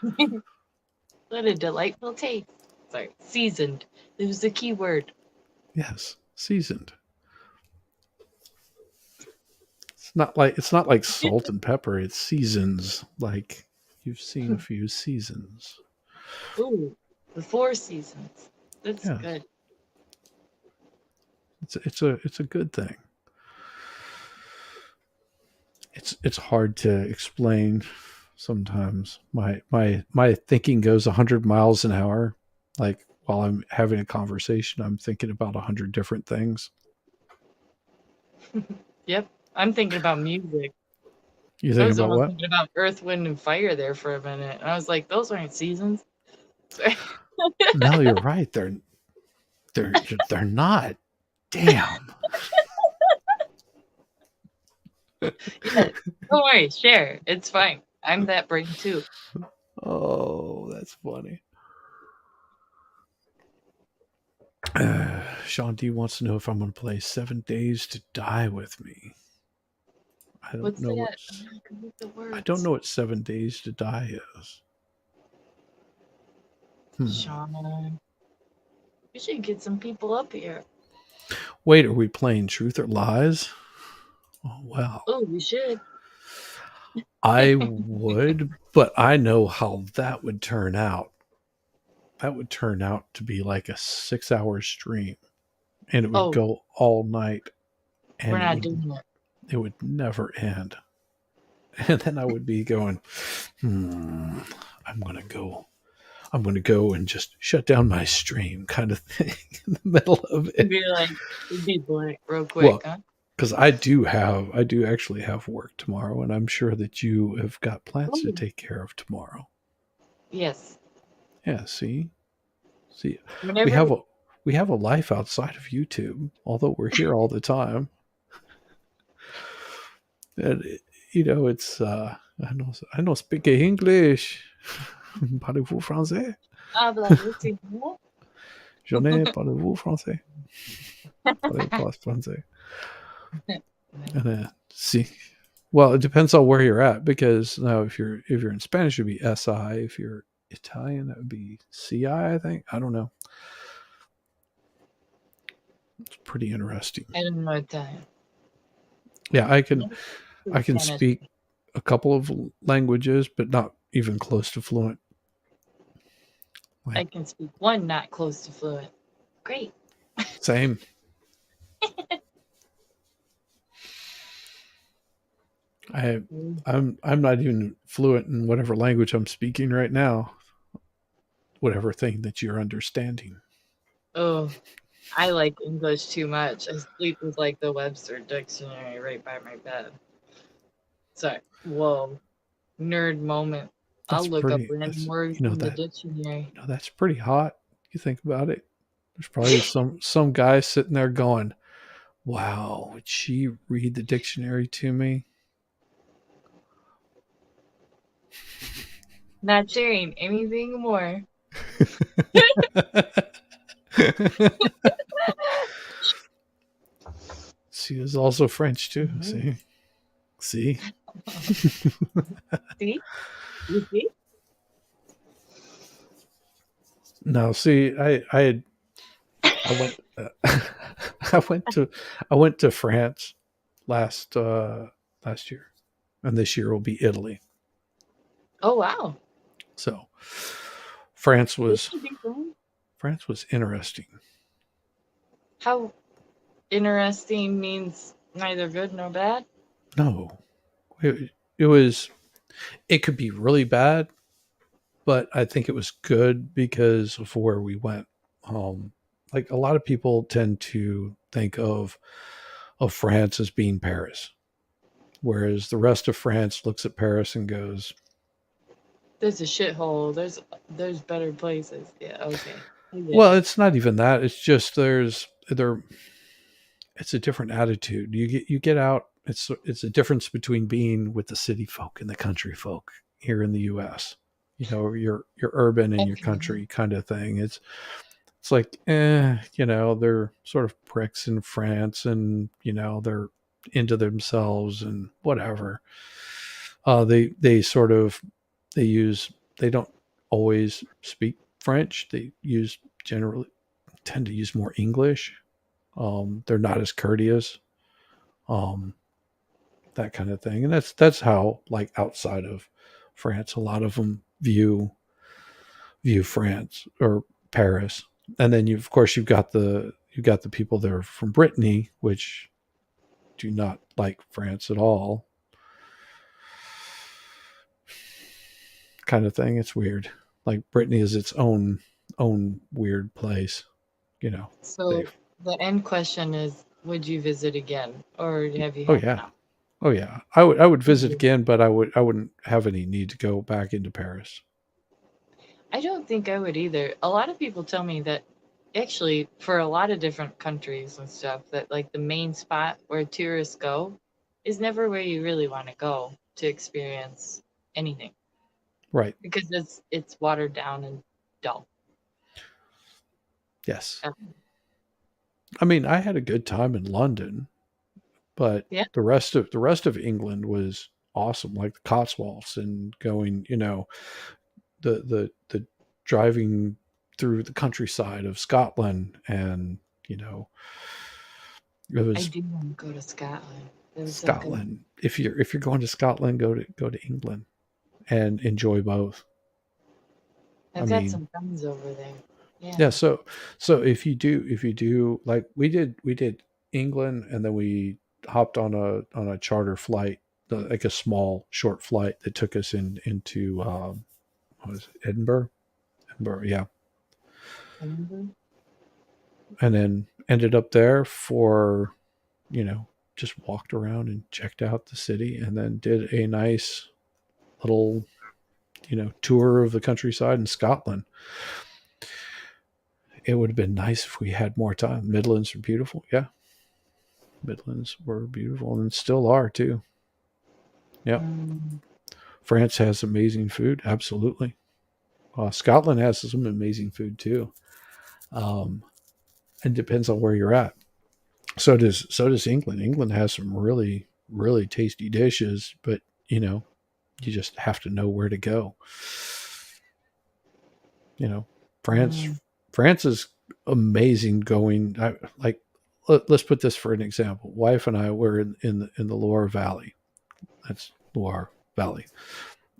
What a delightful taste. Sorry, seasoned. It was the key word. Yes, seasoned. It's not like salt and pepper. It's seasons. Like you've seen a few seasons. Ooh, the Four Seasons. That's Yes, good. it's a good thing. It's hard to explain sometimes. My thinking goes 100 miles an hour. Like while I'm having a conversation, I'm thinking about 100 different things. Yep. I'm thinking about music. You I think was about almost what? thinking about Earth, Wind, and Fire there for a minute. And I was like, those aren't seasons. No, you're right. They're not. Damn. Yeah. Don't worry, share. It's fine. I'm that brain too. Oh, that's funny. Sean D wants to know if I'm going to play 7 Days to Die with me. I don't What's know that? what's. I'm not good with the I don't words. know what 7 Days to Die is. Sean. We should get some people up here. Wait, are we playing Truth or Lies? Oh well, Oh, we should. I would, but I know how that would turn out. That would turn out to be like a 6 hour stream, and it would Oh, go all night, we're and it not would doing it. it would never end. And then I would be going, I'm gonna go. I'm gonna go and just shut down my stream, kind of thing, in the middle of It'd it. be like, it'd be blank real quick, Well, huh? because I do actually have work tomorrow, and I'm sure that you have got plans to Oh, take care of tomorrow. yes. Yeah, see, we Whenever have a we have a life outside of YouTube, although we're here all the time. And it's I know speak English. Parlez-vous français? habla Je ne parlez-vous français? Parlez-vous français? And see, well, it depends on where you're at because now if you're in Spanish, it'd be SI. If you're Italian, that would be CI. I think I don't know. It's pretty interesting. I don't know what time. Yeah, I can I can Spanish. speak a couple of languages, but not even close to fluent. I can speak one not close to fluent. Great. Same. I Mm. I'm not even fluent in whatever language I'm speaking right now, whatever thing that you're understanding. Oh, I like English too much. I sleep with like the Webster dictionary right by my bed. So, whoa, nerd moment. I'll That's look up pretty. random That's words in the dictionary. that's pretty hot. You think about it. There's probably some guy sitting there going, "Wow, would she read the dictionary to me?" Not sharing anything more. She was also French too. Mhm. See. See? You see? No, see, I went I went to France last last year, and this year will be Italy. Oh, wow. So France This was should be fun. France was interesting. How interesting means neither good nor bad. No, it was it could be really bad, but I think it was good because of where we went. Like a lot of people tend to think of France as being Paris, whereas the rest of France looks at Paris and goes, There's a shithole. There's better places. Yeah, okay. I get "Well, it. it's not even that. It's just there. It's a different attitude. You get out. It's a difference between being with the city folk and the country folk here in the U.S. You know, your urban and your Okay. country kind of thing. It's like, you know, they're sort of pricks in France, and you know they're into themselves and whatever. They sort of they use they don't always speak French. They use generally tend to use more English. They're not as courteous, um, that kind of thing, and that's how like outside of France, a lot of them view France or Paris, and then you of course you've got the people that are from Brittany, which do not like France at all, kind of thing. It's weird. Like Brittany is its own weird place, you know. So They've the end question is, would you visit again, or have you oh had yeah, enough? oh yeah. I would visit again, but I wouldn't have any need to go back into Paris. I don't think I would either. A lot of people tell me that actually, for a lot of different countries and stuff, that like the main spot where tourists go is never where you really want to go to experience anything Right. because it's watered down and dull. Yes. Um, I mean, I had a good time in London, but yeah, the rest of England was awesome, like the Cotswolds and going, you know, the driving through the countryside of Scotland, and you know, it I was do want to go to Scotland. It was so good. Scotland. If you're going to Scotland, go to England and enjoy both. I I've got mean, some friends over there. yeah. Yeah. So if you do like we did England, and then we hopped on a charter flight, like a small short flight that took us into what was it, Edinburgh? Edinburgh, yeah, Remember? and then ended up there for, you know, just walked around and checked out the city, and then did a nice little, you know, tour of the countryside in Scotland. It would have been nice if we had more time. Midlands are beautiful, yeah. Midlands were beautiful and still are too. Yep. Mm, France has amazing food, absolutely. Scotland has some amazing food too. Um, it depends on where you're at. So does England. England has some really tasty dishes, but you know, you just have to know where to go. You know, France mm, France is amazing going. Like let's put this for an example. Wife and I were in the Loire Valley. That's Loire Valley.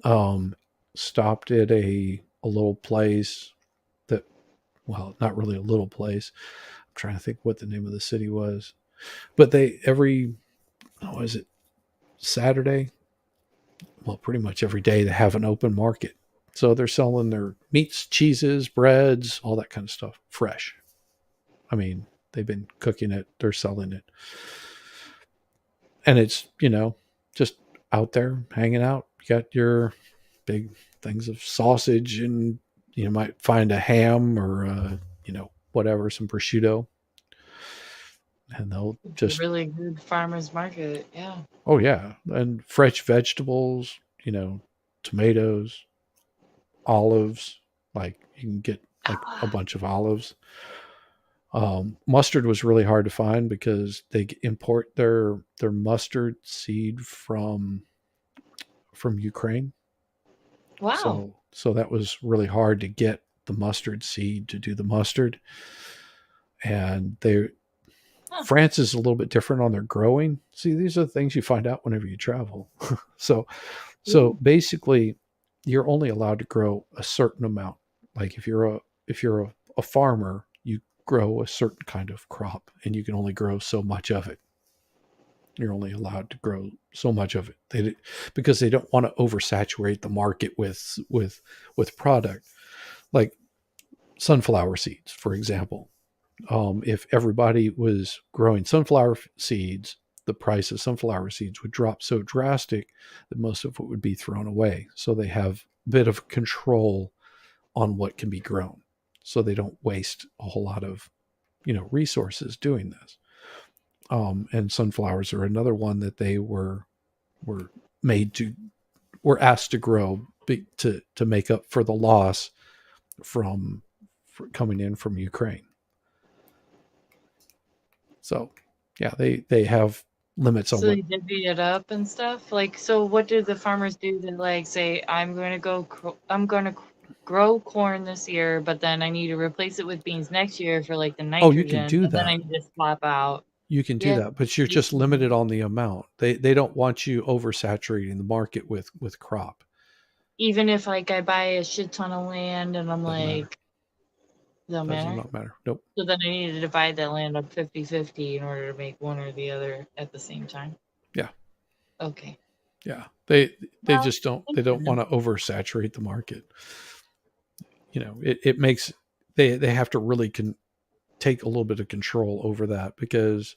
Um, Stopped at a little place that, well, not really a little place. I'm trying to think what the name of the city was, but they every, oh, is it Saturday? well, pretty much every day they have an open market. So they're selling their meats, cheeses, breads, all that kind of stuff fresh. I mean, they've been cooking it, they're selling it. And it's, just out there hanging out. You got your big things of sausage, and you might find a ham or, whatever, some prosciutto. And they'll It's a just, really good farmer's market. Yeah. oh, yeah. And fresh vegetables, tomatoes, olives. Like you can get like a bunch of olives. Mustard was really hard to find because they import their mustard seed from Ukraine. Wow. So that was really hard to get the mustard seed to do the mustard. And France is a little bit different on their growing. See, these are the things you find out whenever you travel. so basically you're only allowed to grow a certain amount. Like if you're a farmer, you grow a certain kind of crop and you can only grow so much of it. You're only allowed to grow so much of it, because they don't want to oversaturate the market with product. Like sunflower seeds, for example. If everybody was growing sunflower seeds, the price of sunflower seeds would drop so drastic that most of it would be thrown away. So they have a bit of control on what can be grown, so they don't waste a whole lot of resources doing this. And sunflowers are another one that they were made to were asked to grow to make up for the loss from coming in from Ukraine. So yeah, they have limits on So what. they divvy it up and stuff. Like, so what do the farmers do? That like say, I'm going to grow corn this year, but then I need to replace it with beans next year for like the Oh, you can nitrogen, do and then I that. need to swap out. You can do Yeah. that, but you're just limited on the amount. They don't want you oversaturating the market with crop. Even if like I buy a shit ton of land and I'm Doesn't matter. like, don't Does matter. not matter. Nope. So then I need to divide that land up 50-50 in order to make one or the other at the same time. Yeah. Okay. Yeah. They Well, just they don't want to oversaturate the market. It makes they have to really take a little bit of control over that, because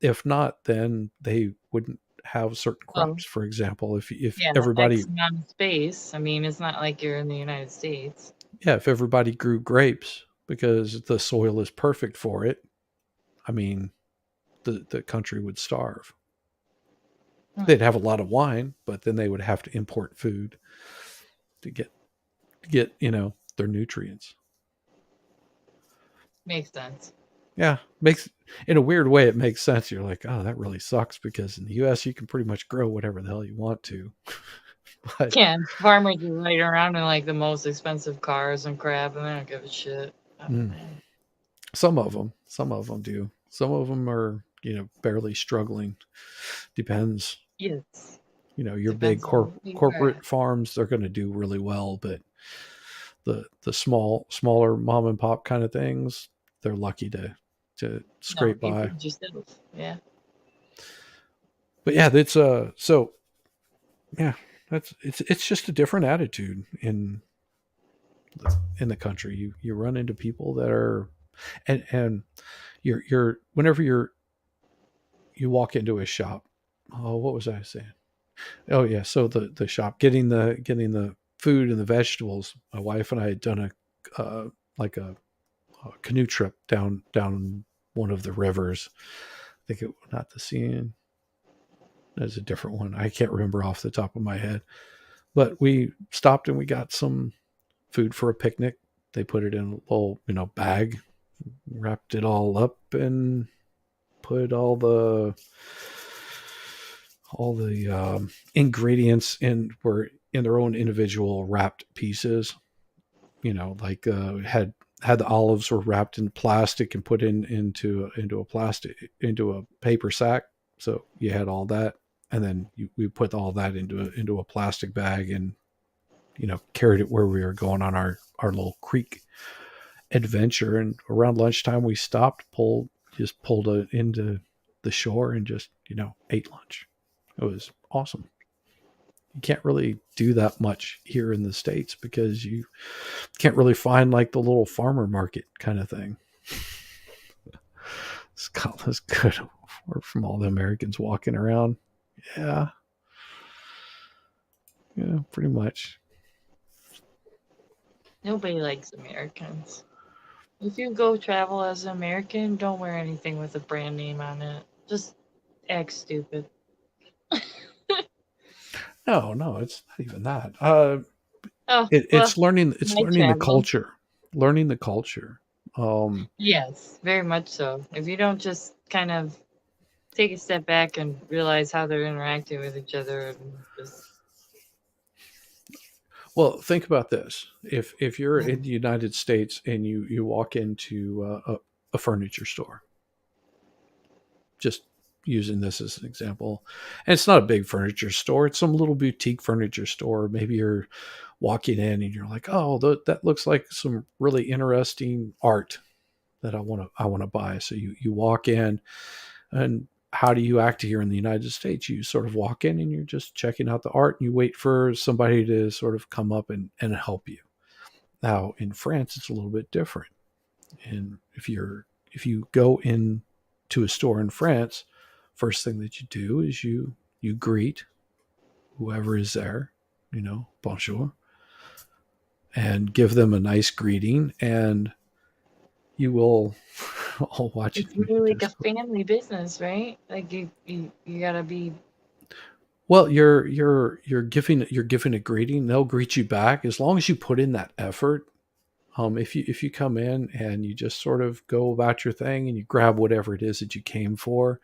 if not, then they wouldn't have certain crops. For example, if yeah, everybody, X amount of space. I mean, it's not like you're in the United States. yeah, if everybody grew grapes because the soil is perfect for it, I mean, the country would starve. They'd have a lot of wine, but then they would have to import food to get their nutrients. Makes sense. Yeah, in a weird way it makes sense. You're like, oh, that really sucks, because in the US you can pretty much grow whatever the hell you want to. But yeah, farmers are riding around in like the most expensive cars and crap, and they don't give a shit. Some of them do. Some of them are barely struggling. Depends. Yes. Your big corporate farms, they're going to do really well, but the smaller mom and pop kind of things, they're lucky to scrape by. Yeah. But yeah, it's so yeah, it's just a different attitude in the country. You run into people that are, and you're whenever you walk into a shop. Oh, what was I saying? Oh yeah, so the shop, getting the food and the vegetables. My wife and I had done a like a canoe trip down one of the rivers. I think it not the Seine. That's a different one. I can't remember off the top of my head. But we stopped and we got some food for a picnic. They put it in a little bag, wrapped it all up, and put all the ingredients were in their own individual wrapped pieces. Like had the olives were wrapped in plastic and put into a paper sack. So you had all that, and then we put all that into a plastic bag, and carried it where we were going on our little creek adventure. And around lunchtime we stopped, pulled it into the shore, and just ate lunch. It was awesome. You can't really do that much here in the States because you can't really find like the little farmer market kind of thing. Scotland's good from all the Americans walking around. Yeah, yeah, pretty much. Nobody likes Americans. If you go travel as an American, don't wear anything with a brand name on it. Just act stupid. No, no, it's not even that. Oh, It's well, learning. It's my learning the travel. culture. Learning the culture. Um, Yes, very much so. If you don't just kind of take a step back and realize how they're interacting with each other and just well, think about this: if you're in mm, the United States and you walk into a furniture store, just using this as an example, and it's not a big furniture store; it's some little boutique furniture store. Maybe you're walking in and you're like, "Oh, that looks like some really interesting art that I want to buy." So you walk in, and how do you act here in the United States? You sort of walk in and you're just checking out the art and you wait for somebody to sort of come up and help you. Now in France, it's a little bit different. And if you go in to a store in France, first thing that you do is you greet whoever is there, bonjour, and give them a nice greeting, and you will. I'll watch it. it's You more like a just family business, right? Like you gotta be Well, you're giving a greeting. They'll greet you back as long as you put in that effort. If you come in and you just sort of go about your thing and you grab whatever it is that you came for,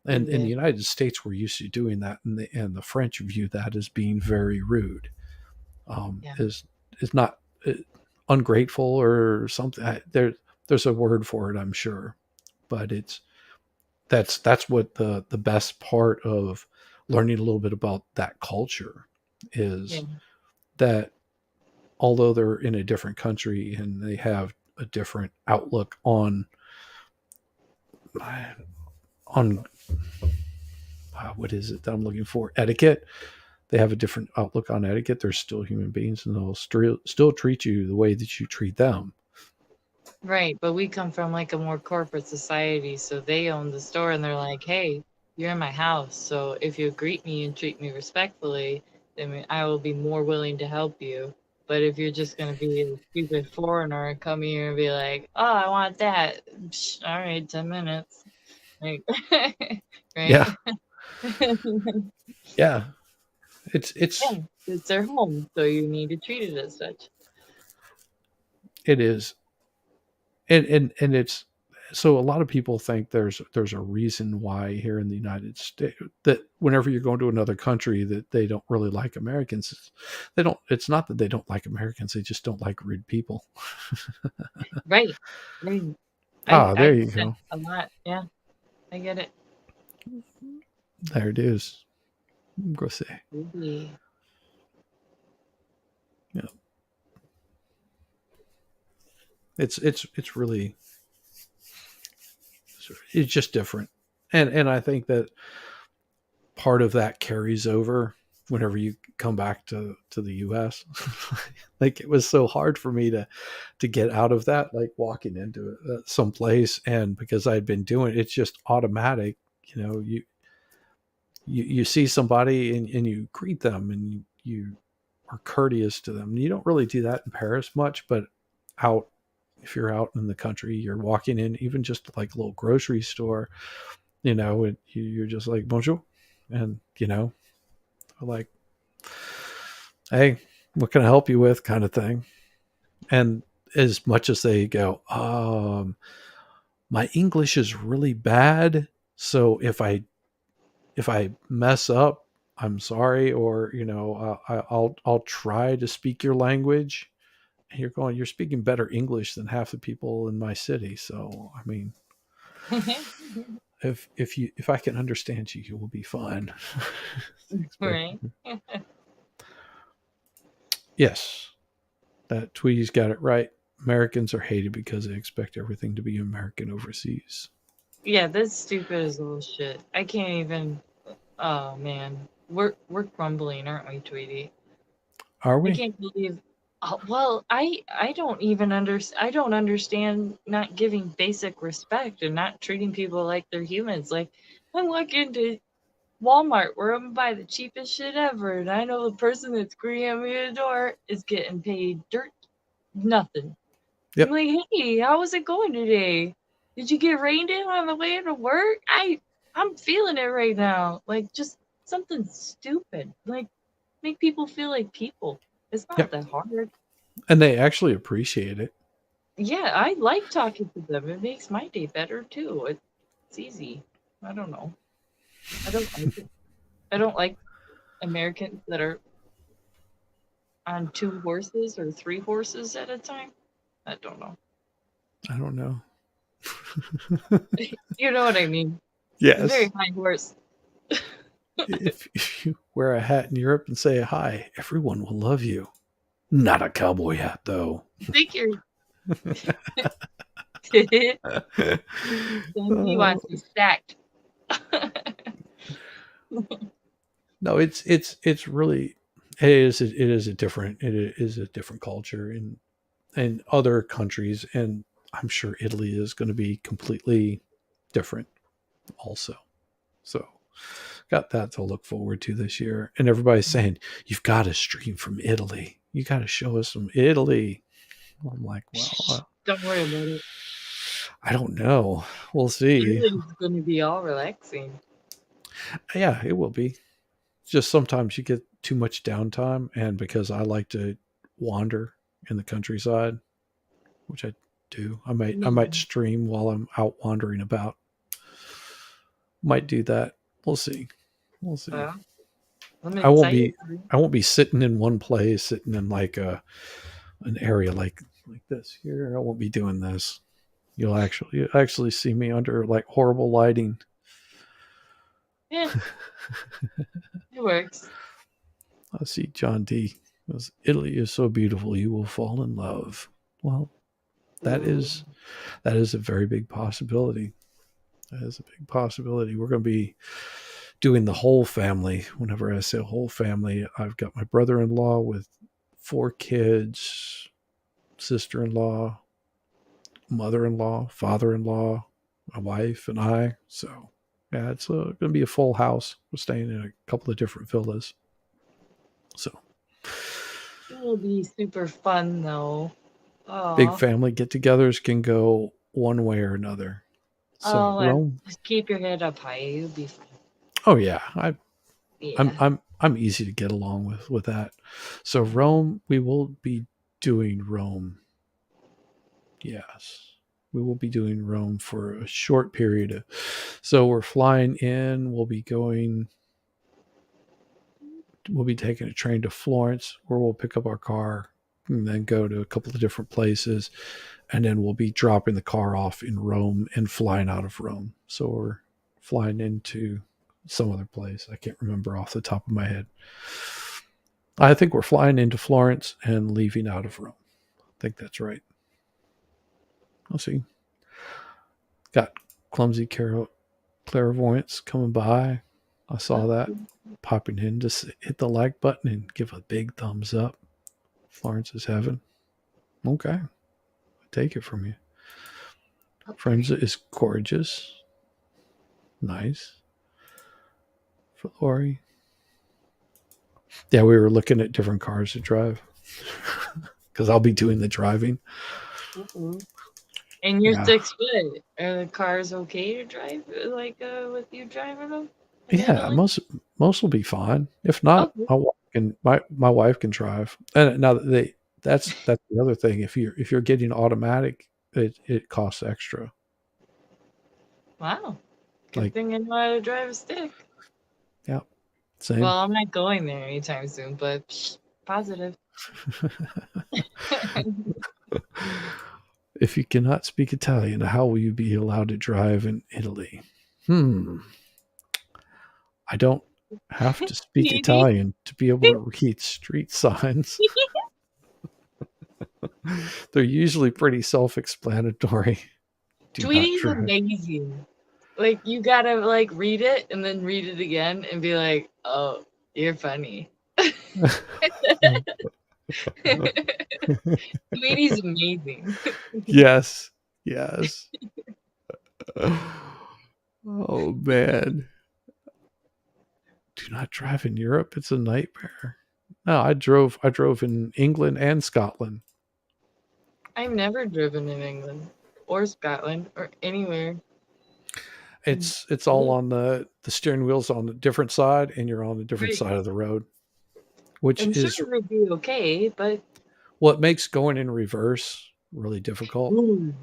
and in the yeah, United States we're used to doing that, and the French view that as being very rude, yeah. is not ungrateful or something. There's a word for it, I'm sure, but that's what the best part of learning a little bit about that culture Yeah. is, that although they're in a different country and they have a different outlook on what is it that I'm looking for, etiquette. They have a different outlook on etiquette. They're still human beings and they'll still treat you the way that you treat them. Right, but we come from like a more corporate society, so they own the store and they're like, "Hey, you're in my house, so if you greet me and treat me respectfully, then I will be more willing to help you. But if you're just gonna be a stupid foreigner and come here and be like, oh, I want that, psh, all right, 10 minutes, like, Yeah, right? yeah. It's Yeah, it's their home, so you need to treat it as such. it is, and it's, so a lot of people think there's a reason why here in the United States that whenever you're going to another country that they don't really like Americans. They don't. It's not that they don't like Americans. They just don't like rude people. Right, right. I Ah, I there get you that go. a lot. Yeah, I get it. There it is. Go say. Really. Yeah, it's really, it's just different, and I think that part of that carries over whenever you come back to the US. Like it was so hard for me to get out of that, like walking into some place, and because I'd been doing it, it's just automatic. You see somebody and you greet them and you are courteous to them. You don't really do that in Paris much, but out, if you're out in the country, you're walking in even just like a little grocery store, and you're just like bonjour, and like, hey, what can I help you with, kind of thing. And as much as they go, my English is really bad, so if I mess up, I'm sorry, or I'll try to speak your language. And you're speaking better English than half the people in my city. So I mean, if I can understand you, you will be fine. Expect. Right. Yes, that Tweety's got it right. Americans are hated because they expect everything to be American overseas. Yeah, that's stupid as little shit. I can't even. Oh man. We're crumbling, aren't we, Tweety? Are I we? can't believe. Well, I don't even I don't understand not giving basic respect and not treating people like they're humans. Like I'm walking to Walmart where I'm gonna buy the cheapest shit ever, and I know the person that's greeting me at the door is getting paid dirt nothing. I'm Yep. like, hey, how was it going today? Did you get rained in on the way to work? I'm feeling it right now. Like just something stupid. Like make people feel like people. It's not Yep. that hard. And they actually appreciate it. Yeah, I like talking to them. It makes my day better too. It's easy. I don't know. I don't like it. I don't like Americans that are on two horses or three horses at a time. I don't know. I don't know. You know what I mean? It's a very Yes. high horse. If you wear a hat in Europe and say hi, everyone will love you. Not a cowboy hat, though. I think you're. He Oh, wants me stacked. no, it's really it is a different culture in other countries, and I'm sure Italy is going to be completely different also. So got that to look forward to this year. And everybody's saying, you've got to stream from Italy. You got to show us some Italy. I'm like, well, Don't worry about it. I don't know. We'll see. Italy's going to be all relaxing. Yeah, it will be. Just sometimes you get too much downtime. And because I like to wander in the countryside, which I do, I might Mm. stream while I'm out wandering about. Might do that. We'll see. We'll see. Well, I'm I won't excited. be I won't be sitting in one place, sitting in like an area like this here. I won't be doing this. You'll actually see me under like horrible lighting. Yeah, it works. I see John D. Goes, Italy is so beautiful, you will fall in love. Well, that Ooh. is that is a very big possibility. That is a big possibility. We're going to be doing the whole family. Whenever I say whole family, I've got my brother-in-law with 4 kids, sister-in-law, mother-in-law, father-in-law, my wife, and I. So yeah, it's going to be a full house. We're staying in a couple of different villas. So It will be super fun though. big Oh, family get-togethers can go one way or another. So oh, and Rome. just keep your head up high. You'll be fine. Oh yeah, I'm Yeah. I'm I'm easy to get along with that. So Rome, we will be doing Rome. Yes. We will be doing Rome for a short period. So we're flying in, we'll be taking a train to Florence where we'll pick up our car and then go to a couple of different places, and then we'll be dropping the car off in Rome and flying out of Rome. So we're flying into some other place. I can't remember off the top of my head. I think we're flying into Florence and leaving out of Rome. I think that's right. I'll see. Got clumsy clairvoyance coming by. I saw that popping in. Just hit the like button and give a big thumbs up. Florence is heaven. Okay. I take it from you. Friends is gorgeous. Nice. For Lori. Yeah, we were looking at different cars to drive because I'll be doing the driving. Mhm. And you're Yeah. 6 foot. Are the cars okay to drive? Like with you driving them in Yeah, Italy? most will be fine. If not, Okay. my wife can drive. And now that's the other thing. If you're getting automatic, it costs extra. Wow. Good Like, thing I know how to drive a stick. yeah, same. Well, I'm not going there anytime soon, but positive. If you cannot speak Italian, how will you be allowed to drive in Italy? I don't have to speak Tweety, Italian to be able to read street signs. They're usually pretty self-explanatory. Do not Tweety's drive. amazing. Like you gotta like read it and then read it again and be like, oh. You're funny. Sweetie's amazing. Yes. Yes. Oh man. Do not drive in Europe. It's a nightmare. No, I drove in England and Scotland. I've never driven in England or Scotland or anywhere. It's all on the steering wheel's on a different side and you're on a different Right. side of the road, which I'm sure is it would be okay, but what makes going in reverse really difficult. ooh,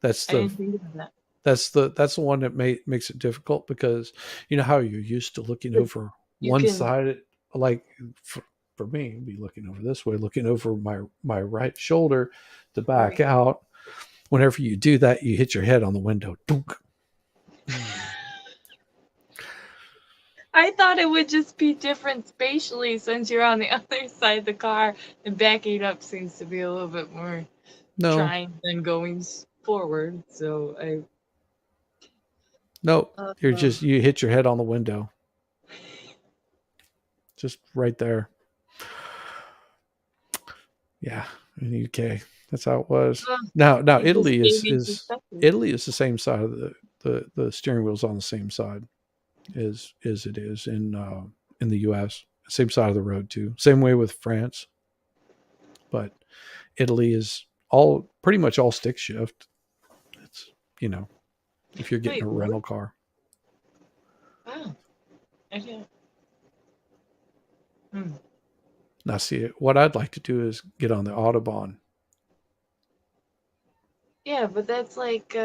That's I the didn't think about that. that's the one that makes it difficult because you know how you're used to looking But over you one can, side, like for me, be looking over this way, looking over my right shoulder to back right. out. Whenever you do that, you hit your head on the window. Dunk. I thought it would just be different spatially since you're on the other side of the car and backing up seems to be a little bit more No, trying than going forward. So no, you're uh, just you hit your head on the window, just right there. Yeah, in the UK, that's how it was. uh, Now it just Italy gave me perspective. Italy is the same side of the steering wheel's on the same side as it is in the U.S. Same side of the road too. Same way with France, but Italy is all pretty much all stick shift. It's you know if you're getting Wait, a really? rental car. Wow. I didn't. Hmm. Now see what I'd like to do is get on the Autobahn. Yeah, but that's like,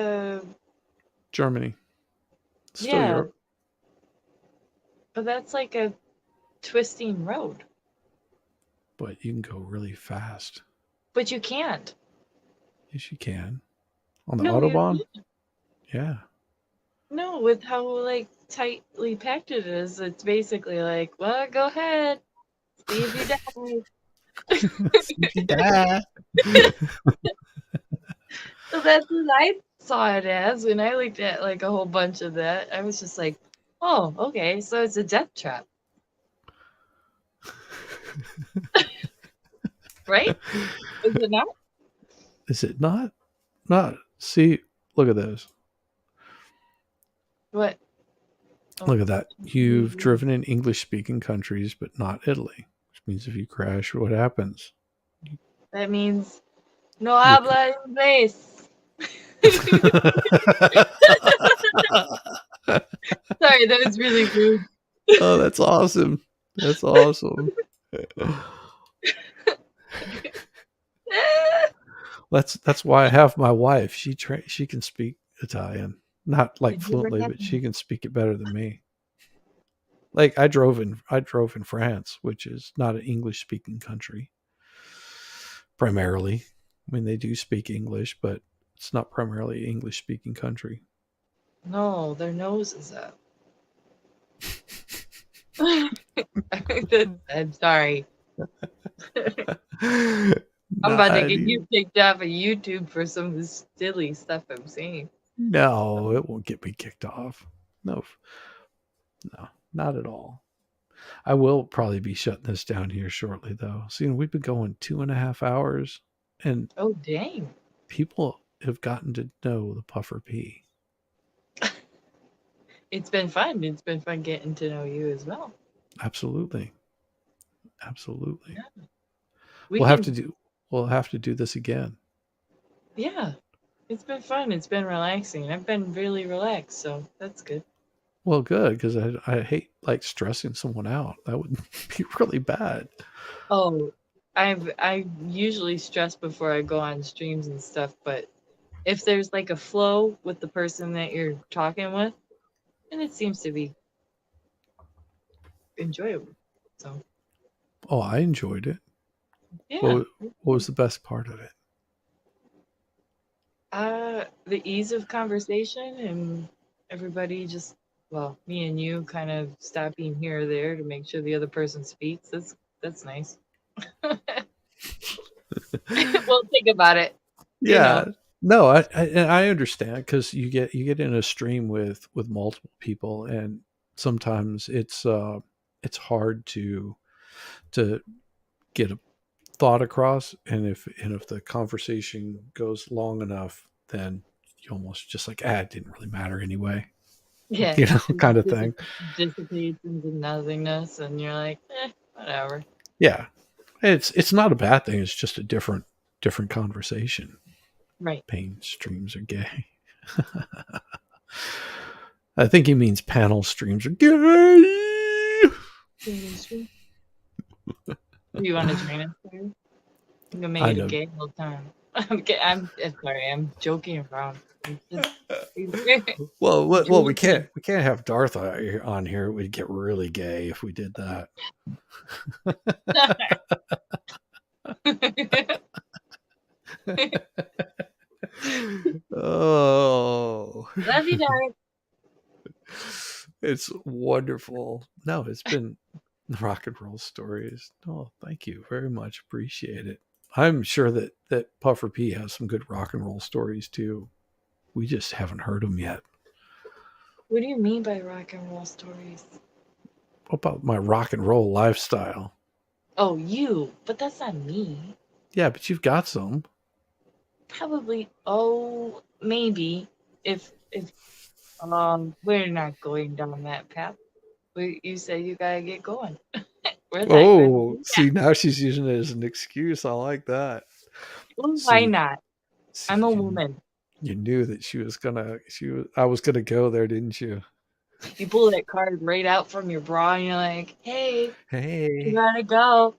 Germany, still yeah, Europe, but that's like a twisting road. but you can go really fast. But you can't. Yes, you can on the No, you Autobahn. can't. Yeah. No, with how like tightly packed it is, it's basically like, well, go ahead, see if you die. So that's what I saw it as when I looked at like a whole bunch of that. I was just like, oh, okay, so it's a death trap, right? Is it not? Is it not? Not. See, look at this. What? Oh, Look at that. You've driven in English speaking countries, but not Italy, which means if you crash, what happens? that means no You're. habla inglés. Sorry, that was really rude. Oh, that's awesome. That's awesome. That's why I have my wife. She can speak Italian, not like Did you ever fluently, have? but she can speak it better than me. Like I drove in France, which is not an English speaking country primarily. I mean, they do speak English, but it's not primarily English speaking country. No, their nose is up. I'm sorry. I'm about to Not get you even, kicked off of YouTube for some of this silly stuff I'm saying. no, it won't get me kicked off. No, no, not at all. I will probably be shutting this down here shortly, though. Seeing we've been going 2.5 hours, and Oh, dang. people have gotten to know the Puffer P. It's been fun. It's been fun getting to know you as well. Absolutely, absolutely. Yeah. We We'll have can, to do. We'll have to do this again. yeah. It's been fun. It's been relaxing. I've been really relaxed, so that's good. Well, good because I hate like stressing someone out. That would be really bad. Oh, I usually stress before I go on streams and stuff, but if there's like a flow with the person that you're talking with, and it seems to be enjoyable. So Oh, I enjoyed it. yeah. What was the best part of it? The ease of conversation and everybody just, well, me and you kind of stopping here or there to make sure the other person speaks. That's nice. We'll think about it. You Yeah. know. No, I understand because you get in a stream with multiple people, and sometimes it's hard to get a thought across, and if the conversation goes long enough, then you almost just like, it didn't really matter anyway, Yeah. kind of thing. Dissipates into nothingness, and you're like, whatever. Yeah, it's not a bad thing. It's just a different conversation. Right. Pain streams are gay. I think he means panel streams are gay. You want to join us? You can make it gay all the time. I'm sorry. I'm joking around. Well, we can't have Darth on here. We'd get really gay if we did that. Oh, love you, Darth. It's wonderful. No, it's been rock and roll stories. Oh, thank you very much. Appreciate it. I'm sure that Puffer P has some good rock and roll stories too. We just haven't heard them yet. What do you mean by rock and roll stories? What about my rock and roll lifestyle? Oh, you, but that's not me. Yeah, but you've got some. Probably. Oh, maybe. If we're not going down that path. You said you gotta get going. See, now she's using it as an excuse. I like that. Well, why not? I'm a woman. You knew that I was gonna go there, didn't you? You pull that card right out from your bra and you're like, hey, you gotta go.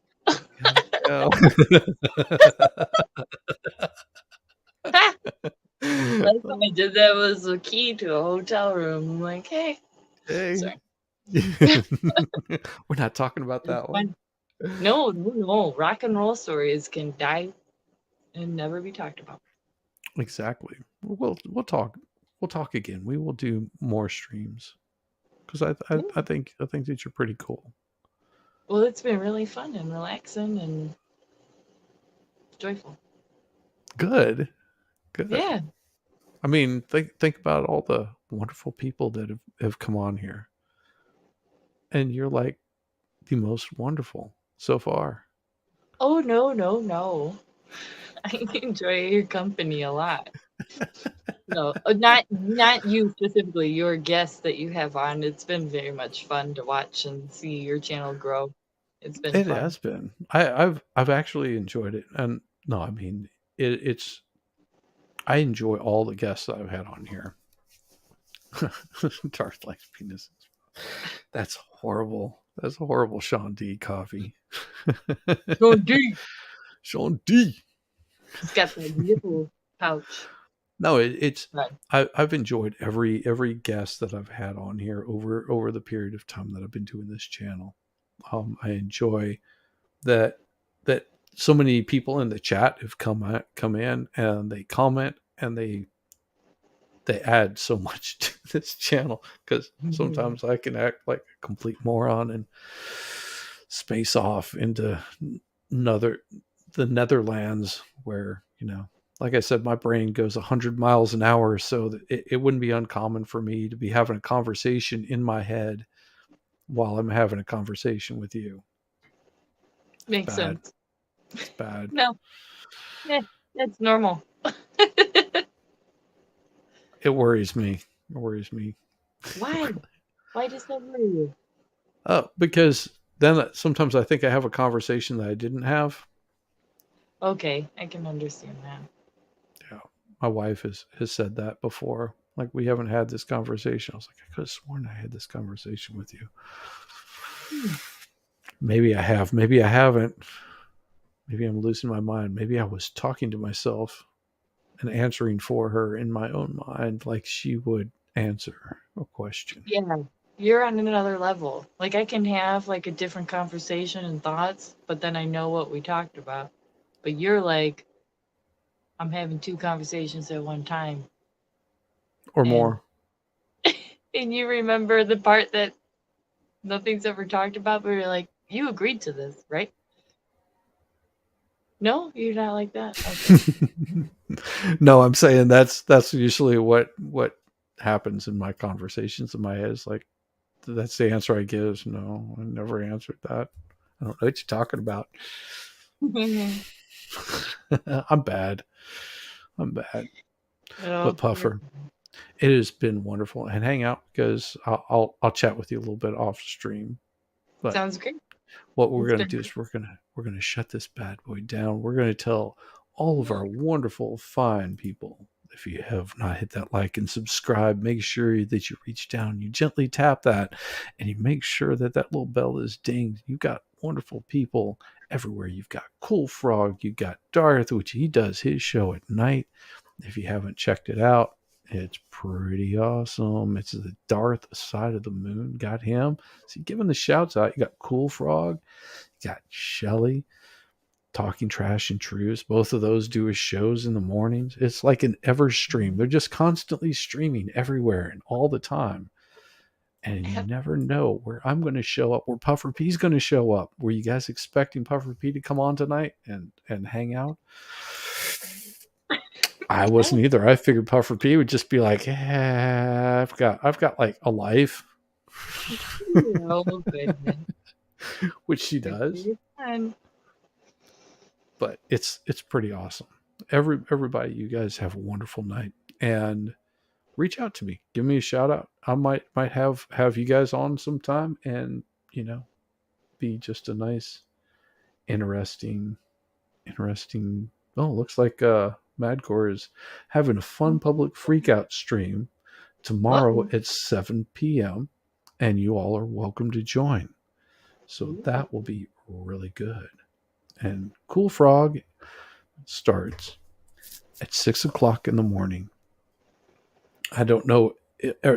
Last time I did that was a key to a hotel room. I'm like, hey. Sorry. We're not talking about that one. No. Rock and roll stories can die and never be talked about. Exactly. We'll talk. We'll talk again. We will do more streams because I think that you're pretty cool. Well, it's been really fun and relaxing and joyful. Good. Yeah. I mean, think about all the wonderful people that have come on here, and you're like the most wonderful so far. Oh no. I enjoy your company a lot. No, not you specifically, your guests that you have on. It's been very much fun to watch and see your channel grow. It's been fun. Has been. I've actually enjoyed it. And no, I mean it's I enjoy all the guests that I've had on here. Darth likes penises. That's horrible. That's a horrible Sean D coffee. Sean D. He's got the nipple pouch. No, it's right. I've enjoyed every guest that I've had on here over the period of time that I've been doing this channel. I enjoy that so many people in the chat have come in and they comment and they add so much to this channel because sometimes I can act like a complete moron and space off into the Netherlands where, like I said, my brain goes 100 miles an hour, so that it wouldn't be uncommon for me to be having a conversation in my head while I'm having a conversation with you. Makes sense. It's bad. No. That's normal. It worries me. Why? Why does that worry you? Because then sometimes I think I have a conversation that I didn't have. Okay, I can understand that. Yeah, my wife has said that before. Like, we haven't had this conversation. I was like, I could have sworn I had this conversation with you. Maybe I have. Maybe I haven't. Maybe I'm losing my mind. Maybe I was talking to myself and answering for her in my own mind like she would answer a question. Yeah, you're on another level. Like, I can have like a different conversation and thoughts, but then I know what we talked about. But you're like, I'm having two conversations at one time. Or more. And you remember the part that nothing's ever talked about, but you're like, you agreed to this, right? No, you're not like that. Okay. No, I'm saying that's usually what happens in my conversations in my head. Is like, that's the answer I give is no. I never answered that. I don't know what you're talking about. I'm bad. But Puffer, it has been wonderful, and hang out because I'll chat with you a little bit off stream. But sounds great. what we're going to do is we're going to shut this bad boy down. We're going to tell all of our wonderful, fine people, if you have not hit that like and subscribe, make sure that you reach down, you gently tap that, and you make sure that that little bell is dinged. You've got wonderful people everywhere. You've got Cool Frog, you've got Darth, which he does his show at night. If you haven't checked it out, it's pretty awesome. It's the Darth Side of the Moon. Got him. So giving the shouts out. You got Cool Frog. You got Shelly. Talking Trash and Truths. Both of those do his shows in the mornings. It's like an ever stream. They're just constantly streaming everywhere and all the time. And you never know where I'm going to show up, where Puffer P's going to show up. Were you guys expecting Puffer P to come on tonight and hang out? I wasn't either. I figured Puffer P would just be like, I've got like a life. Oh, goodness. Which she does. But it's pretty awesome. Everybody, you guys have a wonderful night, and reach out to me. Give me a shout out. I might have you guys on sometime, and be just a nice, interesting. Oh, looks like Madcore is having a fun public freakout stream tomorrow at 7 p.m. and you all are welcome to join. So that will be really good. And Cool Frog starts at 6 o'clock in the morning. I don't know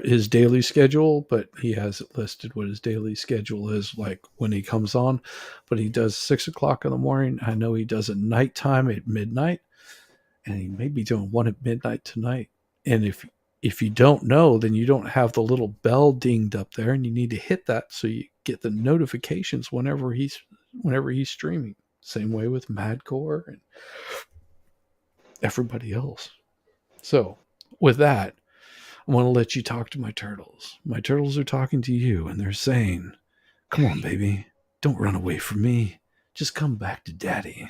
his daily schedule, but he has it listed what his daily schedule is like when he comes on. But he does 6 o'clock in the morning. I know he does a nighttime at midnight, and he may be doing one at midnight tonight. And if you don't know, then you don't have the little bell dinged up there, and you need to hit that so you get the notifications whenever he's streaming. Same way with Madcore and everybody else. So with that, I want to let you talk to my turtles. My turtles are talking to you, and they're saying, come on, baby. Don't run away from me. Just come back to daddy.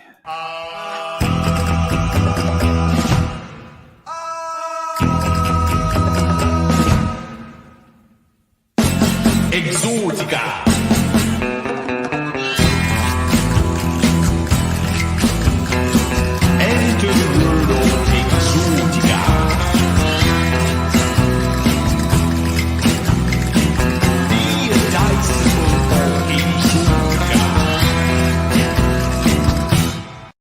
Exótica.